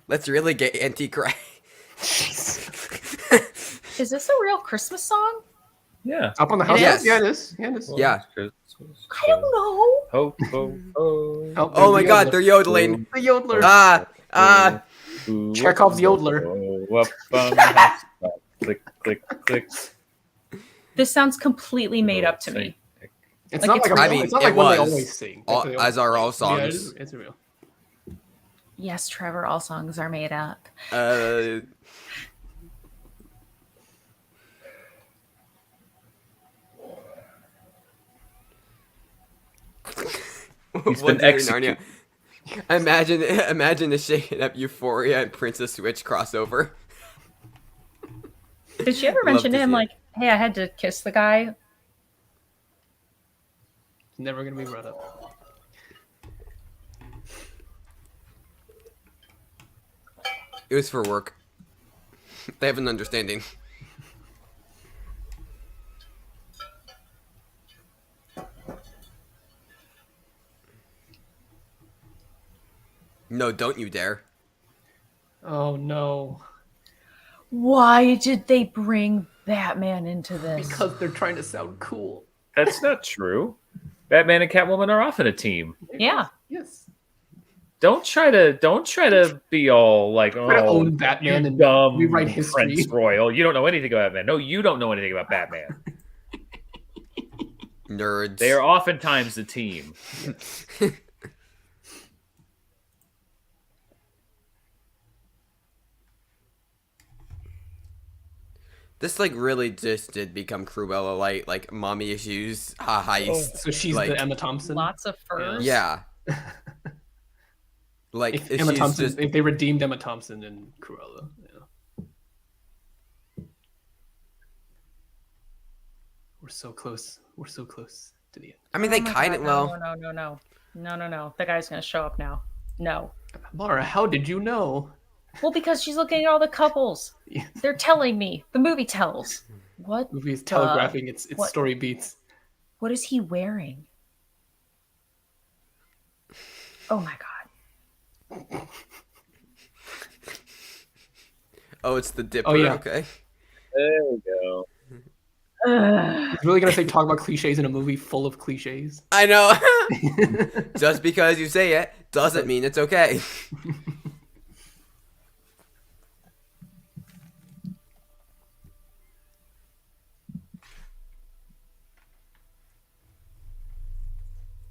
Let's really get anti-cry. Is this a real Christmas song? Yeah. Up on the house? Yes. Yeah, it is. Yeah, it is. Yeah. I don't know. Ho, ho, ho. Oh my God, they're yodeling. The yodeler. Chekhov's yodeler. Up on the house. Click, click, click. This sounds completely made up to me. It's Like, not it's like, real. it's not it like what they was. always sing. All, Like, as are all yeah, songs. it's real. Yes, Trevor, all songs are made up. He's What's been in executed. Narnia? Imagine the shaking up Euphoria and Princess Switch crossover. Did she ever Love mention to to him, see it. like, hey, I had to kiss the guy? It's never going to be brought up. It was for work. They have an understanding. No, don't you dare. Oh, no. Why did they bring Batman into this? Because they're trying to sound cool. That's not true. Batman and Catwoman are often a team. Yeah. Yes. Don't try to be all like, Try to oh, own Batman you and dumb rewrite history. Prince Royal. You don't know anything about Batman. No, you don't know anything about Batman. Nerds. They are oftentimes a team. This like really just did become Cruella light, like mommy issues, heist. So she's like, the Emma Thompson. Lots of furs. Yeah. Like If she's Emma Thompson, just if they redeemed Emma Thompson and Cruella, yeah. We're so close. We're so close to the end. I mean, they Oh my kind of God, well. No. The guy's gonna show up now. No. Mara, how did you know? Well, because she's looking at all the couples. Yeah. They're telling me. The movie tells. What? Movie is telegraphing its what? story beats. What is he wearing? Oh my God. Oh, it's the dipper. Oh, yeah. Okay. There we go. Ugh. He's really gonna say talk about cliches in a movie full of cliches. I know. Just because you say it doesn't mean it's okay.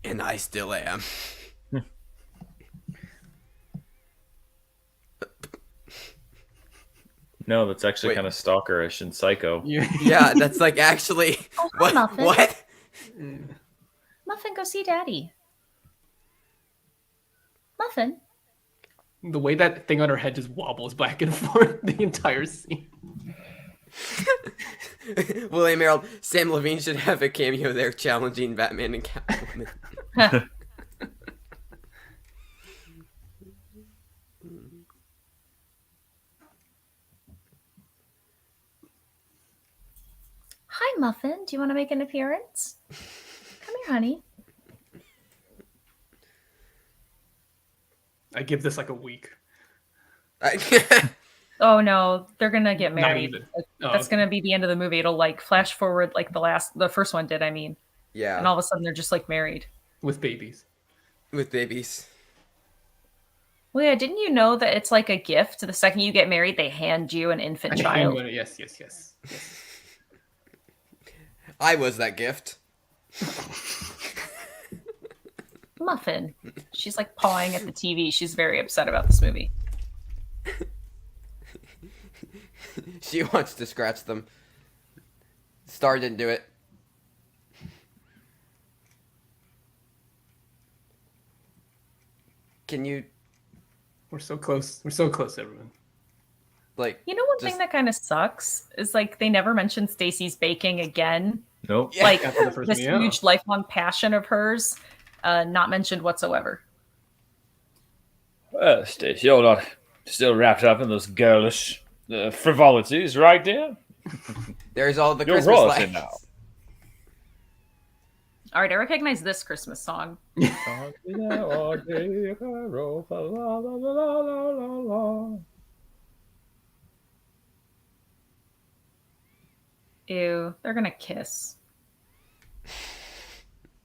And I still am. No, that's actually Wait. kind of stalkerish and psycho. Yeah, that's like actually. Oh, hi, What? Muffin. What? Muffin, go see Daddy. Muffin. The way that thing on her head just wobbles back and forth the entire scene. William Harold, Sam Levine should have a cameo there challenging Batman and Catwoman. Hi, Muffin. Do you want to make an appearance? Come here, honey. I give this like a week. Oh no, they're gonna get Not married. even. That's Okay. gonna be the end of the movie. It'll like flash forward like the first one did. I mean, and Yeah, all of a sudden they're just like married. With babies. with babies. Well, yeah, didn't you know that it's like a gift? The second you get married, they hand you an infant child. Yes. I was that gift. Muffin. She's like pawing at the TV. She's very upset about this movie. She wants to scratch them. Star didn't do it. Can you, We're so close. We're so close, everyone. like, You know, one Just- thing that kind of sucks is like they never mentioned Stacy's baking again. Nope. Yeah. Like After the first this one, yeah. huge lifelong passion of hers, not mentioned whatsoever. Well, Stacey, you're not still wrapped up in those girlish frivolities, right, dear? there's all the You're Christmas royalty lights. now. All right, I recognize this Christmas song. Ew, they're gonna kiss.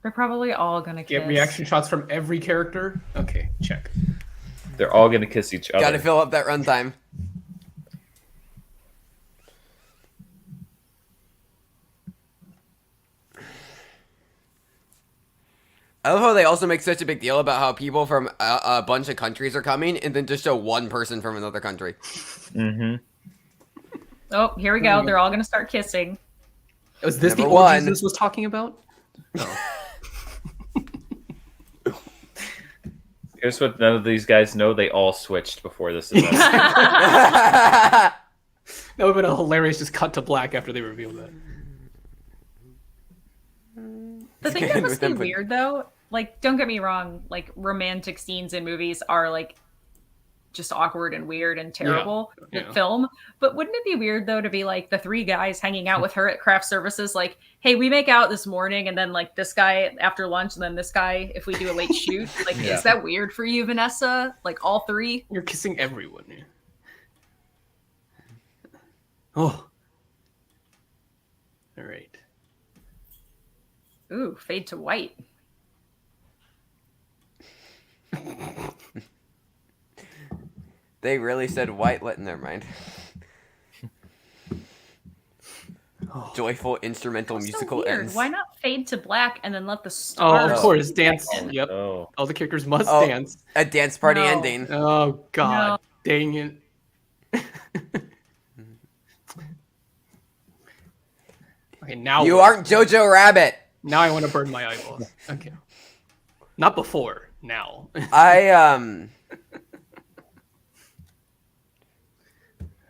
They're probably all gonna kiss. Get reaction shots from every character. Okay, check. They're all gonna kiss each other. Gotta fill up that runtime. I love how they also make such a big deal about how people from a bunch of countries are coming, and then just show one person from another country. Mm-hmm. Oh, here we go. They're all gonna start kissing. Was this the Number old one. Jesus was talking about? Here's what none of these guys know: they all switched before this event. That would have been a hilarious just cut to black after they revealed that. The thing that With must be them put- weird though, like, don't get me wrong, like romantic scenes in movies are like just awkward and weird and terrible in yeah. film. But wouldn't it be weird though to be like the three guys hanging out with her at craft services, like, hey, we make out this morning, and then like this guy after lunch, and then this guy if we do a late shoot. Like, Yeah. is that weird for you, Vanessa? Like all three? You're kissing everyone. Yeah. Oh. All right. Ooh, fade to white. They really said white. Never mind. Joyful instrumental So musical weird. ends. Why not fade to black and then let the Oh, stars? of course, dance. in? Yep. Oh, All the characters must Oh. dance. A dance party No. ending. Oh God, dang it! Okay, now You what? aren't Jojo Rabbit. Now I want to burn my eyeballs. Okay, not before. Now.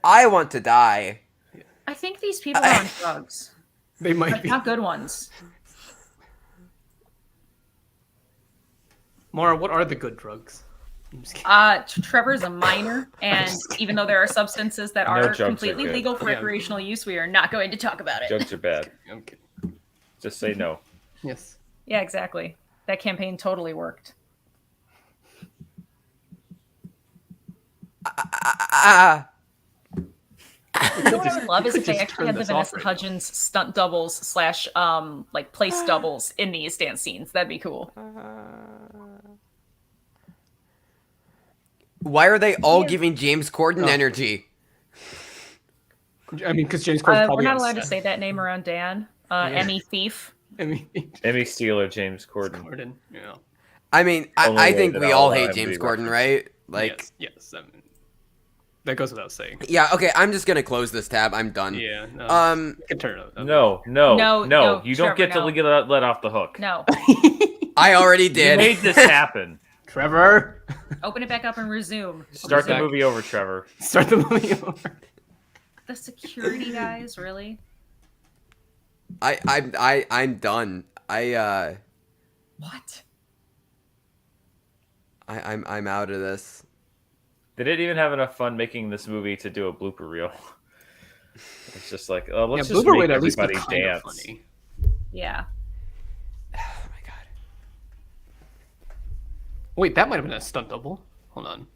I want to die. I think these people are on drugs, They might but be. not good ones. Mara, what are the good drugs? I'm just kidding. Trevor's a minor, and even though there are substances that No are drugs are completely good. legal for Yeah. recreational use, we are not going to talk about it. jokes are bad. I'm kidding. Just say no. Yes. Yeah, exactly. That campaign totally worked. You know what I would love is if they Just actually turn had the this off Vanessa right now. Hudgens stunt doubles slash like place doubles in these dance scenes. That'd be cool. Why are they all Yeah. giving James Corden Oh. energy? I mean, because James Corden's We're probably not on allowed to set. say that name around Dan. Emmy Thief. I mean, Emmy Steeler, James Corden. Corden. Yeah. I mean, Only I way think that we I'll all allow hate him to James be Corden, right? Like, yes. I mean, that goes without saying. yeah. Okay, I'm just gonna close this tab. I'm done. Yeah. No, Um, you can turn it up. No. No, You don't Trevor, get to no. get let off the hook. No. I already You did. made this happen. Trevor, Open it back up and resume. Start the Back. movie over, Trevor. start the movie over. The security guys, really? I'm done. What? I'm out of this. They didn't even have enough fun making this movie to do a blooper reel. It's just like, let's just Blooper make would at least be everybody kind dance. of funny. Yeah. Oh my god. Wait, that might have been a stunt double. Hold on.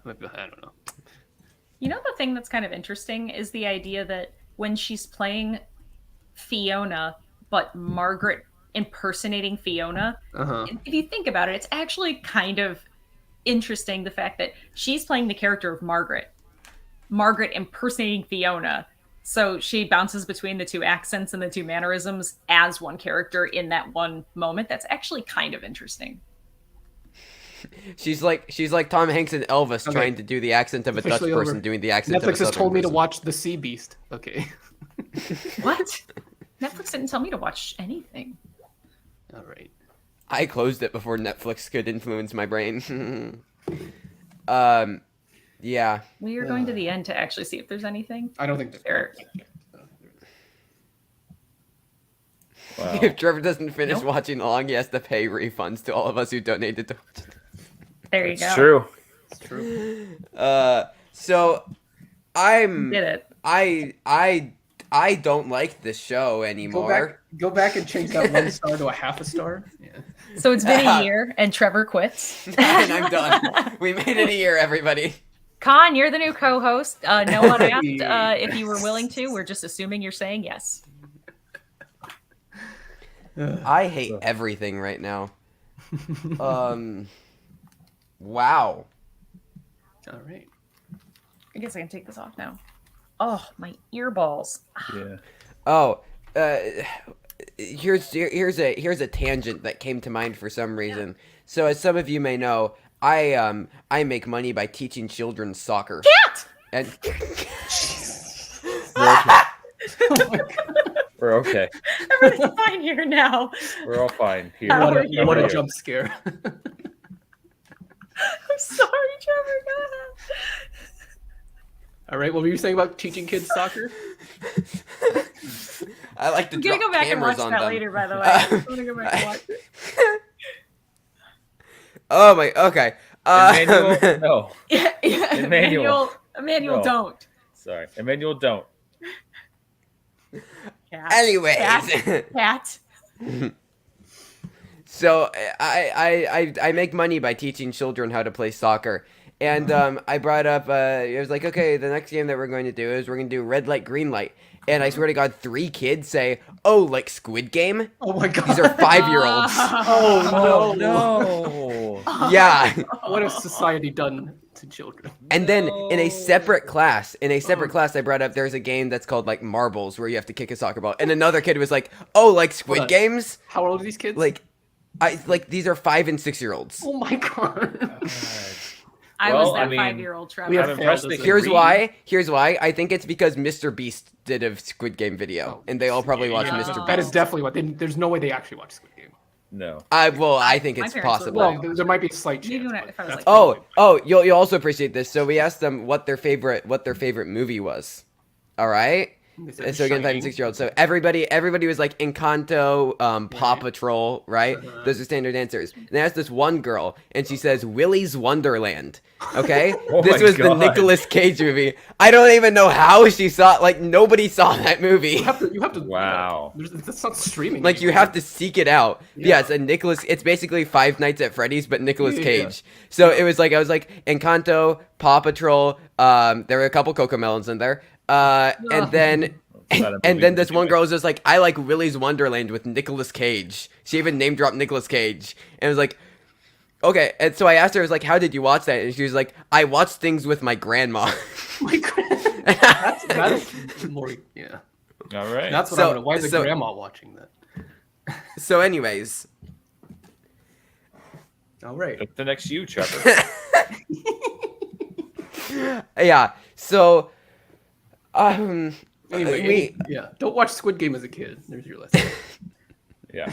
I don't know. You know, the thing that's kind of interesting is the idea that when she's playing Fiona, but Margaret impersonating Fiona, Uh-huh. if you think about it, it's actually kind of interesting the fact that she's playing the character of Margaret impersonating Fiona. So she bounces between the two accents and the two mannerisms as one character in that one moment. That's actually kind of interesting. She's like Tom Hanks and Elvis Okay. trying to do the accent of a Dutch Officially person over. doing the accent of a Netflix has Southern told me to person. watch The Sea Beast. Okay. What? Netflix didn't tell me to watch anything. All right. I closed it before Netflix could influence my brain. Yeah. We are going to the end to actually see if there's anything. I don't think that There. Wow. If Trevor doesn't finish Nope. watching along, he has to pay refunds to all of us who donated to watch it. There you It's go. true. It's true. So I'm Did it. I don't like this show anymore. Go back and change that 1 star to a half a star. Yeah. So it's been a year and Trevor quits. And I'm done. We made it a year, everybody. Con, you're the new co-host. No one asked if you were willing to. We're just assuming you're saying yes. I hate everything right now. Wow. All right. I guess I can take this off now. Oh, my earballs. Yeah. Oh, here's a tangent that came to mind for some reason. So as some of you may know, I make money by teaching children soccer. Cat! And We're okay. Everything's fine here now. We're all fine here. How What are a, you? what a Here. jump scare. I'm sorry, Trevor. Go ahead. All right. What were you saying about teaching kids soccer? I like to I'm gonna drop go back and cameras watch on that them. later, by the way. I'm gonna go back and watch it. Oh my. Okay. Emmanuel, no. Yeah, Emmanuel. Emmanuel, No. don't. Sorry. Emmanuel, don't. Cat. Anyways. Cat. So I make money by teaching children how to play soccer. And I brought up, it was like, okay, the next game that we're going to do is we're going to do red light, green light. And I swear to God, 3 kids say, oh, like Squid Game? Oh my god. These are 5-year-olds. Oh no. Yeah. What has society done to children? And then in a separate class, I brought up there's a game that's called like marbles where you have to kick a soccer ball. And another kid was like, oh, like Squid Hold on. Games? How old are these kids? Like these are 5 and 6-year-olds. Oh my god. I Well, was that I mean, 5-year-old Trevor. we have I'm impressed they Here's Read. why. Here's why. I think it's because Mr. Beast did a Squid Game video, Oh, and they all probably watched Yeah, Mr. That Beast. is definitely what. There's no way they actually watch Squid Game. No. I think My it's parents possible. would. Well, there might be a slight chance. Maybe but if I was that's like- Oh, you'll also appreciate this. So we asked them what their favorite movie was. All right. They said So again, 5 and Shining. 6-year-olds. So everybody was like Encanto, Paw Right. Patrol, right? Uh-huh. Those are standard answers. And they asked this one girl, and she says Willy's Wonderland. Okay, Oh this my was the God. Nicolas Cage movie. I don't even know how she saw it. Like nobody saw that movie. You have to. Wow. That's not streaming. Like you have to seek it out. Yeah, Yeah. it's basically Five Nights at Freddy's, but Nicolas Yeah. Cage. So it was like I was like Encanto, Paw Patrol. There were a couple Cocomelons in there. And then It's not a and movie then to this do one it. girl was just like, I like Willy's Wonderland with Nicolas Cage. She even name dropped Nicolas Cage, and was like, okay. And so I asked her, I was like, how did you watch that? And she was like, I watched things with my grandma. My that's more, yeah. All right. That's what So- I would. Why is the so- grandma watching that? So, anyways, All right. Up the next you, Trevor. yeah. So, Anyway, yeah. Don't watch Squid Game as a kid. There's your lesson. Yeah.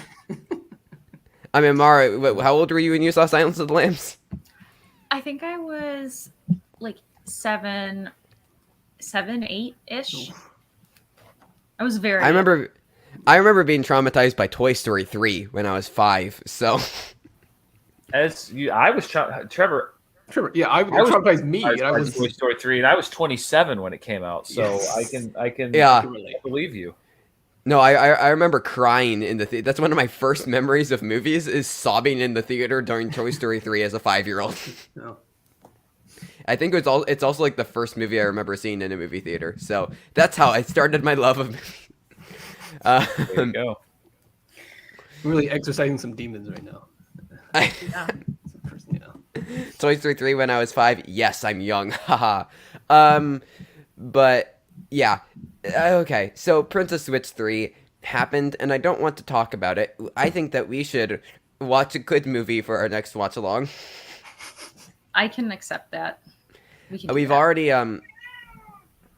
I mean, Mara, how old were you when you saw Silence of the Lambs? I think I was like 7, 8-ish. I was very. I remember being traumatized by Toy Story 3 when I was 5. So, I was Trevor. Trevor, yeah, I was traumatized me. I And I was Toy Story 3, and I was 27 when it came out, so Yes. I can Yeah. relate. believe you. no, I remember crying in the theater. That's one of my first memories of movies is sobbing in the theater during Toy Story 3 as a 5-year-old. No. I think it's also like the first movie I remember seeing in a movie theater. So that's how I started my love of movies. There you go. I'm really exercising some demons right now. Yeah. Yeah. Toy Story 3 when I was 5. Yes, I'm young. Haha. But yeah. Okay. So Princess Switch 3 happened, and I don't want to talk about it. I think that we should watch a good movie for our next watch along. I can accept that. We can do We've that. already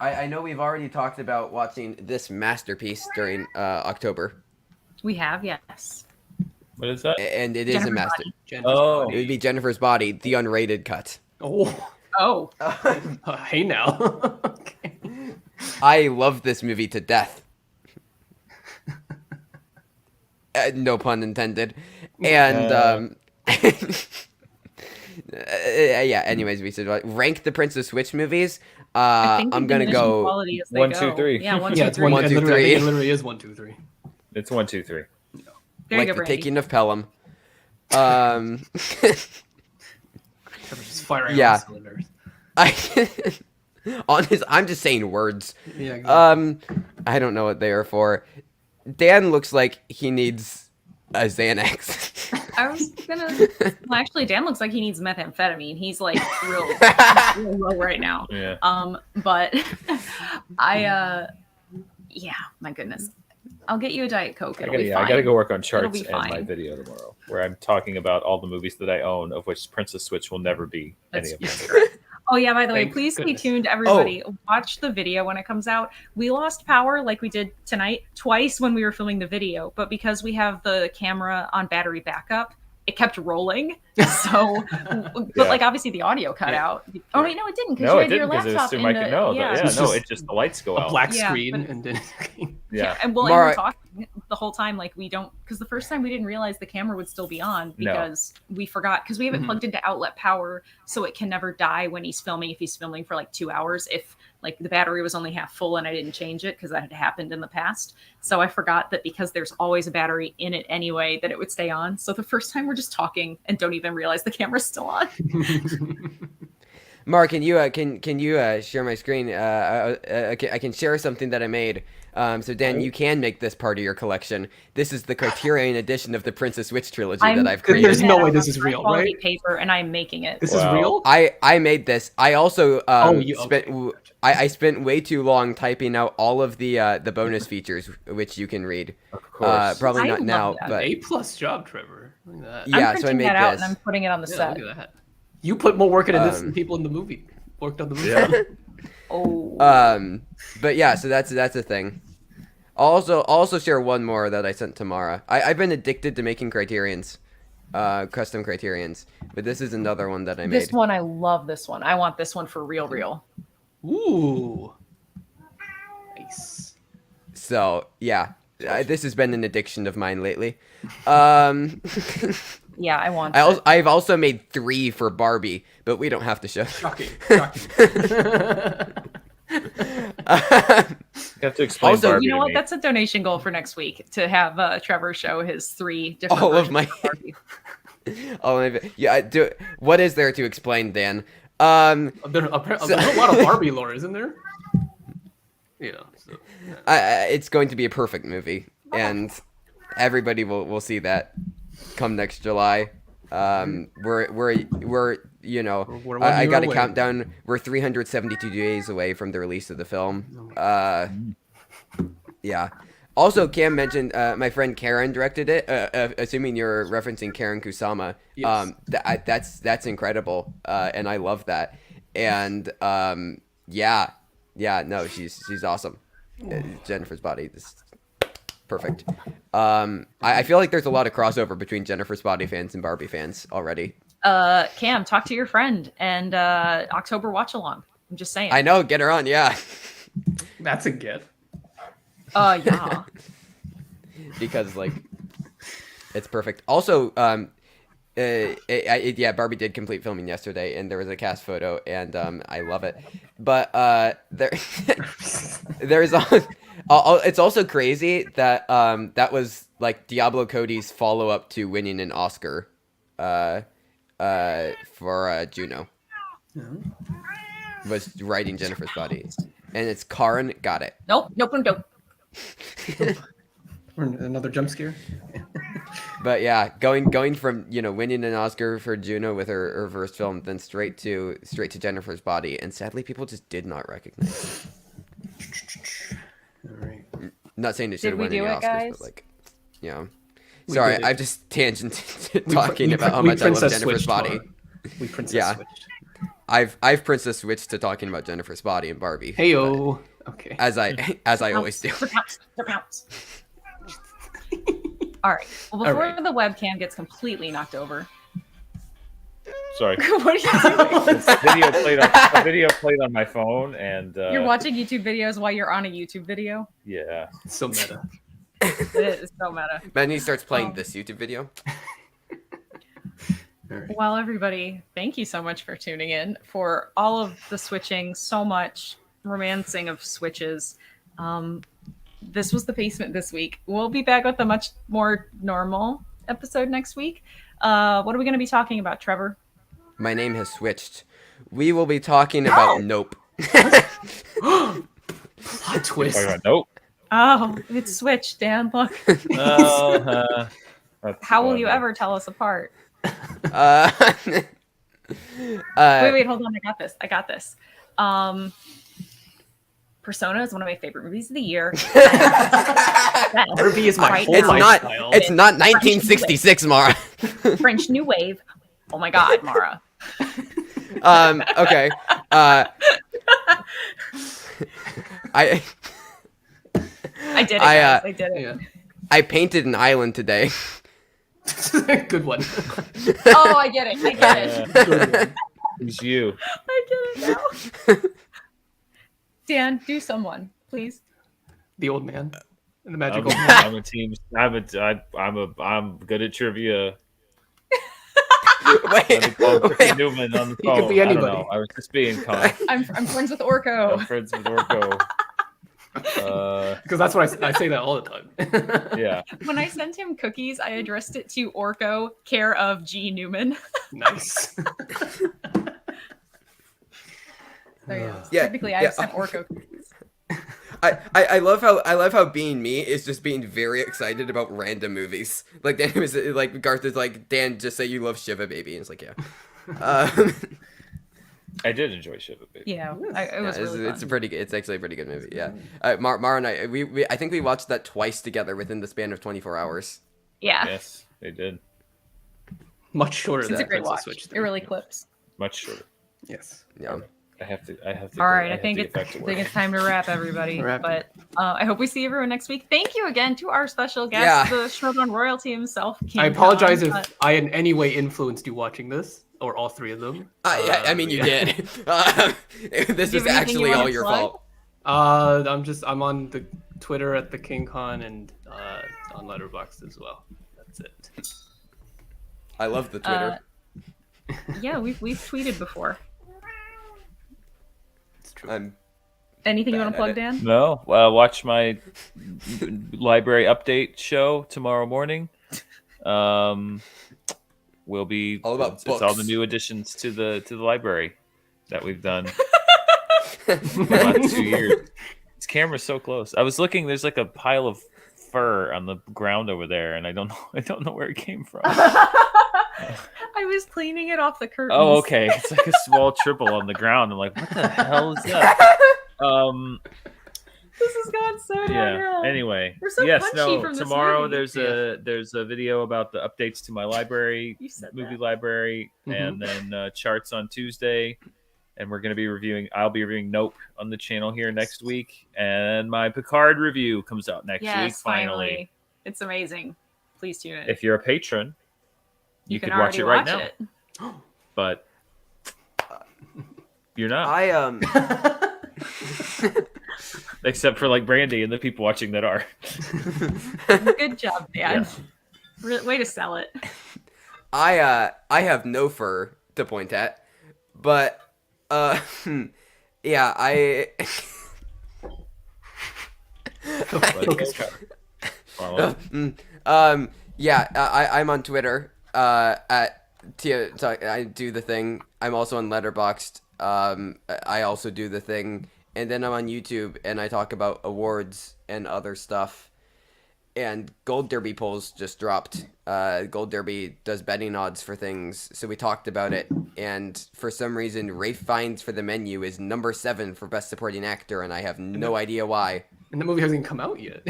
I know we've already talked about watching this masterpiece during October, We have, yes. What is that? and it is a Jennifer's master. Body. Jennifer's Oh. It Body. would be Jennifer's Body, the unrated cut. Oh. Oh, Hey now. Okay. I love this movie to death. No pun intended. And yeah. Anyways, we should rank the Princess Switch movies. I think I'm the gonna diminishing go. quality as they 1, go. 2, 3. Yeah, 1, 2, Yeah, it's 3. one, 1, it 2, literally- I think 3. it literally is 1, 2, 3. It's 1, 2, 3. There Like you the go, Brandy. Taking of Pelham. Trevor's just firing Yeah. on cylinders. I'm just saying words. Yeah. Exactly. I don't know what they are for. Dan looks like he needs a Xanax. I was gonna. Well, actually, Dan looks like he needs methamphetamine. He's like real low right now. Yeah. But yeah, my goodness. I'll get you a Diet Coke. It'll be fine. I gotta go work on It'll charts be and my fine. video tomorrow, where I'm talking about all the movies that I own, of which Princess Switch will never be any of them. Oh yeah, by the way, Thank please stay goodness. tuned, everybody. Watch the video when it comes out. We lost power like we did tonight twice when we were filming the video, but because we have the camera on battery backup, it kept rolling. So, but Yeah. like obviously the audio cut out. Oh wait, no, it didn't because No, you it had your didn't because it was laptop through in my the no. yeah. Yeah, It's no, just it's just the lights go A out. black Yeah, screen but- and then. Yeah. And well, Mara- and we're talking the whole time like we don't because the first time we didn't realize the camera would still be on No. because we forgot because we have it Mhm. plugged into outlet power so it can never die when he's filming if he's filming for like 2 hours if like the battery was only half full and I didn't change it because that had happened in the past. So I forgot that because there's always a battery in it anyway that it would stay on. So the first time we're just talking and don't even realize the camera's still on. Mark, can you share my screen? I can share something that I made. So Dan, you can make this part of your collection. This is the Criterion edition of the Princess Switch trilogy that I've created. There's no way this is real, Quality right? paper, and I'm making it. This Wow. is real? I made this. I also spent okay. I spent way too long typing out all of the bonus features, which you can read. Of course. Probably I not love now, that. but A+ job, Trevor. Look at that. yeah. I'm So I printing made that out this. and I'm putting it on the Yeah, set. look at that. You put more work into this than Um, people in the movie worked on the movie. Yeah. Oh. But yeah, so that's a thing. I'll also share one more that I sent to Mara. I've been addicted to making criterions, custom criterions, but this is another one that I made. This one, I love this one. I want this one for real. Ooh. Nice. So yeah, this has been an addiction of mine lately. Um, Yeah, I want I've also made 3 for Barbie, but we don't have to show. Shocking. You have to explain Also, Barbie You know to what? me. That's a donation goal for next week to have Trevor show his 3 different All of versions my- Barbie. Yeah, what is there to explain, Dan? There's a lot of Barbie lore, isn't there? So, It's going to be a perfect movie, and everybody will see that come next July. We're you know, We're 1 I year got a away. countdown. We're 372 days away from the release of the film. Yeah. Also, Cam mentioned my friend Karen directed it. Assuming you're referencing Karen Kusama. Yes. That's incredible, and I love that. And yeah, no, she's awesome. Jennifer's Body is perfect. I feel like there's a lot of crossover between Jennifer's Body fans and Barbie fans already. Cam, talk to your friend and October watch along. I'm just saying. I know, get her on, yeah. That's a get. Yeah. Because like it's perfect. Also, yeah, Barbie did complete filming yesterday, and there was a cast photo, and I love it. But there's it's also crazy that that was like Diablo Cody's follow up to winning an Oscar for Juno. Was writing Jennifer's Body, and it's Karen got it. Nope. Another jump scare. But yeah, going from winning an Oscar for Juno with her first film, then straight to Jennifer's Body, and sadly people just did not recognize it. All right. Not saying it should Did have we won any do it, Oscars, guys? but like, We sorry, did it. I've just tangented talking We about how we much I love princess Jennifer's switched, Body. Mara. We princess Yeah. switched. I've princess switched to talking about Jennifer's Body and Barbie. Heyo. Okay. As I always do. Pounce. All right. Well, before right. the webcam gets completely knocked over, Sorry. what are you doing? A video played on my phone, and You're watching YouTube videos while you're on a YouTube video. yeah. So meta. It is so meta. Then he starts playing this YouTube video. All right. Well, everybody, thank you so much for tuning in for all of the switching, so much romancing of switches. This was the basement this week. We'll be back with a much more normal episode next week. What are we going to be talking about, Trevor? My name has switched. We will be talking about Nope. Plot twist. Talking about nope. Oh, it's switched, Dan. Look. How will you ever tell us apart? Wait, hold on. I got this. Persona is one of my favorite movies of the year. Barbie is my Right whole It's now. lifestyle. not. It's not 1966, Mara. French New Wave. Oh my God, Mara. Okay. I I did it. I, Guys. I did it. Yeah. I painted an island today. Good one. Oh, I get it. I get it. Good one. It's you. I get it now. Dan, do someone, please. The old man. The I'm, magical man. I'm a team. I'm good at trivia. Wait, Let me call Chrissy wait. Newman on the He could phone. be I don't anybody. know. I was just being kind. I'm friends with Orko. I'm friends with Orko. Because that's what I say that all the time. Yeah. When I sent him cookies, I addressed it to Orko, care of G. Newman. Nice. There he is. Yeah, Technically, I yeah. sent Orko cookies. I love how being me is just being very excited about random movies. Like Dan was like Garth is like, Dan, just say you love Shiva Baby, and it's like, yeah. I did enjoy Shiva Baby. Yeah, it was Yeah, really it's fun. a pretty good. It's actually a pretty good movie. Yeah, Mara and I think we watched that twice together within the span of 24 hours. Yeah, Yes, they did. Much shorter it's than a great Princess watch. Switch It 3. really clips. Much shorter. Yes. Yeah. I have to. All right, I have think to it's get back to work. time to wrap, everybody. Wrap. But I hope we see everyone next week. Thank you again to our special guest, Yeah. the Schrodon royalty himself. King I apologize Khan. if I in any way influenced you watching this, or all three of them. I mean, you yeah. did. This Do you is have anything actually you all wanna your plug? fault. I'm on the Twitter at the King Khan and on Letterboxd as well. That's it. I love the Twitter. Yeah, we've tweeted before. It's true. I'm Anything you Bad want to plug, at Dan? No, watch my library update show tomorrow morning. Will be All about it's all the books. new additions to the library that we've done for the last 2 years. This camera's so close. I was looking. There's like a pile of fur on the ground over there, and I don't know. I don't know where it came from. I was cleaning it off the curtains. Oh, okay. It's like a small triple on the ground. I'm like, what the hell is that? This has gone so Yeah. downhill. Anyway, We're so yes, punchy no. from this Tomorrow movie. there's a video about the updates to my library, You said movie that. library, and then charts on Tuesday. And we're gonna be reviewing. I'll be reviewing Nope on the channel here next week, and my Picard review comes out next week. Yes, Finally, finally. It's amazing. Please tune in. if you're a patron, you could can watch already it right watch now. it. But you're not, I except for like Brandy and the people watching that are. Good job, Dan. Yeah. Way to sell it. I have no fur to point at, but yeah, Follow. yeah, I'm on Twitter at Tia. So I do the thing. I'm also on Letterboxd. I also do the thing, and then I'm on YouTube and I talk about awards and other stuff. And Gold Derby polls just dropped. Gold Derby does betting odds for things, so we talked about it. And for some reason, Rafe Fiennes for The Menu is number 7 for Best Supporting Actor, and I have no idea why. And the movie hasn't even come out yet.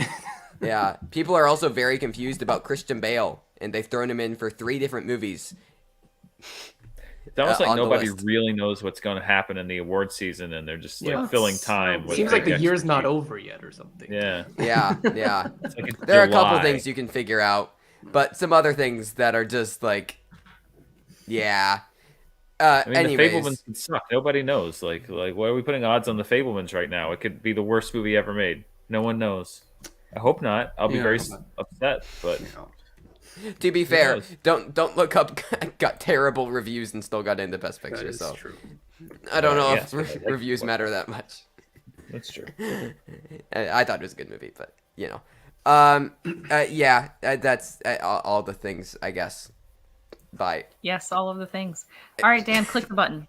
Yeah, people are also very confused about Christian Bale, and they've thrown him in for 3 different movies. It's almost like on the nobody list. really knows what's going to happen in the award season, and they're just like Yeah. filling time. with Seems like the big year's not expertise. over yet or something. Yeah, Yeah, yeah. it's like There are a couple July. things you can figure out, but some other things that are just like, yeah. I mean, Anyways, the Fablemans could suck. Nobody knows. Like, why are we putting odds on the Fablemans right now? It could be the worst movie ever made. No one knows. I hope not. I'll be very upset, but to be fair, knows? don't look up got terrible reviews and still got into Best That Picture. is So true. I don't know yes, if but I like reviews what- matter that much. that's true. I thought it was a good movie, but you know, yeah, that's all the things I guess. Bye. Yes, all of the things. All right, Dan, click the button.